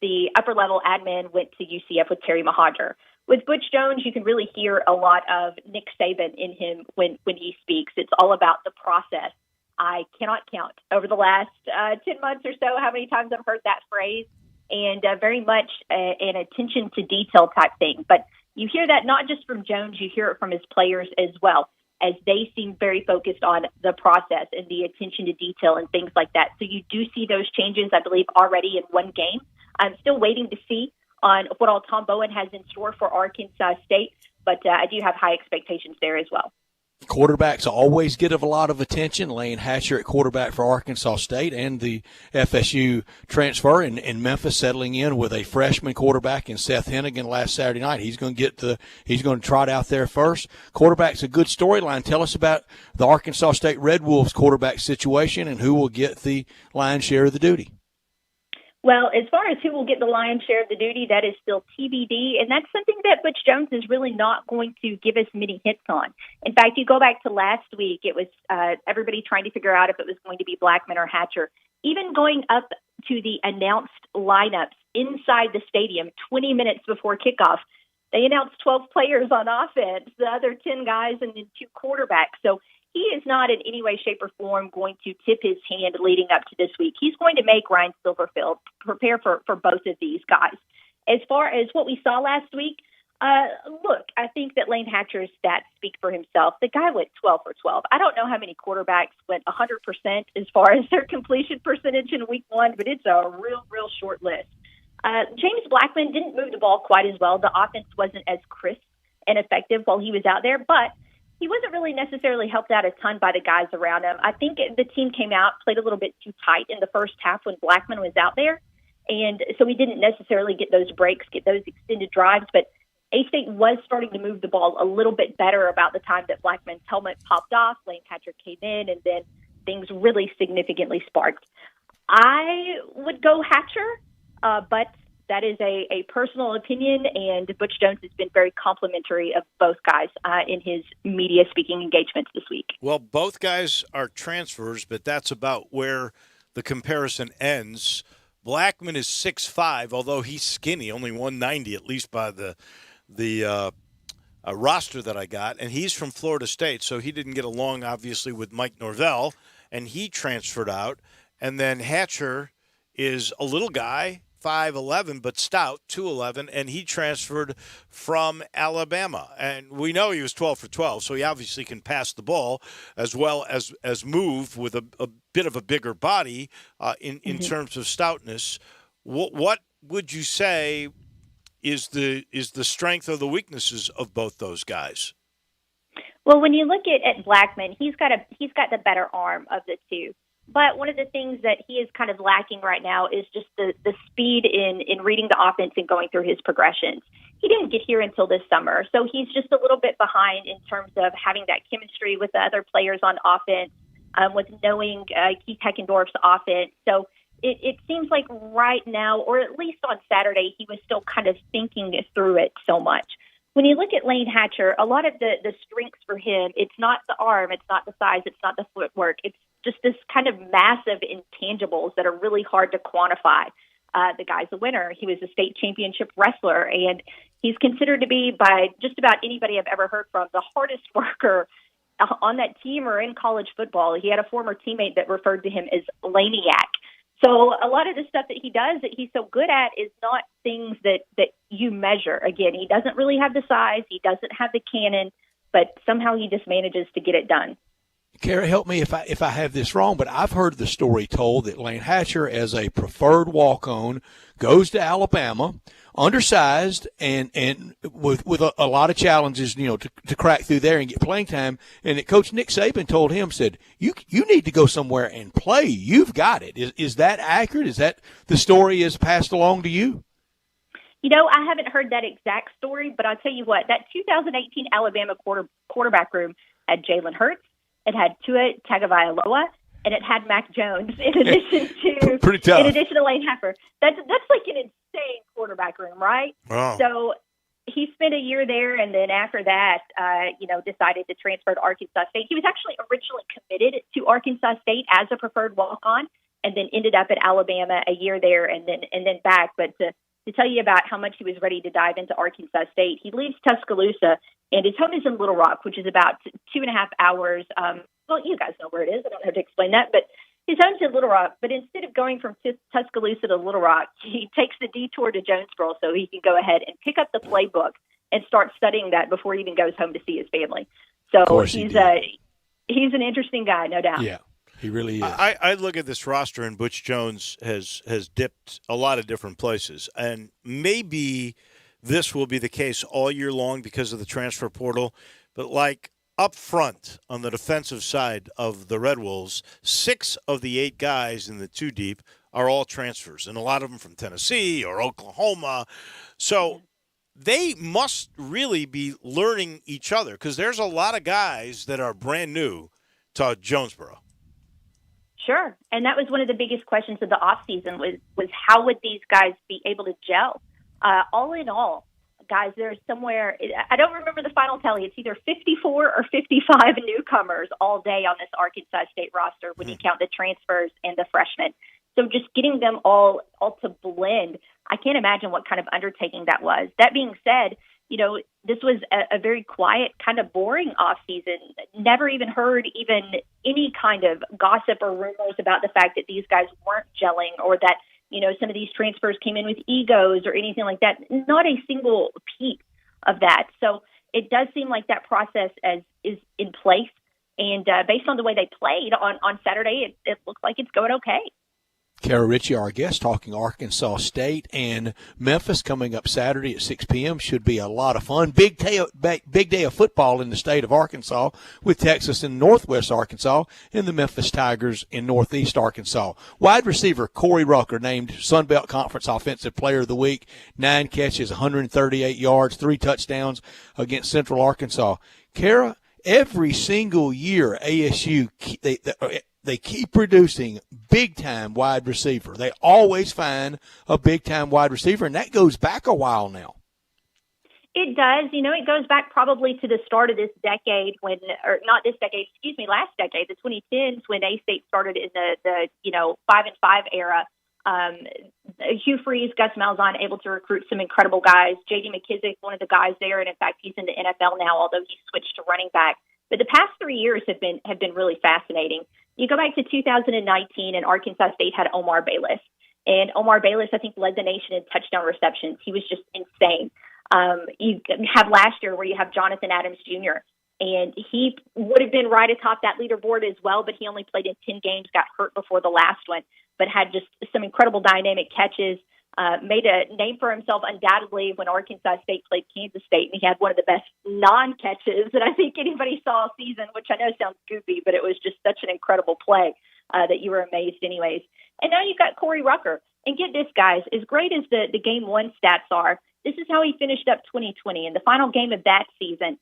the upper level admin went to UCF with Terry Mahajer. With Butch Jones, you can really hear a lot of Nick Saban in him when he speaks. It's all about the process. I cannot count over the last 10 months or so how many times I've heard that phrase. And very much an attention to detail type thing. But you hear that not just from Jones, you hear it from his players as well, as they seem very focused on the process and the attention to detail and things like that. So you do see those changes, I believe, already in one game. I'm still waiting to see on what all Tom Bowen has in store for Arkansas State, but I do have high expectations there as well. Quarterbacks always get a lot of attention. Lane Hatcher at quarterback for Arkansas State and the FSU transfer, and Memphis settling in with a freshman quarterback in Seth Hennigan last Saturday night. He's going to trot out there first. Quarterback's a good storyline. Tell us about the Arkansas State Red Wolves quarterback situation and who will get the lion's share of the duty. Well, as far as who will get the lion's share of the duty, that is still TBD, and that's something that Butch Jones is really not going to give us many hits on. In fact, you go back to last week, it was everybody trying to figure out if it was going to be Blackman or Hatcher. Even going up to the announced lineups inside the stadium 20 minutes before kickoff, they announced 12 players on offense, the other 10 guys, and then 2 quarterbacks. So he is not in any way, shape, or form going to tip his hand leading up to this week. He's going to make Ryan Silverfield prepare for both of these guys. As far as what we saw last week, look, I think that Lane Hatcher's stats speak for himself. The guy went 12 for 12. I don't know how many quarterbacks went 100% as far as their completion percentage in week 1, but it's a real short list. James Blackman didn't move the ball quite as well. The offense wasn't as crisp and effective while he was out there, but he wasn't really necessarily helped out a ton by the guys around him. I think the team came out, played a little bit too tight in the first half when Blackman was out there, and so we didn't necessarily get those breaks, get those extended drives, but A-State was starting to move the ball a little bit better about the time that Blackman's helmet popped off, Lane Hatcher came in, and then things really significantly sparked. I would go Hatcher, but that is a personal opinion, and Butch Jones has been very complimentary of both guys in his media speaking engagements this week. Well, both guys are transfers, but that's about where the comparison ends. Blackman is 6'5", although he's skinny, only 190 at least by the roster that I got, and he's from Florida State, so he didn't get along, obviously, with Mike Norvell, and he transferred out. And then Hatcher is a little guy, 5'11", but stout, 211, and he transferred from Alabama. And we know he was 12 for 12, so he obviously can pass the ball as well as move with a bit of a bigger body in terms of stoutness. What would you say is the strength or the weaknesses of both those guys? Well, when you look at Blackman, he's got the better arm of the two. But one of the things that he is kind of lacking right now is just the speed in reading the offense and going through his progressions. He didn't get here until this summer, so he's just a little bit behind in terms of having that chemistry with the other players on offense, with knowing Keith Heckendorf's offense. So it seems like right now, or at least on Saturday, he was still kind of thinking through it so much. When you look at Lane Hatcher, a lot of the strengths for him, it's not the arm, it's not the size, it's not the footwork, it's just this kind of massive intangibles that are really hard to quantify. The guy's a winner. He was a state championship wrestler, and he's considered to be, by just about anybody I've ever heard from, the hardest worker on that team or in college football. He had a former teammate that referred to him as Laniac. So a lot of the stuff that he does that he's so good at is not things that you measure. Again, he doesn't really have the size. He doesn't have the cannon, but somehow he just manages to get it done. Kara, help me if I have this wrong, but I've heard the story told that Lane Hatcher, as a preferred walk-on, goes to Alabama, undersized and with a lot of challenges, to crack through there and get playing time. And that Coach Nick Saban told him, said, you need to go somewhere and play. You've got it. Is that accurate? Is that the story is passed along to you? I haven't heard that exact story, but I'll tell you what, that 2018 Alabama quarterback room had Jalen Hurts. It had Tua Tagovailoa, and it had Mac Jones in addition to pretty tough. In addition to Lane Hatcher. That's like an insane quarterback room, right? Wow. So he spent a year there, and then after that, decided to transfer to Arkansas State. He was actually originally committed to Arkansas State as a preferred walk-on, and then ended up at Alabama a year there, and then back. But to tell you about how much he was ready to dive into Arkansas State, he leaves Tuscaloosa, and his home is in Little Rock, which is about 2.5 hours. Well, you guys know where it is. I don't have to explain that. But his home's in Little Rock. But instead of going from Tuscaloosa to Little Rock, he takes the detour to Jonesboro so he can go ahead and pick up the playbook and start studying that before he even goes home to see his family. So he's an interesting guy, no doubt. Yeah. He really is. I look at this roster, and Butch Jones has dipped a lot of different places. And maybe this will be the case all year long because of the transfer portal. But like up front on the defensive side of the Red Wolves, 6 of the 8 guys in the 2 deep are all transfers, and a lot of them from Tennessee or Oklahoma. So they must really be learning each other because there's a lot of guys that are brand new to Jonesboro. Sure. And that was one of the biggest questions of the offseason was how would these guys be able to gel? All in all, guys, there's somewhere, I don't remember the final tally. It's either 54 or 55 newcomers all day on this Arkansas State roster when you count the transfers and the freshmen. So just getting them all to blend, I can't imagine what kind of undertaking that was. That being said, you know, this was a very quiet, kind of boring offseason. Never even heard even any kind of gossip or rumors about the fact that these guys weren't gelling or that, you know, some of these transfers came in with egos or anything like that. Not a single peep of that. So it does seem like that process is in place. And based on the way they played on Saturday, it looks like it's going okay. Kara Ritchie, our guest, talking Arkansas State and Memphis coming up Saturday at 6 p.m. Should be a lot of fun. Big day of football in the state of Arkansas with Texas in Northwest Arkansas and the Memphis Tigers in Northeast Arkansas. Wide receiver Corey Rucker named Sun Belt Conference Offensive Player of the Week. 9 catches, 138 yards, 3 touchdowns against Central Arkansas. Kara, every single year ASU they keep producing big-time wide receiver. They always find a big-time wide receiver, and that goes back a while now. It does. You know, it goes back probably to the start of this decade last decade, the 2010s, when A-State started in the 5-and-5 era. Hugh Freeze, Gus Malzahn, able to recruit some incredible guys. J.D. McKissick, one of the guys there, and in fact, he's in the NFL now, although he switched to running back. But the past 3 years have been really fascinating. You go back to 2019, and Arkansas State had Omar Bayless. And Omar Bayless, I think, led the nation in touchdown receptions. He was just insane. You have last year where you have Jonathan Adams Jr., and he would have been right atop that leaderboard as well, but he only played in 10 games, got hurt before the last one, but had just some incredible dynamic catches. Made a name for himself undoubtedly when Arkansas State played Kansas State, and he had one of the best non-catches that I think anybody saw all season, which I know sounds goofy, but it was just such an incredible play that you were amazed anyways. And now you've got Corey Rucker. And get this, guys, as great as the Game 1 stats are, this is how he finished up 2020. In the final game of that season,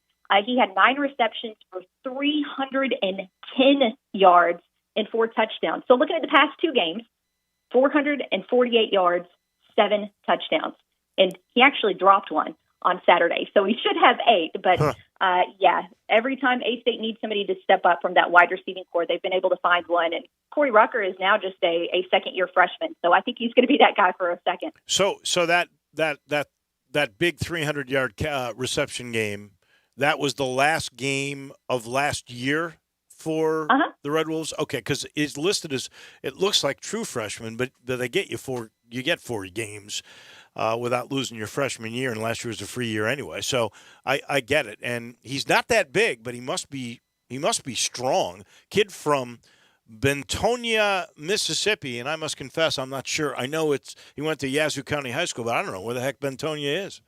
he had 9 receptions for 310 yards and 4 touchdowns. So looking at the past 2 games, 448 yards, 7 touchdowns. And he actually dropped one on Saturday. So he should have 8. But, every time A-State needs somebody to step up from that wide receiving core, they've been able to find one. And Corey Rucker is now just a second-year freshman. So I think he's going to be that guy for a second. So that big 300-yard reception game, that was the last game of last year for the Red Wolves? Okay, because it's listed as, it looks like true freshman, but they get you 4 games without losing your freshman year, and last year was a free year anyway. So I get it. And he's not that big, but he must be strong. Kid from Bentonia, Mississippi, and I must confess, I'm not sure. I know he went to Yazoo County High School, but I don't know where the heck Bentonia is.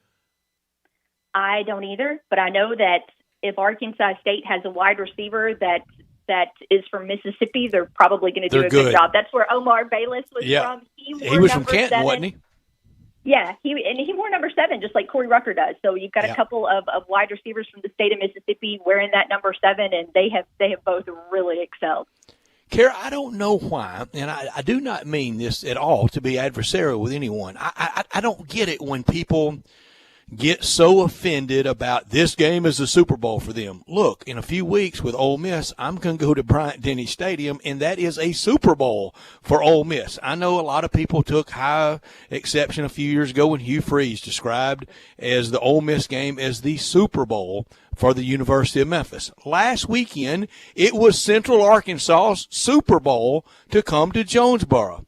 I don't either, but I know that if Arkansas State has a wide receiver that is from Mississippi, they're probably going to do a good job. That's where Omar Bayless was from. He was from Canton, 7. wasn't he? Yeah, he wore number 7, just like Corey Rucker does. So you've got a couple of wide receivers from the state of Mississippi wearing that number 7, and they have both really excelled. Kara, I don't know why, and I do not mean this at all to be adversarial with anyone. I don't get it when people get so offended about this game as a Super Bowl for them. Look, in a few weeks with Ole Miss, I'm going to go to Bryant-Denny Stadium, and that is a Super Bowl for Ole Miss. I know a lot of people took high exception a few years ago when Hugh Freeze described as the Ole Miss game as the Super Bowl for the University of Memphis. Last weekend, it was Central Arkansas's Super Bowl to come to Jonesboro.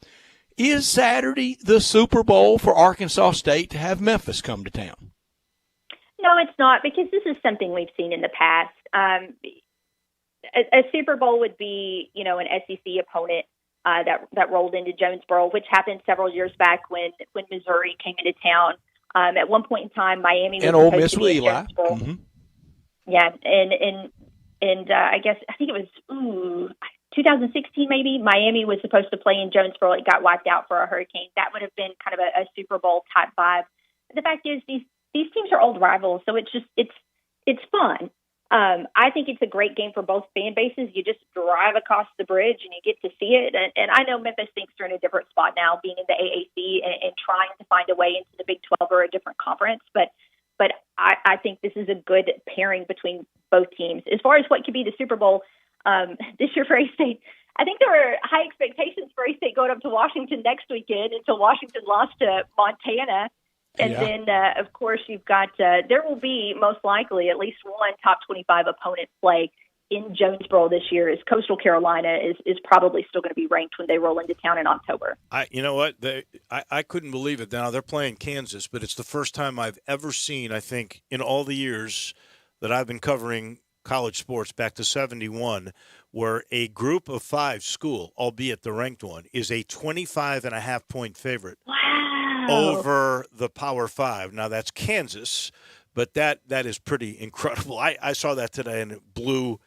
Is Saturday the Super Bowl for Arkansas State to have Memphis come to town? No, it's not, because this is something we've seen in the past. A Super Bowl would be, an SEC opponent that rolled into Jonesboro, which happened several years back when Missouri came into town. At one point in time, Miami was and Ole Miss supposed to with be Eli. Mm-hmm. Yeah, and And I think it was 2016 maybe. Miami was supposed to play in Jonesboro. It got wiped out for a hurricane. That would have been kind of a Super Bowl type vibe. But the fact is, these teams are old rivals, so it's fun. I think it's a great game for both fan bases. You just drive across the bridge and you get to see it. And I know Memphis thinks they're in a different spot now, being in the AAC and trying to find a way into the Big 12 or a different conference. But I think this is a good pairing between both teams. As far as what could be the Super Bowl this year for A-State, I think there were high expectations for A-State going up to Washington next weekend until Washington lost to Montana. And then, of course, you've got there will be most likely at least one top 25 opponent play in Jonesboro this year, as Coastal Carolina is probably still going to be ranked when they roll into town in October. You know what? I couldn't believe it. Now, they're playing Kansas, but it's the first time I've ever seen, I think, in all the years that I've been covering college sports back to 71, where a group of 5 school, albeit the ranked one, is a 25.5-point favorite. Wow. Over the Power 5. Now, that's Kansas, but that is pretty incredible. I saw that today, and it blew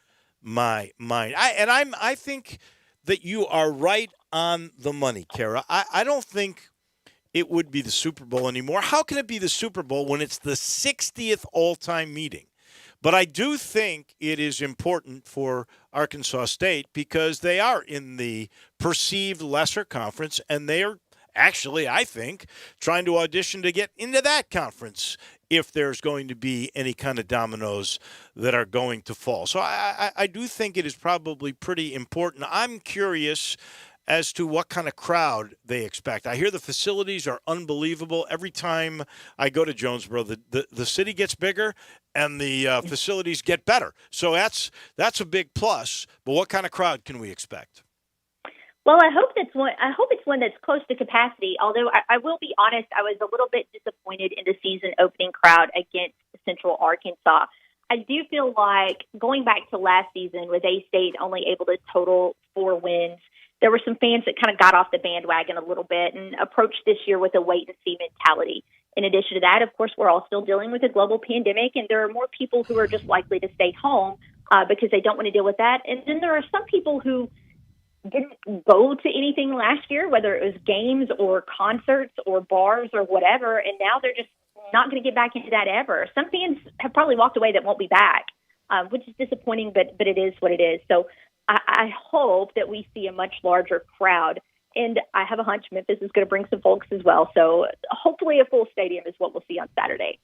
my mind. I think that you are right on the money, Kara. I don't think it would be the Super Bowl anymore. How can it be the Super Bowl when it's the 60th all-time meeting? But I do think it is important for Arkansas State because they are in the perceived lesser conference, and they are actually, I think, trying to audition to get into that conference if there's going to be any kind of dominoes that are going to fall. So I do think it is probably pretty important. I'm curious as to what kind of crowd they expect. I hear the facilities are unbelievable. Every time I go to Jonesboro, the city gets bigger and the facilities get better. So that's a big plus. But what kind of crowd can we expect? Well, I hope it's one that's close to capacity. Although I will be honest, I was a little bit disappointed in the season opening crowd against Central Arkansas. I do feel like going back to last season with A-State only able to total 4 wins, there were some fans that kind of got off the bandwagon a little bit and approached this year with a wait-and-see mentality. In addition to that, of course, we're all still dealing with a global pandemic, and there are more people who are just likely to stay home because they don't want to deal with that. And then there are some people who didn't go to anything last year, whether it was games or concerts or bars or whatever, and now they're just not going to get back into that ever. Some fans have probably walked away that won't be back, which is disappointing, but it is what it is. So I hope that we see a much larger crowd, and I have a hunch Memphis is going to bring some folks as well. So hopefully a full stadium is what we'll see on Saturday.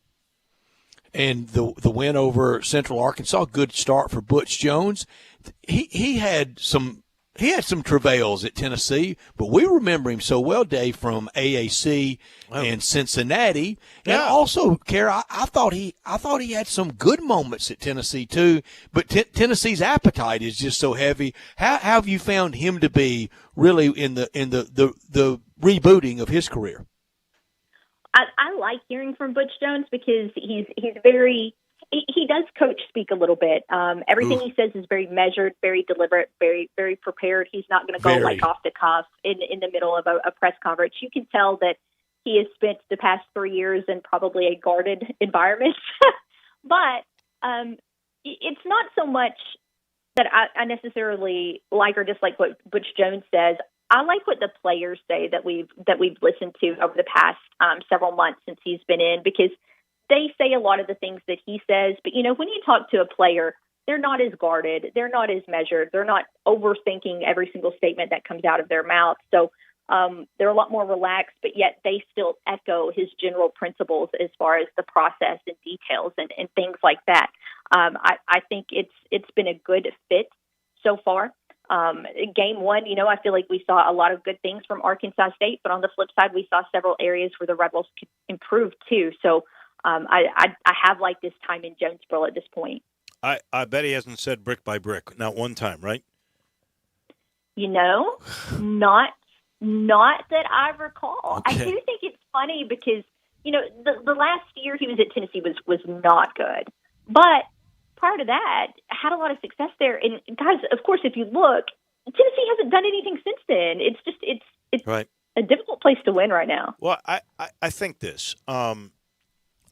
And the win over Central Arkansas, good start for Butch Jones. He had some travails at Tennessee, but we remember him so well, Dave, from AAC and Cincinnati. And also, Kara, I thought he had some good moments at Tennessee too, but Tennessee's appetite is just so heavy. How have you found him to be really in the rebooting of his career? I like hearing from Butch Jones because he's very – he does coach speak a little bit. Everything he says is very measured, very deliberate, very, very prepared. He's not going to go like off the cuff in the middle of a press conference. You can tell that he has spent the past 3 years in probably a guarded environment. But it's not so much that I necessarily like or dislike what Butch Jones says. I like what the players say that we've listened to over the past several months since he's been in, because they say a lot of the things that he says. But, when you talk to a player, they're not as guarded. They're not as measured. They're not overthinking every single statement that comes out of their mouth. So they're a lot more relaxed, but yet they still echo his general principles as far as the process and details and things like that. I think it's been a good fit so far. Game one, I feel like we saw a lot of good things from Arkansas State, but on the flip side, we saw several areas where the Rebels could improve too. So I have liked this time in Jonesboro at this point. I bet he hasn't said brick by brick, not one time, right? Not that I recall. Okay. I do think it's funny because, the last year he was at Tennessee was not good. But prior to that, had a lot of success there. And guys, of course, if you look, Tennessee hasn't done anything since then. It's right. A difficult place to win right now. Well, I think this.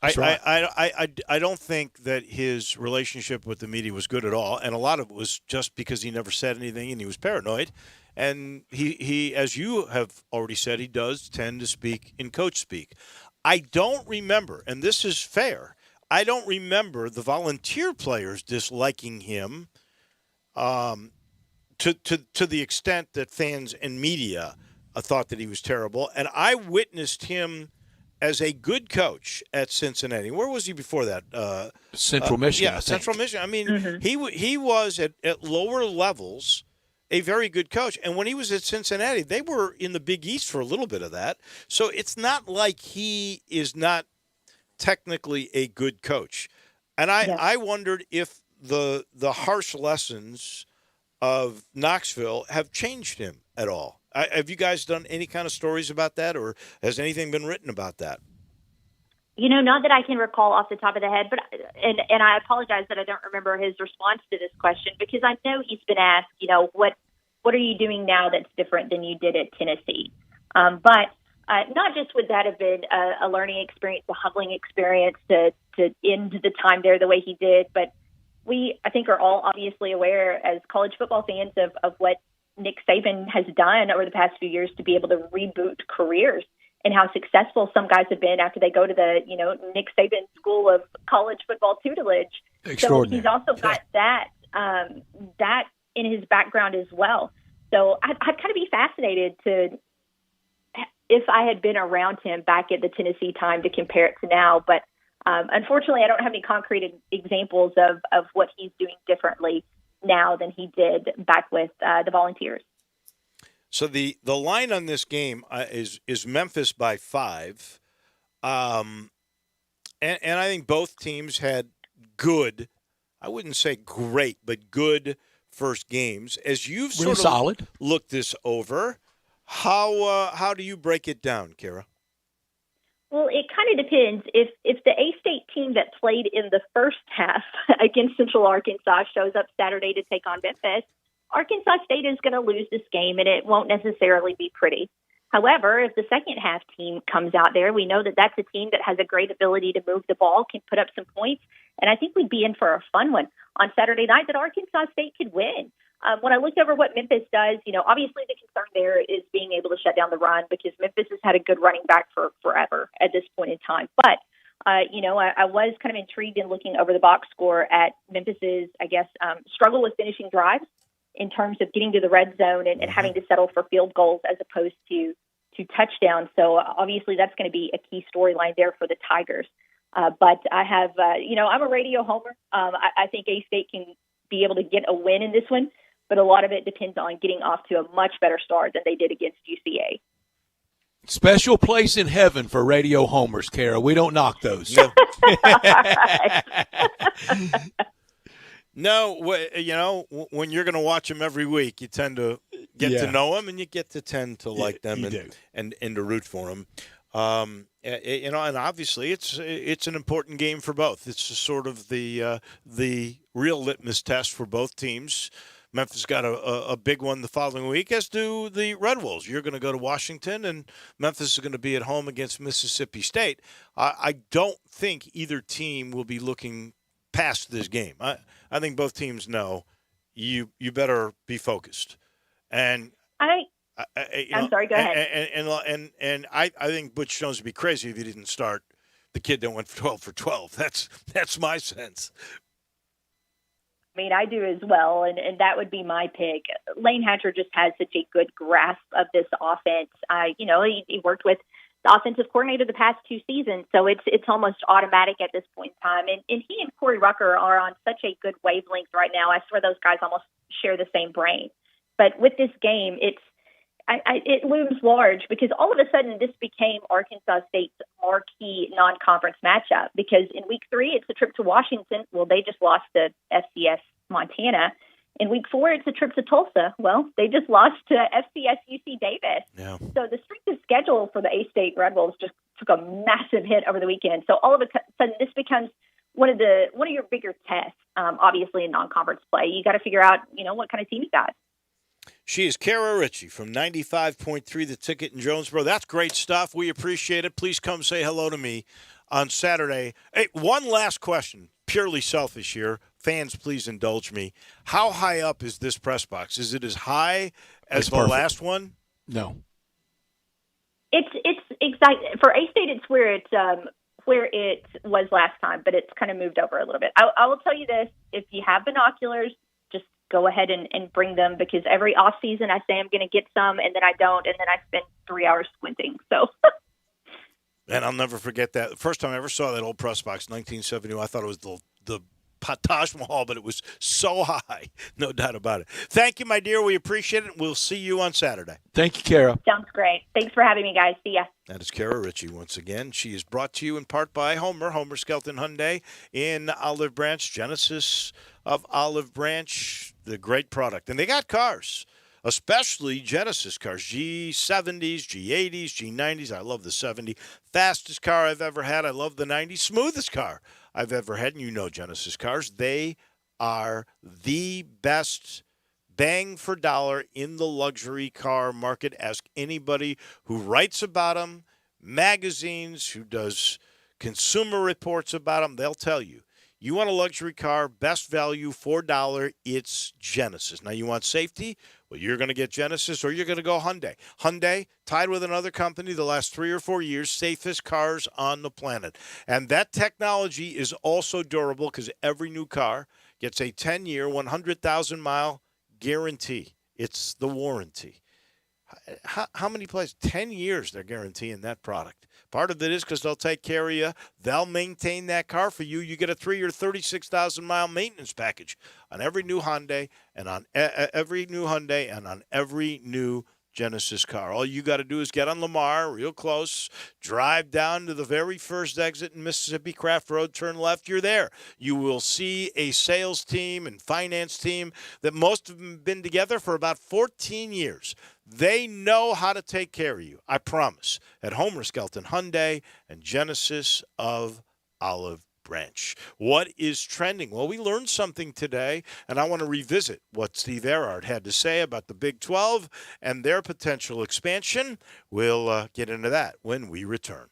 That's right. I don't think that his relationship with the media was good at all, and a lot of it was just because he never said anything and he was paranoid. And he, as you have already said, he does tend to speak in coach speak. I don't remember, and this is fair, I don't remember the volunteer players disliking him to the extent that fans and media thought that he was terrible. And I witnessed him as a good coach at Cincinnati. Where was he before that? Central Michigan. Yeah, Central Michigan. I mean, he was at lower levels a very good coach. And when he was at Cincinnati, they were in the Big East for a little bit of that. So it's not like he is not technically a good coach. And I wondered if the harsh lessons of Knoxville have changed him at all. Have you guys done any kind of stories about that, or has anything been written about that? Not that I can recall off the top of the head, but and I apologize that I don't remember his response to this question, because I know he's been asked, what are you doing now that's different than you did at Tennessee? But not just would that have been a learning experience, a humbling experience to end the time there the way he did, but we, I think, are all obviously aware as college football fans of what Nick Saban has done over the past few years to be able to reboot careers, and how successful some guys have been after they go to the, Nick Saban School of College Football Tutelage. So he's also got that in his background as well. So I'd kind of be fascinated if I had been around him back at the Tennessee time to compare it to now. But unfortunately, I don't have any concrete examples of what he's doing differently now than he did back with the Volunteers. So the line on this game is Memphis by 5, and I think both teams had good, I wouldn't say great, but good first games. As you've sort of looked this over, how do you break it down, Kara? Well, it kind of depends. If the A-State team that played in the first half against Central Arkansas shows up Saturday to take on Memphis, Arkansas State is going to lose this game, and it won't necessarily be pretty. However, if the second half team comes out there, we know that that's a team that has a great ability to move the ball, can put up some points, and I think we'd be in for a fun one on Saturday night that Arkansas State could win. When I looked over what Memphis does, obviously the concern there is being able to shut down the run, because Memphis has had a good running back for forever at this point in time. But, I was kind of intrigued in looking over the box score at Memphis's, struggle with finishing drives in terms of getting to the red zone and having to settle for field goals as opposed to touchdowns. So obviously that's going to be a key storyline there for the Tigers. But I have, I'm a radio homer. I think A-State can be able to get a win in this one, but a lot of it depends on getting off to a much better start than they did against UCA. Special place in heaven for radio homers, Kara. We don't knock those. No, when you're going to watch them every week, you tend to get to know them, and you get to tend to like them and to root for them. And obviously it's an important game for both. It's sort of the real litmus test for both teams. Memphis got a big one the following week, as do the Red Wolves. You're going to go to Washington, and Memphis is going to be at home against Mississippi State. I don't think either team will be looking past this game. I think both teams know you better be focused. And I'm sorry, go ahead. And I think Butch Jones would be crazy if he didn't start the kid that went 12 for 12. That's my sense. I mean, I do as well, and that would be my pick. Lane Hatcher just has such a good grasp of this offense. He worked with the offensive coordinator the past 2 seasons, so it's almost automatic at this point in time. And he and Corey Rucker are on such a good wavelength right now. I swear those guys almost share the same brain. But with this game, it looms large, because all of a sudden this became Arkansas State's marquee non-conference matchup, because in week 3, it's a trip to Washington. Well, they just lost to FCS Montana. In week 4, it's a trip to Tulsa. Well, they just lost to FCS UC Davis. Yeah. So the strength of schedule for the A-State Red Wolves just took a massive hit over the weekend. So all of a sudden this becomes one of your bigger tests, obviously in non-conference play. You got to figure out, what kind of team you got. She is Kara Ritchie from 95.3 The Ticket in Jonesboro. That's great stuff. We appreciate it. Please come say hello to me on Saturday. Hey, one last question, purely selfish here. Fans, please indulge me. How high up is this press box? Is it as high as the last one? No. It's exactly for A-State. It's where it was last time, but it's kind of moved over a little bit. I will tell you this: if you have binoculars, just go ahead and bring them, because every off season I say I'm going to get some, and then I don't, and then I spend 3 hours squinting. So. And I'll never forget that. The first time I ever saw that old press box, 1971, I thought it was the Taj Mahal, but it was so high. No doubt about it. Thank you, my dear. We appreciate it. We'll see you on Saturday. Thank you, Kara. Sounds great. Thanks for having me, guys. See ya. That is Kara Ritchie once again. She is brought to you in part by Homer Skelton Hyundai in Olive Branch, Genesis of Olive Branch, the great product. And they got cars, especially Genesis cars, G70s, G80s, G90s. I love the 70. Fastest car I've ever had. I love the 90. Smoothest car I've ever had. And you know Genesis cars. They are the best bang for dollar in the luxury car market. Ask anybody who writes about them, magazines, who does consumer reports about them. They'll tell you. You want a luxury car, best value, $4, it's Genesis. Now, you want safety? Well, you're going to get Genesis, or you're going to go Hyundai. Hyundai, tied with another company the last 3 or 4 years, safest cars on the planet. And that technology is also durable, because every new car gets a 10-year, 100,000-mile guarantee. It's the warranty. How many places? 10 years they're guaranteeing that product. Part of it is because they'll take care of you. They'll maintain that car for you. You get a 3 or 36,000-mile maintenance package on every new Hyundai and on every new Genesis car. All you got to do is get on Lamar, real close, drive down to the very first exit in Mississippi Craft Road, turn left, you're there. You will see a sales team and finance team that most of them have been together for about 14 years. They know how to take care of you, I promise, at Homer Skelton Hyundai and Genesis of Olive Branch. What is trending? Well, we learned something today, and I want to revisit what Steve Erhard had to say about the Big 12 and their potential expansion. We'll get into that when we return.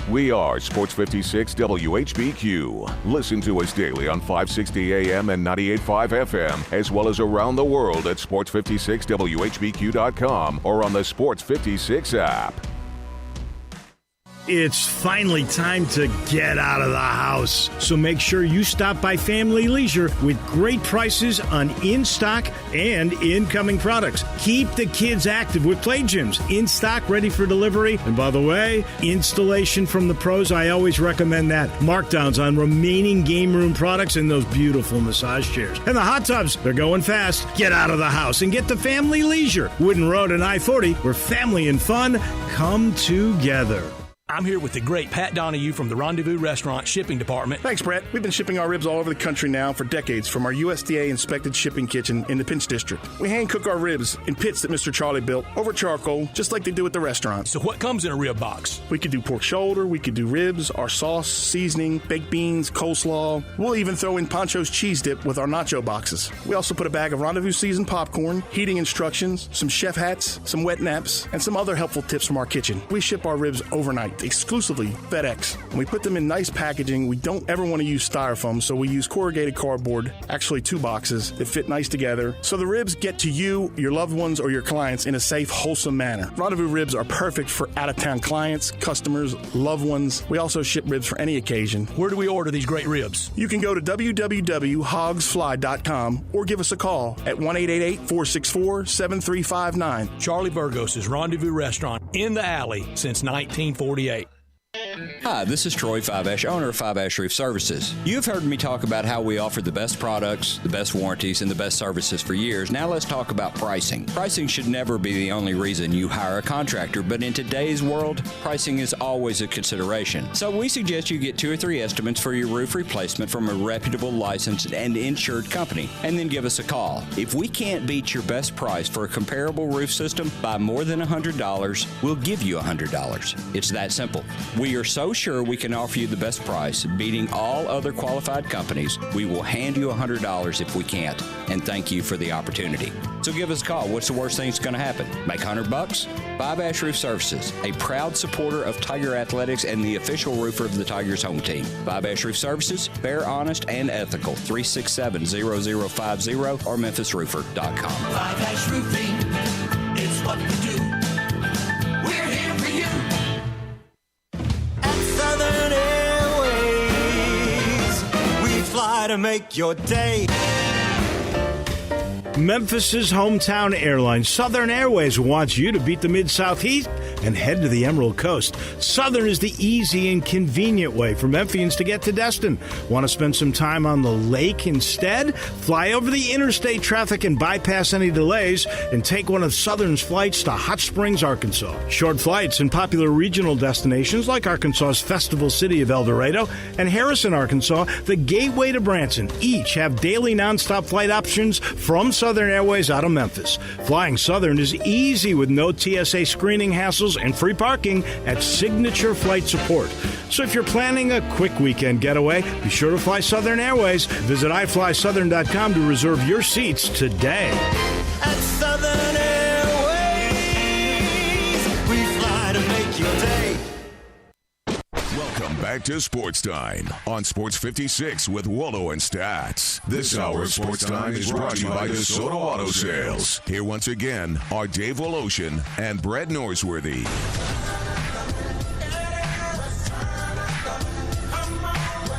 We are Sports 56 WHBQ. Listen to us daily on 560 AM and 98.5 FM, as well as around the world at sports56whbq.com or on the Sports 56 app. It's finally time to get out of the house. So make sure you stop by Family Leisure with great prices on in-stock and incoming products. Keep the kids active with play gyms, in stock, ready for delivery. And by the way, installation from the pros, I always recommend that. Markdowns on remaining game room products and those beautiful massage chairs. And the hot tubs, they're going fast. Get out of the house and get to Family Leisure. Wooden Road and I-40, where family and fun come together. I'm here with the great Pat Donahue from the Rendezvous Restaurant Shipping Department. Thanks, Brett. We've been shipping our ribs all over the country now for decades from our USDA-inspected shipping kitchen in the Pinch District. We hand-cook our ribs in pits that Mr. Charlie built over charcoal, just like they do at the restaurant. So what comes in a rib box? We could do pork shoulder, we could do ribs, our sauce, seasoning, baked beans, coleslaw. We'll even throw in Pancho's cheese dip with our nacho boxes. We also put a bag of Rendezvous seasoned popcorn, heating instructions, some chef hats, some wet naps, and some other helpful tips from our kitchen. We ship our ribs overnight, exclusively FedEx. And we put them in nice packaging. We don't ever want to use styrofoam, so we use corrugated cardboard, actually 2 boxes that fit nice together. So the ribs get to you, your loved ones, or your clients in a safe, wholesome manner. Rendezvous ribs are perfect for out-of-town clients, customers, loved ones. We also ship ribs for any occasion. Where do we order these great ribs? You can go to www.hogsfly.com or give us a call at 1-888-464-7359. Charlie Burgos' Rendezvous Restaurant in the alley since 1948. Hi, this is Troy Fiveash, owner of Fiveash Roof Services. You've heard me talk about how we offer the best products, the best warranties, and the best services for years. Now let's talk about pricing. Pricing should never be the only reason you hire a contractor, but in today's world, pricing is always a consideration. So we suggest you get 2 or 3 estimates for your roof replacement from a reputable, licensed, and insured company, and then give us a call. If we can't beat your best price for a comparable roof system by more than $100, we'll give you $100. It's that simple. We are so sure we can offer you the best price, beating all other qualified companies, we will hand you $100 if we can't. And thank you for the opportunity. So give us a call. What's the worst thing that's going to happen? Make $100? 5 Roof Services, a proud supporter of Tiger Athletics and the official roofer of the Tigers home team. 5 Roof Services, fair, honest, and ethical. 367-0050 or memphisroofer.com. 5 Roofing is what we do. We're here for you. At Southern Airways, we fly to make your day. Memphis's hometown airline, Southern Airways, wants you to beat the Mid-South Heat and head to the Emerald Coast. Southern is the easy and convenient way for Memphians to get to Destin. Want to spend some time on the lake instead? Fly over the interstate traffic and bypass any delays and take one of Southern's flights to Hot Springs, Arkansas. Short flights and popular regional destinations like Arkansas's festival city of El Dorado and Harrison, Arkansas, the gateway to Branson, each have daily nonstop flight options from Southern Airways out of Memphis. Flying Southern is easy with no TSA screening hassles and free parking at Signature Flight Support. So if you're planning a quick weekend getaway, be sure to fly Southern Airways. Visit iflysouthern.com to reserve your seats today. At Southern Airways, we fly to make your day. Welcome back to Sports Time on Sports 56 with Wallo and Stats. This hour of Sports Time is brought to you by DeSoto Auto Sales. Here once again are Dave Woloshin and Brett Norsworthy.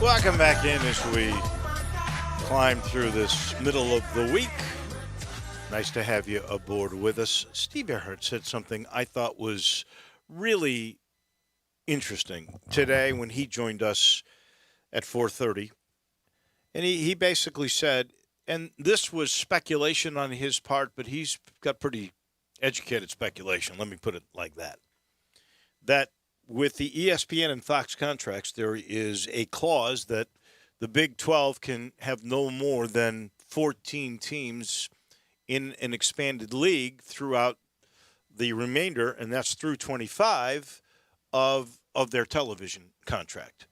Welcome back in as we climb through this middle of the week. Nice to have you aboard with us. Steve Earhart said something I thought was really interesting today when he joined us at 4:30. And he basically said, and this was speculation on his part, but he's got pretty educated speculation, let me put it like that, that with the ESPN and Fox contracts, there is a clause that the Big 12 can have no more than 14 teams in an expanded league throughout the remainder, and that's through 25 of their television contract,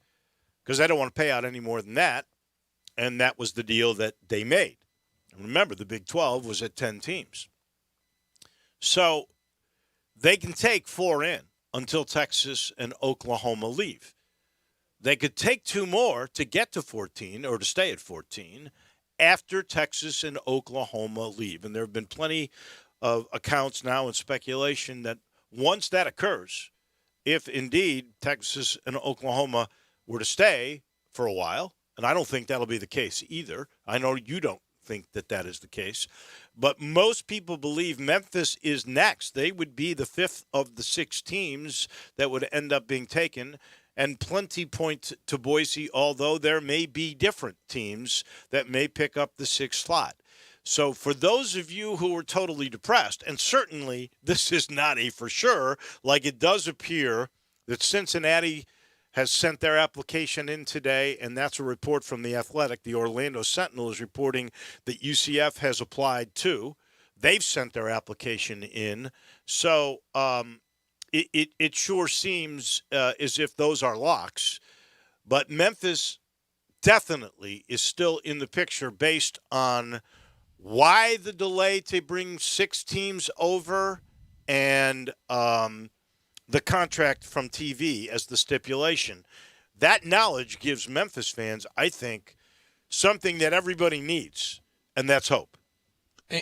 because they don't want to pay out any more than that, and that was the deal that they made. And remember, the Big 12 was at 10 teams. So they can take 4 in until Texas and Oklahoma leave. They could take 2 more to get to 14 or to stay at 14 after Texas and Oklahoma leave. And there have been plenty of accounts now and speculation that once that occurs, if indeed Texas and Oklahoma were to stay for a while, and I don't think that'll be the case either. I know you don't think that that is the case. But most people believe Memphis is next. They would be the 5th of the 6 teams that would end up being taken, and plenty point to Boise, although there may be different teams that may pick up the 6th slot. So for those of you who are totally depressed, and certainly this is not a for sure, like it does appear that Cincinnati has sent their application in today, and that's a report from The Athletic. The Orlando Sentinel is reporting that UCF has applied too. They've sent their application in. So it sure seems as if those are locks. But Memphis definitely is still in the picture based on why the delay to bring 6 teams over and the contract from TV as the stipulation. That knowledge gives Memphis fans, I think, something that everybody needs, and that's hope.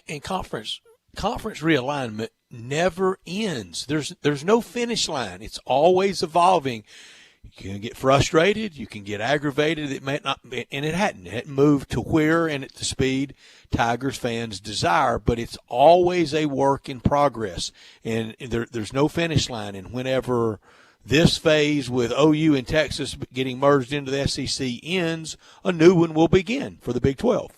And conference realignment never ends. There's no finish line. It's always evolving. You can get frustrated. You can get aggravated. It may not, and it hadn't moved to where and at the speed Tigers fans desire, but it's always a work in progress. And there's no finish line. And whenever this phase with OU and Texas getting merged into the SEC ends, a new one will begin for the Big 12.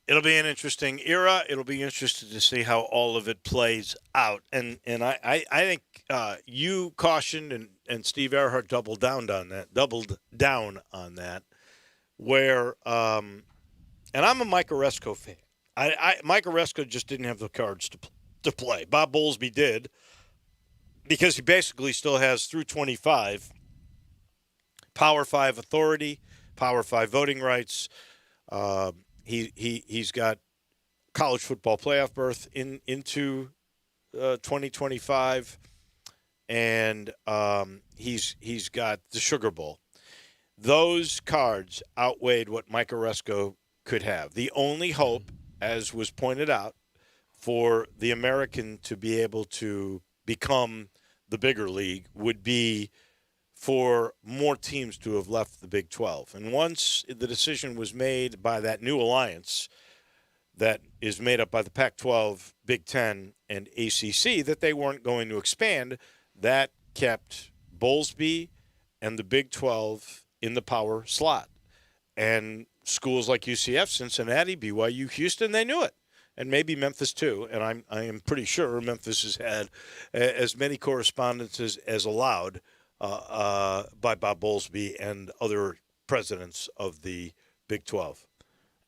It'll be an interesting era. It'll be interesting to see how all of it plays out. And I think you cautioned and Steve Earhart doubled down on that, where and I'm a Mike Oresco fan. Mike Oresco just didn't have the cards to play. Bob Bowlesby did. because he basically still has through 25 Power 5 authority, Power 5 voting rights. He's got college football playoff berth into 2025, and he's got the Sugar Bowl. Those cards outweighed what Mike Oresco could have. The only hope, as was pointed out, for the American to be able to become the bigger league would be for more teams to have left the Big 12. And once the decision was made by that new alliance that is made up by the Pac-12, Big 10, and ACC that they weren't going to expand, that kept Bowlesby and the Big 12 in the power slot. And schools like UCF, Cincinnati, BYU, Houston, they knew it. And maybe Memphis too. And I am pretty sure Memphis has had as many correspondences as allowed by Bob Bowlesby and other presidents of the Big 12.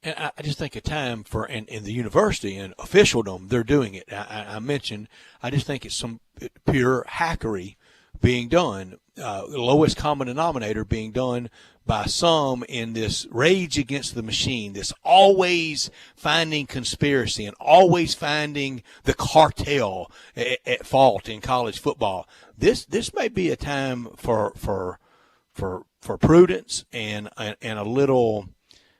And I just think a time for in the university and officialdom, they're doing it. I mentioned, I just think it's some pure hackery being done, lowest common denominator being done by some in this rage against the machine, this always finding conspiracy and always finding the cartel at fault in college football. This may be a time for prudence and a little.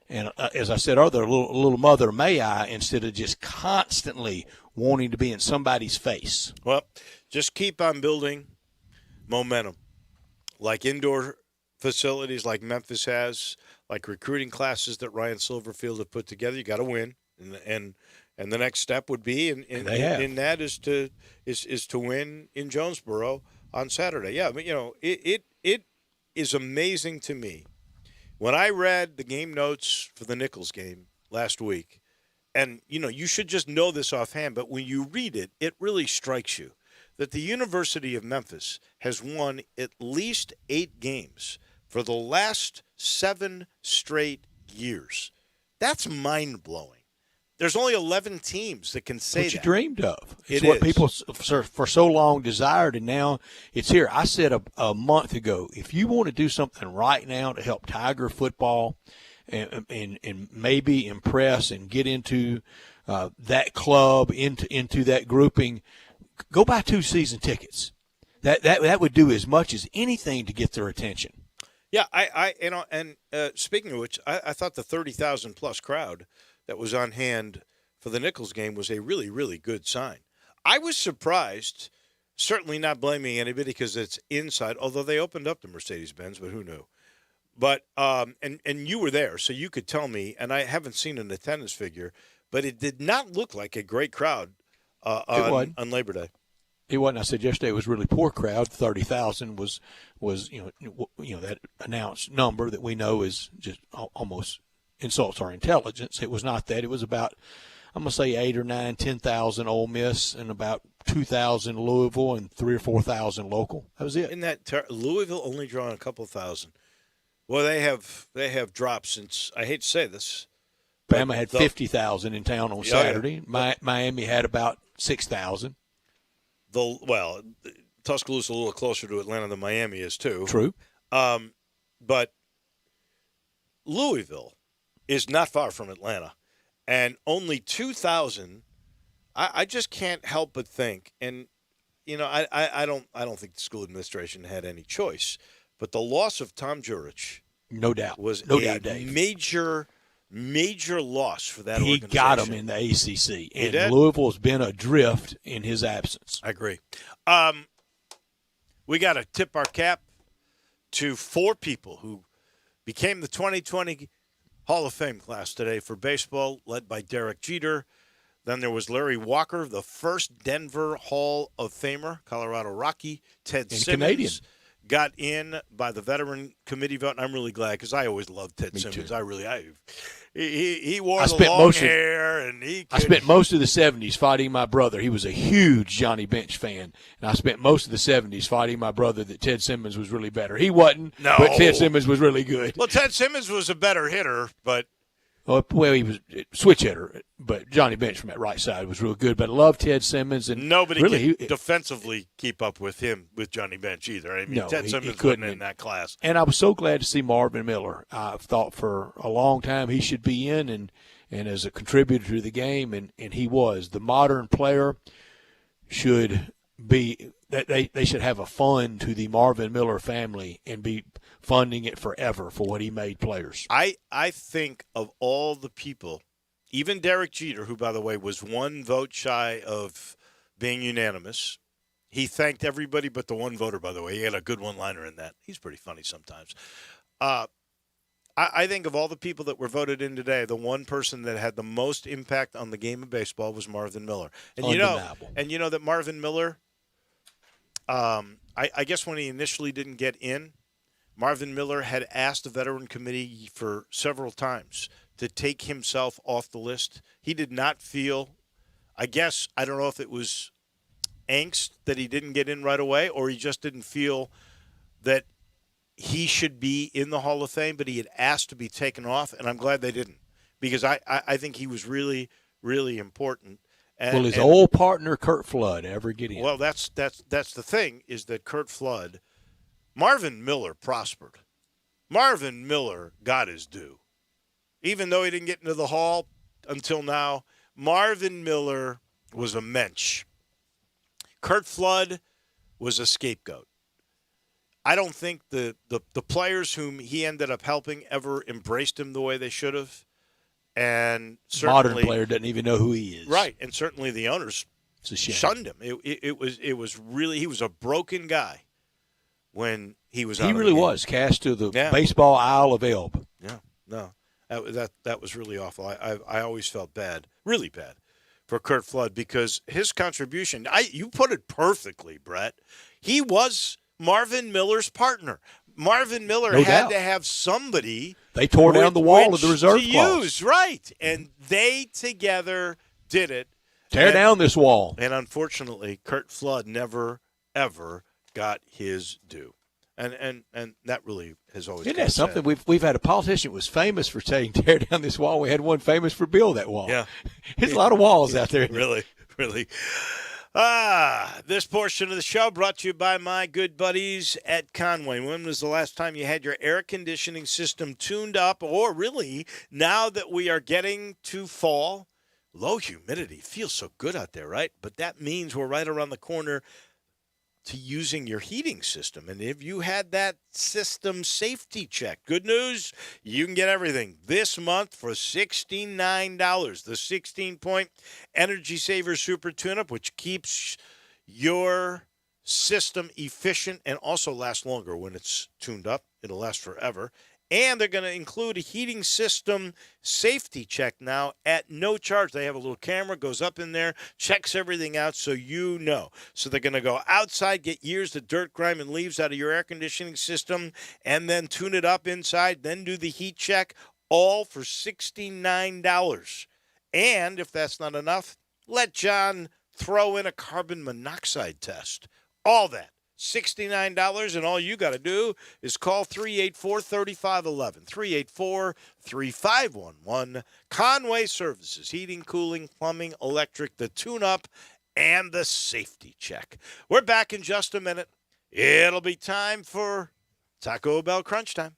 And as I said earlier, a little mother may I, instead of just constantly wanting to be in somebody's face. Well, just keep on building momentum, like indoor facilities like Memphis has, like recruiting classes that Ryan Silverfield have put together. You got to win, and the next step would be in that is to win in Jonesboro on Saturday. Yeah, but it is amazing to me. When I read the game notes for the Nichols game last week, and, you should just know this offhand, but when you read it, it really strikes you that the University of Memphis has won at least 8 games for the last 7 straight years. That's mind-blowing. There's only 11 teams that can say what that. you dreamed of. It's what people for so long desired, and now it's here. I said a month ago, if you want to do something right now to help Tiger football and maybe impress and get into that club, into that grouping, go buy 2 season tickets. That would do as much as anything to get their attention. Yeah, speaking of which, I thought the 30,000 plus crowd that was on hand for the Nichols game was a really, really good sign. I was surprised, certainly not blaming anybody because it's inside, although they opened up the Mercedes-Benz, but who knew? But and you were there, so you could tell me, and I haven't seen an attendance figure, but it did not look like a great crowd on Labor Day. It wasn't. I said yesterday it was a really poor crowd. 30,000 was that announced number that we know is just almost insults our intelligence. It was not that. It was about, I'm gonna say 8 or 9, 10,000 Ole Miss and about 2,000 Louisville and 3,000 or 4,000 local. That was it. In that Louisville only drawing a couple thousand. Well, they have dropped since. I hate to say this. Bama had 50,000 in town on Saturday. Yeah. Miami had about 6,000. Tuscaloosa a little closer to Atlanta than Miami is too. True. But Louisville is not far from Atlanta, and only 2,000. I just can't help but think, and I don't think the school administration had any choice, but the loss of Tom Jurich, no doubt, was Dave. major loss for that organization. He got him in the ACC, and Louisville's been adrift in his absence. I agree. We got to tip our cap to 4 people who became the 2020 Hall of Fame class today for baseball, led by Derek Jeter. Then there was Larry Walker, the first Denver Hall of Famer, Colorado Rocky. Ted Simmons Canadian. Got in by the veteran committee vote, and I'm really glad because I always loved Ted Simmons. Too. He wore the long hair, and I spent most of the 70s fighting my brother. He was a huge Johnny Bench fan, and I spent most of the 70s fighting my brother that Ted Simmons was really better. He wasn't, but Ted Simmons was really good. Well, Ted Simmons was a better hitter, but Well, he was switch hitter, but Johnny Bench from that right side was real good. But I love Ted Simmons. And nobody really, could defensively keep up with him, with Johnny Bench either. I mean, no, Ted Simmons couldn't wasn't in that class. And I was so glad to see Marvin Miller. I've thought for a long time he should be in and as a contributor to the game, and he was. The modern player should be – they should have a fund to the Marvin Miller family and be funding it forever for what he made players. I think of all the people, even Derek Jeter, who, by the way, was one vote shy of being unanimous. He thanked everybody but the one voter, by the way. He had a good one-liner in that. He's pretty funny sometimes. I think of all the people that were voted in today, the one person that had the most impact on the game of baseball was Marvin Miller. And you know that Marvin Miller, I guess when he initially didn't get in, Marvin Miller had asked the Veteran Committee for several times to take himself off the list. He did not feel, I don't know if it was angst that he didn't get in right away, or he just didn't feel that he should be in the Hall of Fame, but he had asked to be taken off, and I'm glad they didn't, because I think he was really, really important. Will his old partner Curt Flood ever get in? Well, that's the thing, is that Curt Flood, Marvin Miller prospered. Marvin Miller got his due. Even though he didn't get into the Hall until now, Marvin Miller was a mensch. Curt Flood was a scapegoat. I don't think the players whom he ended up helping ever embraced him the way they should have. And certainly, modern player doesn't even know who he is. Right, and certainly the owners shunned him. It was really, he was a broken guy when he was out. He really was cast to the baseball Isle of Elb. Yeah, no, that was really awful. I always felt bad, really bad, for Curt Flood, because his contribution. You put it perfectly, Brett. He was Marvin Miller's partner. Marvin Miller had to have somebody. They tore down the wall of the reserve clause. Right, and they together did it. Tear down this wall. And unfortunately, Curt Flood never, ever got his due. And that really has always been something? We've had a politician who was famous for saying, tear down this wall. We had one famous for build that wall. Yeah. There's a lot of walls out there. Really, really. This portion of the show brought to you by my good buddies at Conway. When was the last time you had your air conditioning system tuned up? Or really, now that we are getting to fall, low humidity feels so good out there, right? But that means we're right around the corner to using your heating system. And if you had that system safety check, good news, you can get everything this month for $69. The 16-point Energy Saver Super Tune-Up, which keeps your system efficient and also lasts longer when it's tuned up. It'll last forever. And they're going to include a heating system safety check now at no charge. They have a little camera, goes up in there, checks everything out so you know. So they're going to go outside, get years of dirt, grime, and leaves out of your air conditioning system, and then tune it up inside, then do the heat check, all for $69. And if that's not enough, let John throw in a carbon monoxide test. All that. $69, and all you got to do is call 384-3511, 384-3511. Conway Services, heating, cooling, plumbing, electric, the tune-up, and the safety check. We're back in just a minute. It'll be time for Taco Bell Crunch Time.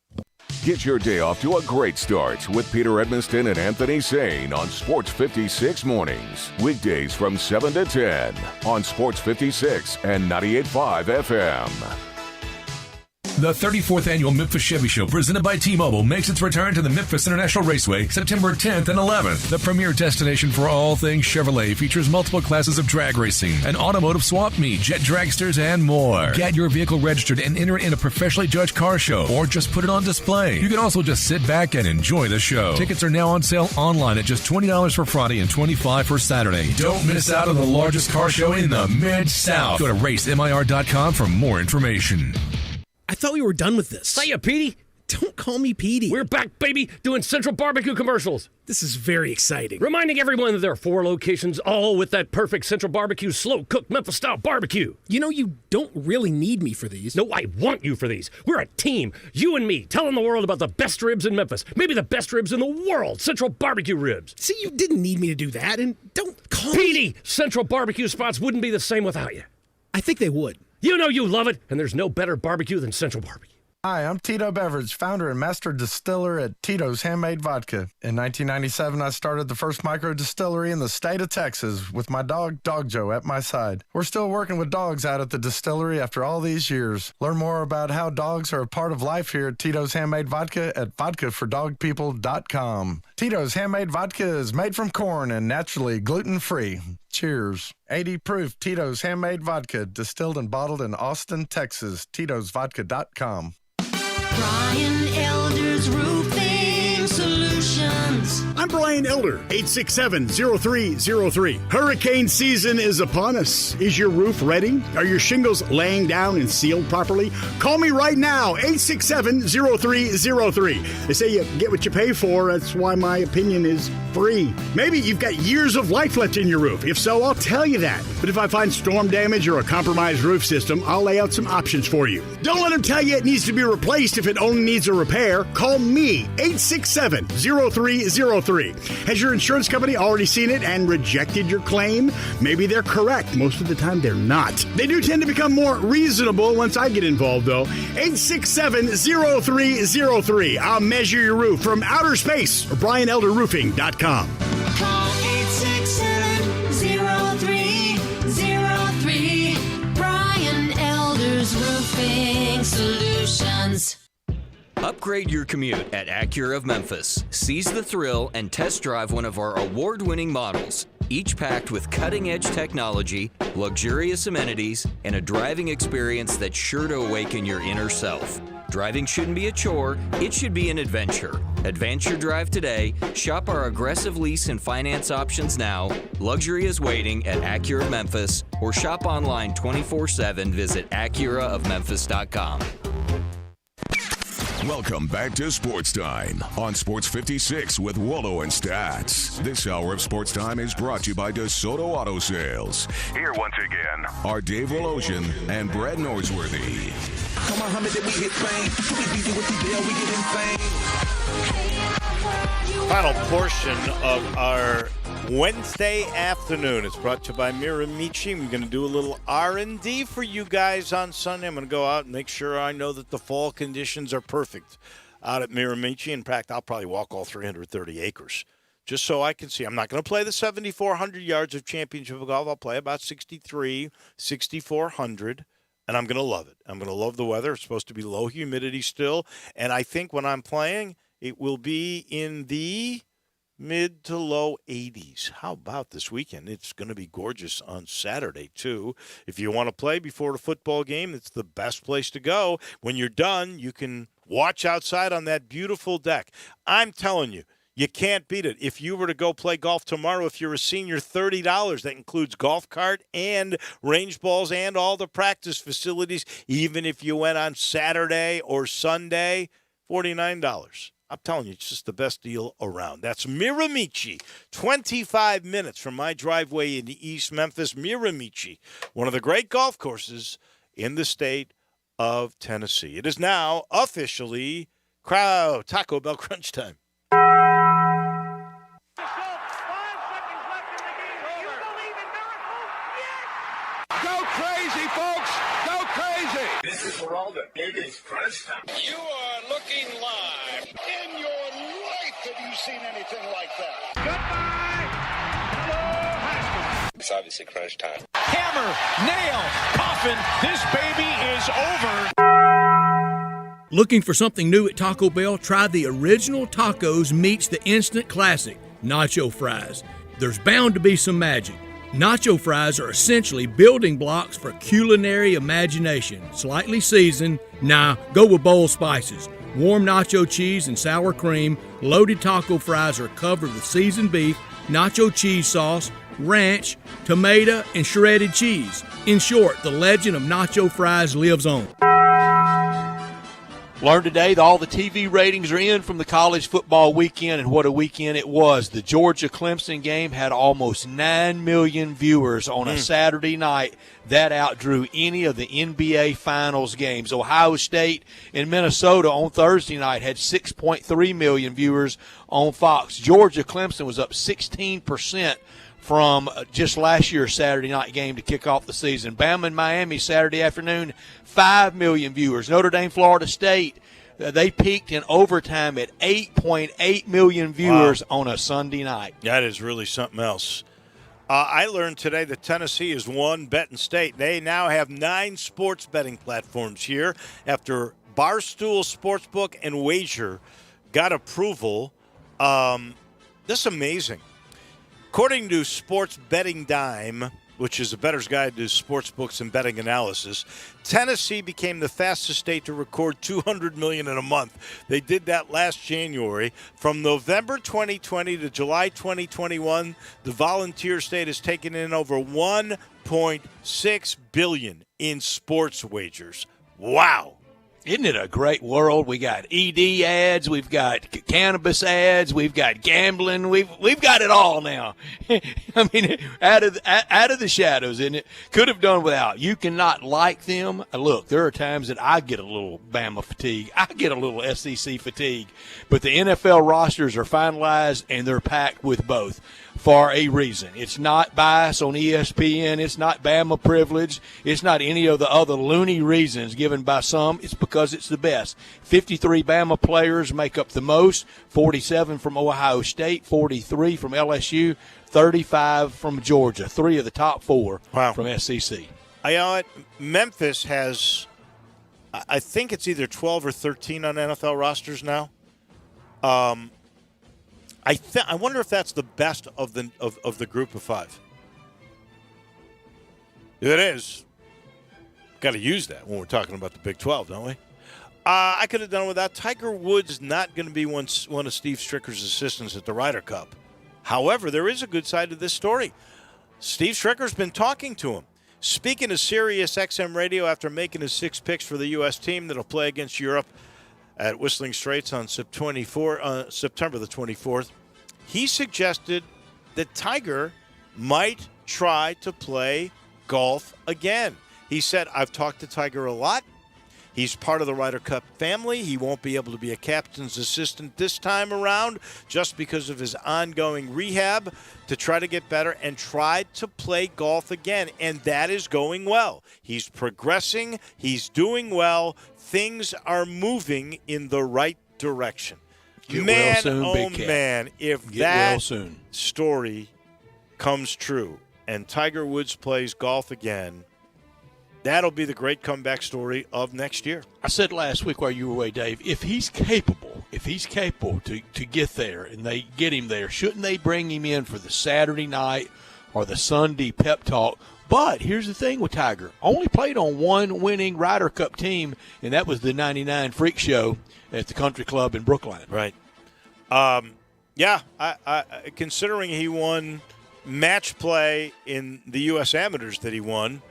Get your day off to a great start with Peter Edmonston and Anthony Sane on Sports 56 mornings. Weekdays from 7 to 10 on Sports 56 and 98.5 FM. The 34th Annual Memphis Chevy Show, presented by T-Mobile, makes its return to the Memphis International Raceway September 10th and 11th. The premier destination for all things Chevrolet features multiple classes of drag racing, an automotive swap meet, jet dragsters, and more. Get your vehicle registered and enter in a professionally judged car show, or just put it on display. You can also just sit back and enjoy the show. Tickets are now on sale online at just $20 for Friday and $25 for Saturday. Don't miss out on the largest car show in the Mid-South. Go to racemir.com for more information. I thought we were done with this. Hiya, Petey. don't call me Petey. We're back, baby, doing Central Barbecue commercials. This is very exciting. Reminding everyone that there are 4 locations, all with that perfect Central Barbecue, slow-cooked Memphis-style barbecue. You know, you don't really need me for these. No, I want you for these. We're a team, you and me, telling the world about the best ribs in Memphis. Maybe the best ribs in the world, Central Barbecue ribs. See, you didn't need me to do that, and don't call Petey, Central Barbecue spots wouldn't be the same without you. I think they would. You know you love it, and there's no better barbecue than Central Barbecue. Hi, I'm Tito Beverage, founder and master distiller at Tito's Handmade Vodka. In 1997, I started the first micro distillery in the state of Texas with my dog, Dog Joe, at my side. We're still working with dogs out at the distillery after all these years. Learn more about how dogs are a part of life here at Tito's Handmade Vodka at vodkafordogpeople.com. Tito's Handmade Vodka is made from corn and naturally gluten-free. Cheers. 80 proof Tito's Handmade Vodka, distilled and bottled in Austin, Texas. Tito'sVodka.com. Brian Elder's Roofing Solutions. I'm Brian Elder, 867-0303. Hurricane season is upon us. Is your roof ready? Are your shingles laying down and sealed properly? Call me right now, 867-0303. They say you get what you pay for. That's why my opinion is free. Maybe you've got years of life left in your roof. If so, I'll tell you that. But if I find storm damage or a compromised roof system, I'll lay out some options for you. Don't let them tell you it needs to be replaced if it only needs a repair. Call me, 867-0303. Has your insurance company already seen it and rejected your claim? Maybe they're correct. Most of the time, they're not. They do tend to become more reasonable once I get involved, though. 867-0303. I'll measure your roof from outer space or BrianElderRoofing.com. Call 867-0303. Brian Elder's Roofing Solutions. Upgrade your commute at Acura of Memphis. Seize the thrill and test drive one of our award-winning models, each packed with cutting-edge technology, luxurious amenities, and a driving experience that's sure to awaken your inner self. Driving shouldn't be a chore, it should be an adventure. Advance your drive today, shop our aggressive lease and finance options now. Luxury is waiting at Acura of Memphis, or shop online 24/7. Visit AcuraofMemphis.com. Welcome back to Sports Time on Sports 56 with Wallo and Stats. This hour of Sports Time is brought to you by DeSoto Auto Sales. Here once again are Dave Wolosian and Brad Norsworthy. Come on, Muhammad, then we hit fame. We beat you with the deal, we get in fame. Final portion of our Wednesday afternoon. It's brought to you by Miramichi. We're going to do a little R&D for you guys on Sunday. I'm going to go out and make sure I know that the fall conditions are perfect out at Miramichi. In fact, I'll probably walk all 330 acres just so I can see. I'm not going to play the 7,400 yards of championship golf. I'll play about 6,400, and I'm going to love it. I'm going to love the weather. It's supposed to be low humidity still, and I think when I'm playing, it will be in the mid to low 80s. How about this weekend? It's going to be gorgeous on Saturday, too. If you want to play before the football game, it's the best place to go. When you're done, you can watch outside on that beautiful deck. I'm telling you, you can't beat it. If you were to go play golf tomorrow, if you're a senior, $30. That includes golf cart and range balls and all the practice facilities. Even if you went on Saturday or Sunday, $49. I'm telling you, it's just the best deal around. That's Miramichi, 25 minutes from my driveway in East Memphis. Miramichi, one of the great golf courses in the state of Tennessee. It is now officially Taco Bell crunch time. Go crazy, folks! Go crazy! This is Geraldo. It is crunch time. You are looking live. In your life have you seen anything like that? Goodbye! Hello, Haskins. It's obviously crunch time. Hammer, nail, coffin. This baby is over. Looking for something new at Taco Bell? Try the original tacos meets the instant classic, nacho fries. There's bound to be some magic. Nacho fries are essentially building blocks for culinary imagination. Slightly seasoned, go with bold spices. Warm nacho cheese and sour cream, loaded taco fries are covered with seasoned beef, nacho cheese sauce, ranch, tomato, and shredded cheese. In short, the legend of nacho fries lives on. Learned today that all the TV ratings are in from the college football weekend, and what a weekend it was. The Georgia-Clemson game had almost 9 million viewers on a Saturday night. That outdrew any of the NBA Finals games. Ohio State and Minnesota on Thursday night had 6.3 million viewers on Fox. Georgia-Clemson was up 16% from just last year's Saturday night game to kick off the season. Bama and Miami Saturday afternoon, 5 million viewers. Notre Dame, Florida State, they peaked in overtime at 8.8 million viewers on a Sunday night. That is really something else. I learned today that Tennessee is one betting state. They now have 9 sports betting platforms here after Barstool Sportsbook and Wager got approval. This is amazing. According to Sports Betting Dime, which is a bettor's guide to sports books and betting analysis, Tennessee became the fastest state to record $200 million in a month. They did that last January. From November 2020 to July 2021, the volunteer state has taken in over $1.6 billion in sports wagers. Wow. Isn't it a great world? We got ED ads, we've got cannabis ads, we've got gambling, we've got it all now. I mean, out of the shadows, isn't it? Could have done without. You cannot like them. Look, there are times that I get a little Bama fatigue, I get a little SEC fatigue, but the NFL rosters are finalized and they're packed with both for a reason. It's not bias on ESPN. It's not Bama privilege. It's not any of the other loony reasons given by some. It's because it's the best. 53 Bama players make up the most, 47 from Ohio State, 43 from LSU, 35 from Georgia, 3 of the top 4 from SEC. I know it. Memphis has, I think it's either 12 or 13 on NFL rosters now. I wonder if that's the best of the group of 5. It is. Got to use that when we're talking about the Big 12, don't we? I could have done without. Tiger Woods not going to be one of Steve Stricker's assistants at the Ryder Cup. However, there is a good side to this story. Steve Stricker's been talking to him. Speaking to Sirius XM Radio after making his 6 picks for the U.S. team that'll play against Europe at Whistling Straits on September the 24th, he suggested that Tiger might try to play golf again. He said, I've talked to Tiger a lot. He's part of the Ryder Cup family. He won't be able to be a captain's assistant this time around just because of his ongoing rehab to try to get better, and tried to play golf again, and that is going well. He's progressing. He's doing well. Things are moving in the right direction. Get well soon, oh big cat. man, if Get that well soon. story comes true and Tiger Woods plays golf again, that'll be the great comeback story of next year. I said last week while you were away, Dave, if he's capable to get there and they get him there, shouldn't they bring him in for the Saturday night or the Sunday pep talk? But here's the thing with Tiger. Only played on one winning Ryder Cup team, and that was the 99 Freak Show at the Country Club in Brookline. Right. Yeah, I considering he won match play in the U.S. Amateurs that he won,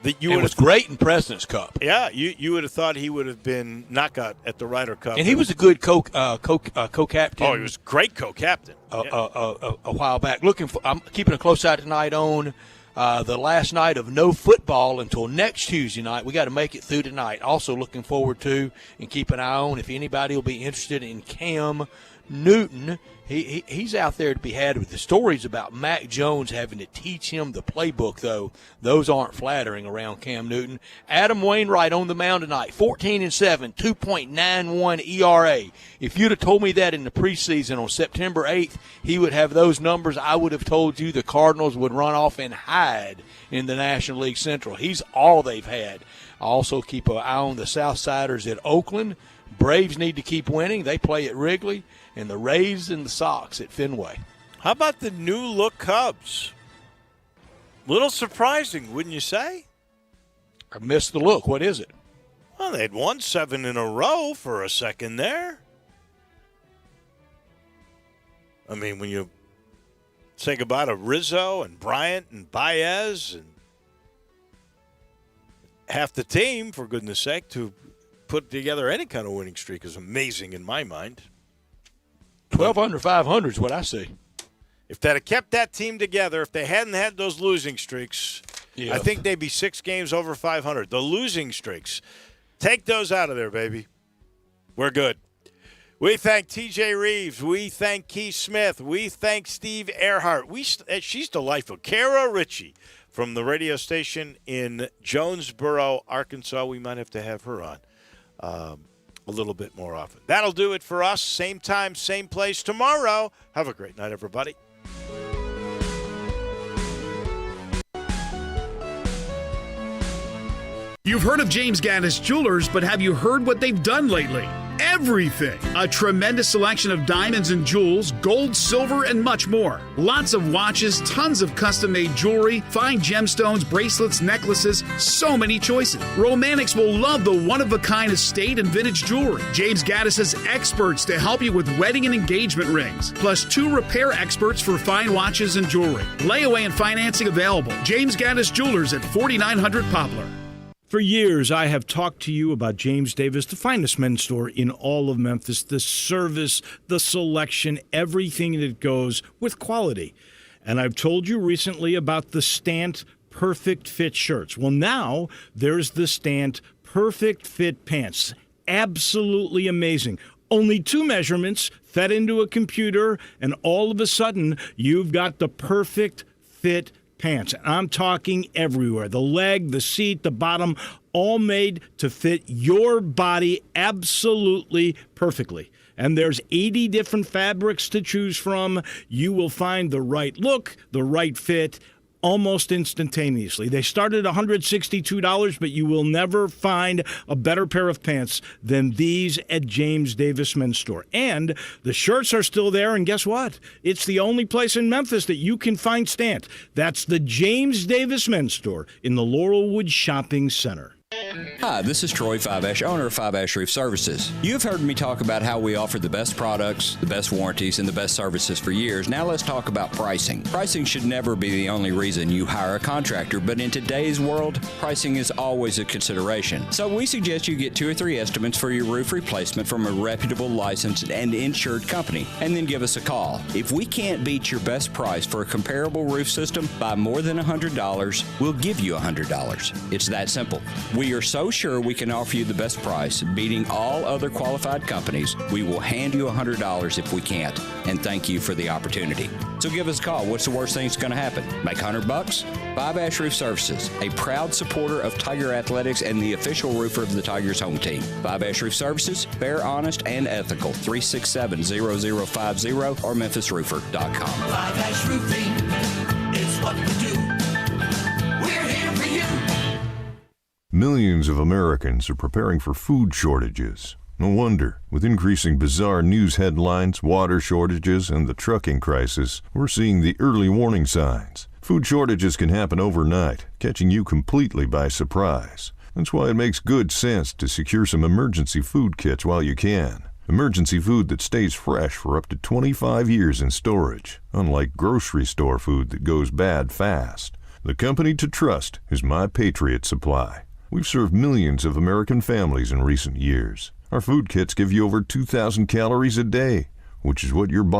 that you was great in President's Cup. Yeah, you would have thought he would have been knockout at the Ryder Cup. And he was a good co-captain. Oh, he was a great co-captain. A while back. I'm keeping a close eye tonight on the last night of no football until next Tuesday night. We got to make it through tonight. Also looking forward to and keep an eye on if anybody will be interested in Cam Newton. He's out there to be had with the stories about Mac Jones having to teach him the playbook, though. Those aren't flattering around Cam Newton. Adam Wainwright on the mound tonight, 14-7, 2.91 ERA. If you'd have told me that in the preseason on September 8th, he would have those numbers, I would have told you the Cardinals would run off and hide in the National League Central. He's all they've had. I also keep an eye on the Southsiders at Oakland. Braves need to keep winning. They play at Wrigley. And the Rays and the Sox at Fenway. How about the new-look Cubs? Little surprising, wouldn't you say? I missed the look. What is it? Well, they'd won 7 in a row for a second there. I mean, when you say goodbye to Rizzo and Bryant and Baez and half the team, for goodness sake, to put together any kind of winning streak is amazing in my mind. 12 under 500 is what I see. If they'd have kept that team together, if they hadn't had those losing streaks, I think they'd be 6 games over 500. The losing streaks, take those out of there, baby. We're good. We thank T.J. Reeves. We thank Keith Smith. We thank Steve Earhart. She's delightful. Kara Ritchie from the radio station in Jonesboro, Arkansas. We might have to have her on a little bit more often. That'll do it for us. Same time, same place tomorrow. Have a great night, everybody. You've heard of James Gaddis Jewelers, but have you heard what they've done lately? Everything. A tremendous selection of diamonds and jewels, gold, silver, and much more. Lots of watches, tons of custom-made jewelry, fine gemstones, bracelets, necklaces, so many choices. Romantics will love the one-of-a-kind estate and vintage jewelry. James Gaddis has experts to help you with wedding and engagement rings, plus 2 repair experts for fine watches and jewelry. Layaway and financing available. James Gaddis Jewelers at 4900 Poplar. For years, I have talked to you about James Davis, the finest men's store in all of Memphis, the service, the selection, everything that goes with quality. And I've told you recently about the Stant Perfect Fit shirts. Well, now there's the Stant Perfect Fit pants. Absolutely amazing. Only 2 measurements fed into a computer, and all of a sudden, you've got the perfect fit pants. I'm talking everywhere. The leg, the seat, the bottom, all made to fit your body absolutely perfectly. And there's 80 different fabrics to choose from. You will find the right look, the right fit, almost instantaneously. They start at $162, but you will never find a better pair of pants than these at James Davis Men's Store. And the shirts are still there, and guess what? It's the only place in Memphis that you can find Stant. That's the James Davis Men's Store in the Laurelwood Shopping Center. Hi, this is Troy Fiveash, owner of Fiveash Roof Services. You've heard me talk about how we offer the best products, the best warranties, and the best services for years. Now let's talk about pricing. Pricing should never be the only reason you hire a contractor, but in today's world, pricing is always a consideration. So we suggest you get 2 or 3 estimates for your roof replacement from a reputable, licensed, and insured company, and then give us a call. If we can't beat your best price for a comparable roof system by more than $100, we'll give you $100. It's that simple. We are so sure we can offer you the best price, beating all other qualified companies, we will hand you $100 if we can't. And thank you for the opportunity. So give us a call. What's the worst thing that's going to happen? Make $100? Fiveash Roof Services, a proud supporter of Tiger Athletics and the official roofer of the Tigers home team. Fiveash Roof Services, fair, honest, and ethical. 367-0050 or memphisroofer.com. Fiveash Roofing, it's what we do. We're here for you. Millions of Americans are preparing for food shortages. No wonder. With increasing bizarre news headlines, water shortages, and the trucking crisis, we're seeing the early warning signs. Food shortages can happen overnight, catching you completely by surprise. That's why it makes good sense to secure some emergency food kits while you can. Emergency food that stays fresh for up to 25 years in storage, unlike grocery store food that goes bad fast. The company to trust is My Patriot Supply. We've served millions of American families in recent years. Our food kits give you over 2,000 calories a day, which is what your body